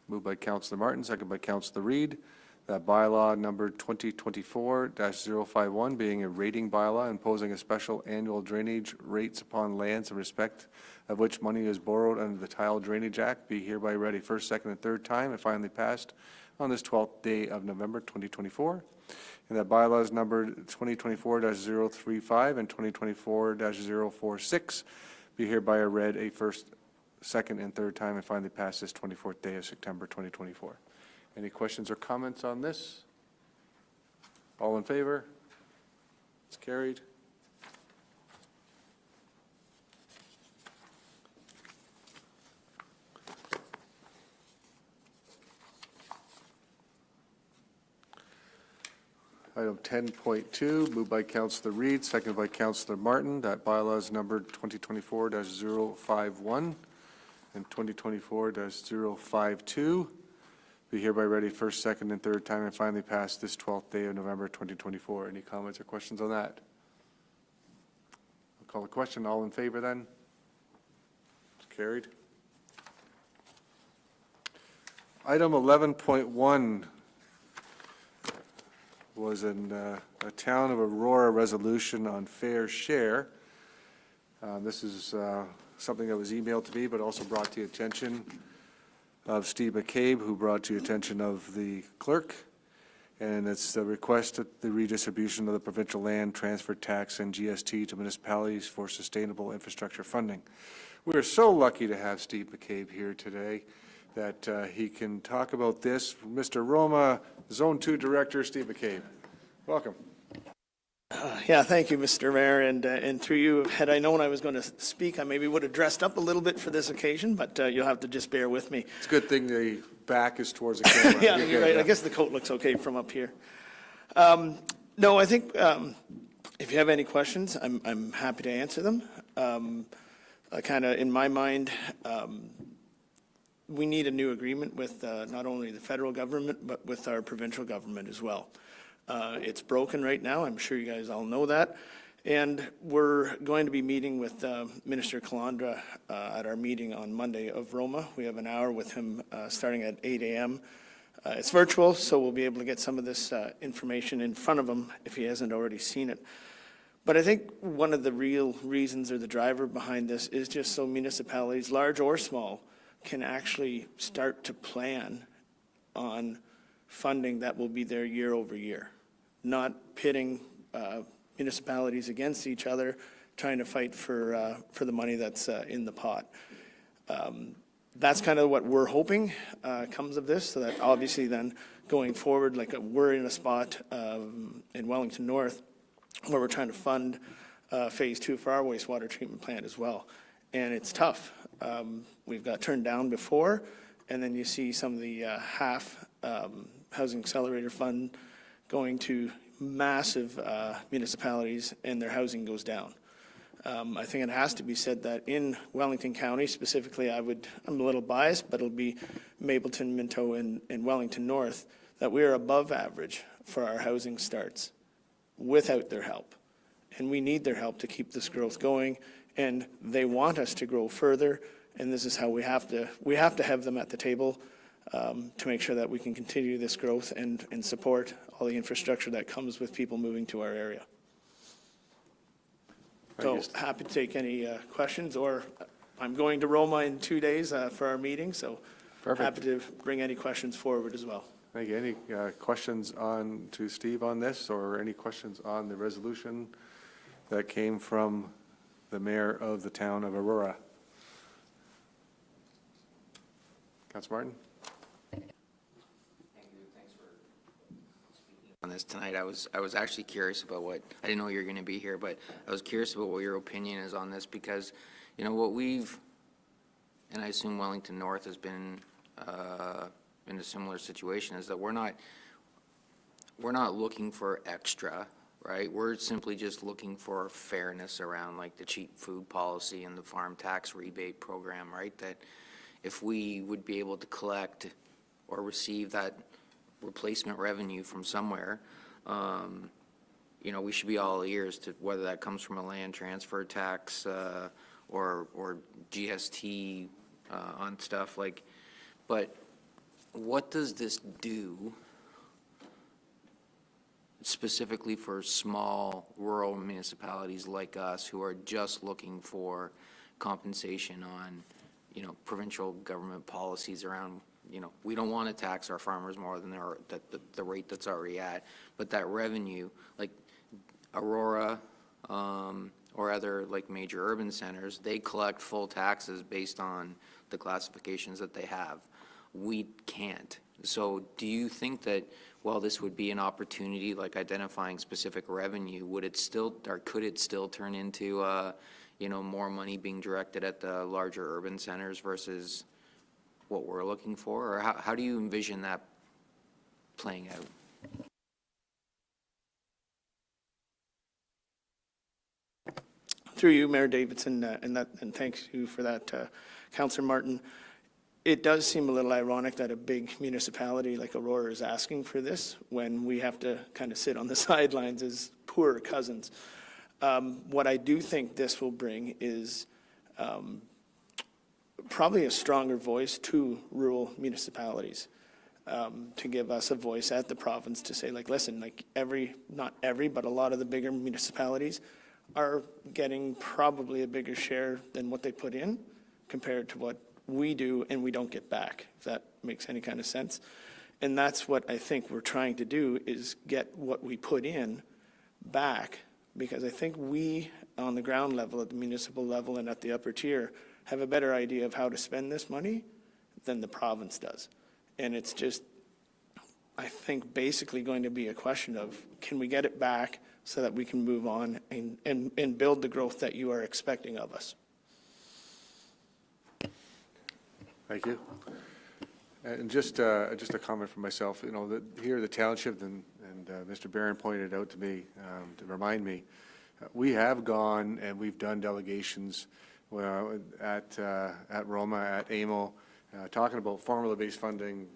moved by Councilor Martin, second by Councilor Reid, that bylaw number 2024-051 being a rating bylaw imposing a special annual drainage rates upon lands in respect of which money is borrowed under the Tile Drainage Act be hereby read a first, second, and third time and finally passed on this 12th day of November 2024. And that bylaws numbered 2024-035 and 2024-046 be hereby read a first, second, and third time and finally passed this 24th day of September 2024. Any questions or comments on this? All in favor? It's carried. Item 10.2, moved by Councilor Reid, seconded by Councilor Martin. That bylaw is numbered 2024-051 and 2024-052. Be hereby ready first, second, and third time and finally passed this 12th day of November 2024. Any comments or questions on that? I'll call the question. All in favor then? It's carried. Item 11.1 was in a Town of Aurora resolution on fair share. This is something that was emailed to me, but also brought to the attention of Steve McCabe, who brought to the attention of the clerk. And it's the request that the redistribution of the provincial land transfer tax and GST to municipalities for sustainable infrastructure funding. We are so lucky to have Steve McCabe here today that he can talk about this. Mr. Roma, Zone 2 Director, Steve McCabe. Welcome. Yeah, thank you, Mr. Mayor, and through you, had I known I was going to speak, I maybe would have dressed up a little bit for this occasion, but you'll have to just bear with me. It's a good thing the back is towards the camera. Yeah, you're right. I guess the coat looks okay from up here. No, I think if you have any questions, I'm happy to answer them. Kind of, in my mind, we need a new agreement with not only the federal government, but with our provincial government as well. It's broken right now. I'm sure you guys all know that. And we're going to be meeting with Minister Calandra at our meeting on Monday of Roma. We have an hour with him starting at 8 a.m. It's virtual, so we'll be able to get some of this information in front of him if he hasn't already seen it. But I think one of the real reasons or the driver behind this is just so municipalities, large or small, can actually start to plan on funding that will be there year over year, not pitting municipalities against each other, trying to fight for the money that's in the pot. That's kind of what we're hoping comes of this, so that obviously then going forward, like we're in a spot in Wellington North where we're trying to fund Phase 2 for our wastewater treatment plant as well. And it's tough. We've got turned down before, and then you see some of the half Housing Accelerator Fund going to massive municipalities, and their housing goes down. I think it has to be said that in Wellington County specifically, I'm a little biased, but it'll be Mapleton, Minto, and Wellington North, that we are above average for our housing starts without their help. And we need their help to keep this growth going, and they want us to grow further, and this is how we have to have them at the table to make sure that we can continue this growth and support all the infrastructure that comes with people moving to our area. So happy to take any questions, or I'm going to Roma in 2 days for our meeting, so happy to bring any questions forward as well. Thank you. Any questions to Steve on this, or any questions on the resolution that came from the mayor of the town of Aurora? Councilor Martin? On this tonight, I was actually curious about I didn't know you were going to be here, but I was curious about what your opinion is on this, because, you know, and I assume Wellington North has been in a similar situation, is that we're not looking for extra, right? We're simply just looking for fairness around like the cheap food policy and the farm tax rebate program, right? That if we would be able to collect or receive that replacement revenue from somewhere, you know, we should be all ears to whether that comes from a land transfer tax or GST on stuff like, but what does this do specifically for small rural municipalities like us who are just looking for compensation on, you know, provincial government policies around, you know, we don't want to tax our farmers more than the rate that's already at, but that revenue, like Aurora or other like major urban centers, they collect full taxes based on the classifications that they have. We can't. So do you think that while this would be an opportunity, like identifying specific revenue, would it still, or could it still turn into, you know, more money being directed at the larger urban centers versus what we're looking for? Or how do you envision that playing out? Through you, Mayor Davidson, and thanks you for that, Councillor Martin. It does seem a little ironic that a big municipality like Aurora is asking for this when we have to kind of sit on the sidelines as poor cousins. What I do think this will bring is probably a stronger voice to rural municipalities, to give us a voice at the province to say, like, listen, like not every, but a lot of the bigger municipalities are getting probably a bigger share than what they put in compared to what we do and we don't get back, if that makes any kind of sense. And that's what I think we're trying to do, is get what we put in back, because I think we, on the ground level, at the municipal level and at the upper tier, have a better idea of how to spend this money than the province does. And it's just, I think, basically going to be a question of, can we get it back so that we can move on and build the growth that you are expecting of us? Thank you. And just a comment from myself, you know, that here the township and Mr. Barron pointed out to me, to remind me, we have gone and we've done delegations at Roma, at AMO, talking about formula-based funding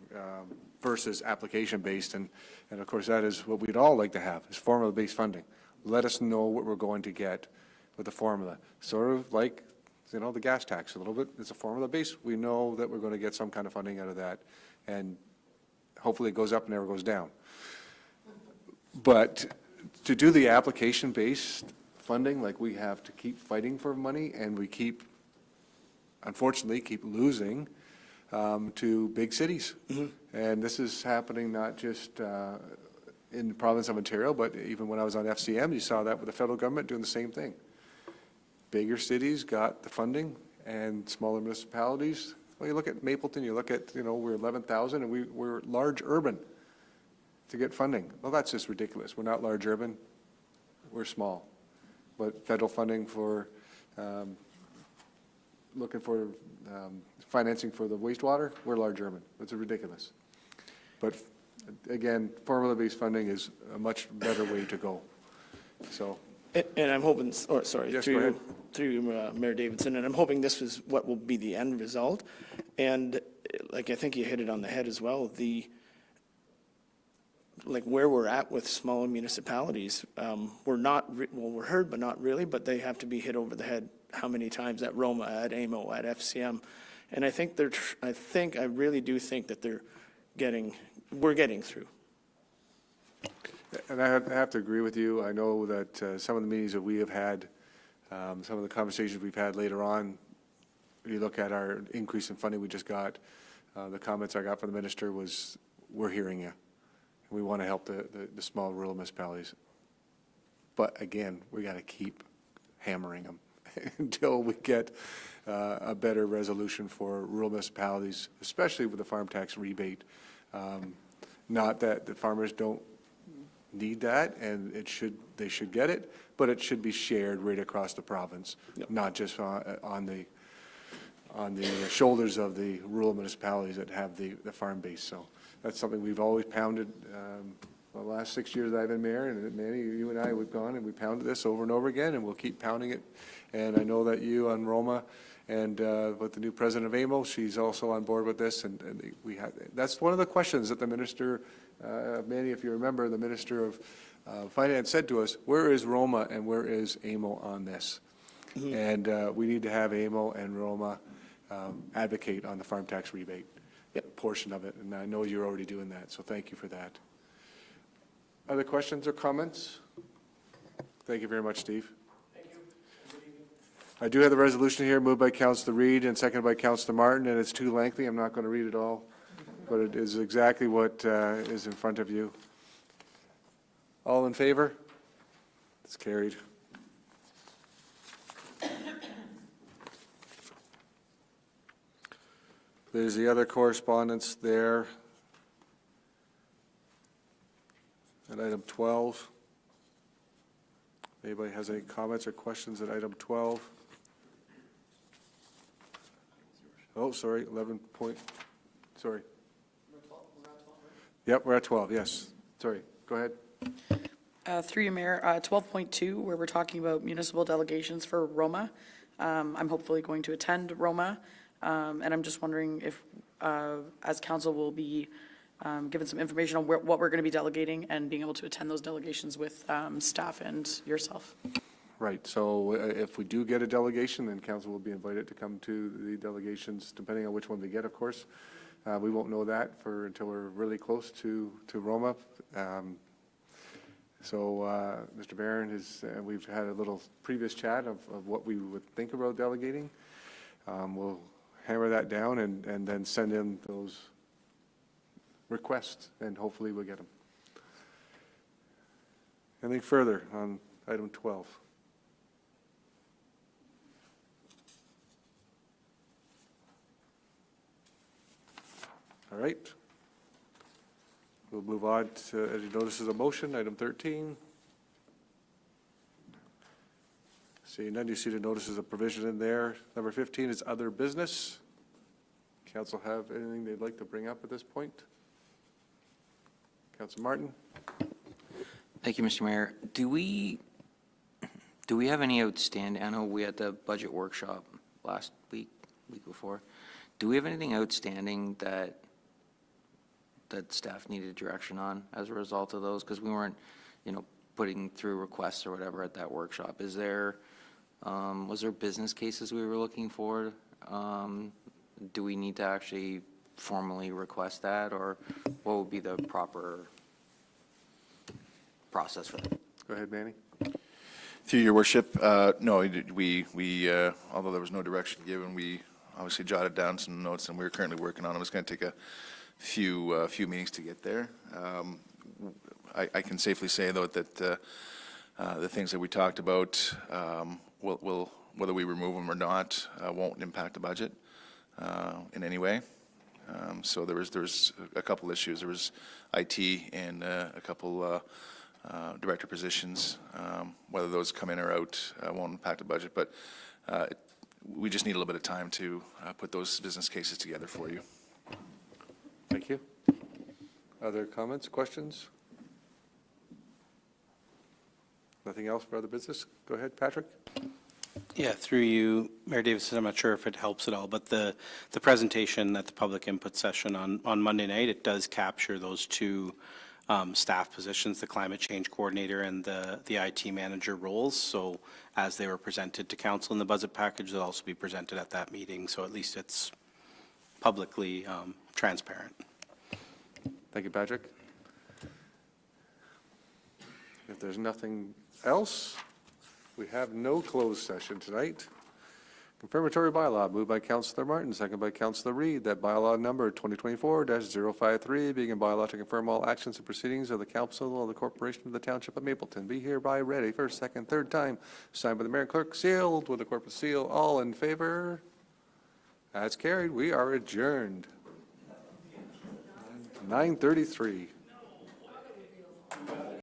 versus application-based, and of course that is what we'd all like to have, is formula-based funding. Let us know what we're going to get with the formula, sort of like, you know, the gas tax a little bit. It's a formula base. We know that we're going to get some kind of funding out of that, and hopefully it goes up and never goes down. But to do the application-based funding, like we have to keep fighting for money, and we keep, unfortunately, keep losing to big cities. And this is happening not just in the province of Ontario, but even when I was on FCM, you saw that with the federal government doing the same thing. Bigger cities got the funding, and smaller municipalities, well, you look at Mapleton, you look at, you know, we're 11,000, and we're large urban to get funding. Well, that's just ridiculous. We're not large urban, we're small. But federal funding for, looking for financing for the wastewater, we're large urban. It's ridiculous. But again, formula-based funding is a much better way to go. So. And I'm hoping, or sorry, Yes, go ahead. through you, Mayor Davidson, and I'm hoping this is what will be the end result. And like, I think you hit it on the head as well, like where we're at with smaller municipalities, we're not, well, we're heard, but not really, but they have to be hit over the head how many times at Roma, at AMO, at FCM. And I think I really do think that we're getting through. And I have to agree with you. I know that some of the meetings that we have had, some of the conversations we've had later on, if you look at our increase in funding we just got, the comments I got from the minister was, we're hearing you. We want to help the small rural municipalities. But again, we got to keep hammering them until we get a better resolution for rural municipalities, especially with the farm tax rebate. Not that the farmers don't need that, and they should get it, but it should be shared right across the province, not just on the shoulders of the rural municipalities that have the farm base. So that's something we've always pounded the last 6 years that I've been mayor, and Manny, you and I, we've gone and we pounded this over and over again, and we'll keep pounding it. And I know that you on Roma and with the new president of AMO, she's also on board with this, and we had, that's one of the questions that the minister, Manny, if you remember, the Minister of Finance said to us, where is Roma and where is AMO on this? And we need to have AMO and Roma advocate on the farm tax rebate portion of it, and I know you're already doing that, so thank you for that. Other questions or comments? Thank you very much, Steve. Thank you. I do have the resolution here, moved by Councillor Reid and seconded by Councillor Martin, and it's too lengthy. I'm not going to read it all, but it is exactly what is in front of you. All in favor? It's carried. There's the other correspondence there. At item 12. Anybody has any comments or questions at item 12? Oh, sorry, 11 point, sorry. Yep, we're at 12, yes. Sorry, go ahead. Through you, Mayor, 12.2, where we're talking about municipal delegations for Roma. I'm hopefully going to attend Roma, and I'm just wondering if, as council, will be given some information on what we're going to be delegating and being able to attend those delegations with staff and yourself. Right, so if we do get a delegation, then council will be invited to come to the delegations, depending on which one we get, of course. We won't know that until we're really close to Roma. So Mr. Barron we've had a little previous chat of what we would think about delegating. We'll hammer that down and then send in those requests, and hopefully we'll get them. Anything further on item 12? All right. We'll move on to, any notices of motion, item 13. Seeing none, you see the notices of provision in there. Number 15 is other business. Council have anything they'd like to bring up at this point? Councilor Martin? Thank you, Mr. Mayor. Do we have any outstanding, I know we had the budget workshop last week before. Do we have anything outstanding that staff needed direction on as a result of those? Because we weren't, putting through requests or whatever at that workshop. Was there business cases we were looking for? Do we need to actually formally request that, or what would be the proper process for that? Go ahead, Manny. Through your worship, no, we, although there was no direction given, we obviously jotted down some notes, and we're currently working on them. It's going to take a few meetings to get there. I can safely say, though, that the things that we talked about, will whether we remove them or not, won't impact the budget in any way. So there was a couple issues. There was IT and a couple director positions. Whether those come in or out won't impact the budget, but we just need a little bit of time to put those business cases together for you. Thank you. Other comments, questions? Nothing else for other business? Go ahead, Patrick. Yeah, through you, Mayor Davis, I'm not sure if it helps at all, but the presentation at the public input session on Monday night, it does capture those two staff positions, the climate change coordinator and the IT manager roles. So as they were presented to council in the budget package, they'll also be presented at that meeting. So at least it's publicly transparent. Thank you, Patrick. If there's nothing else, we have no closed session tonight. Confirmatory bylaw moved by Councillor Martin, second by Councillor Reid, that bylaw number 2024-053, being a bylaw to confirm all actions and proceedings of the council of the corporation of the township of Mapleton, be hereby read a first, second, third time, signed by the mayor and clerk, sealed with the corporate seal. All in favor? That's carried. We are adjourned. 9:33.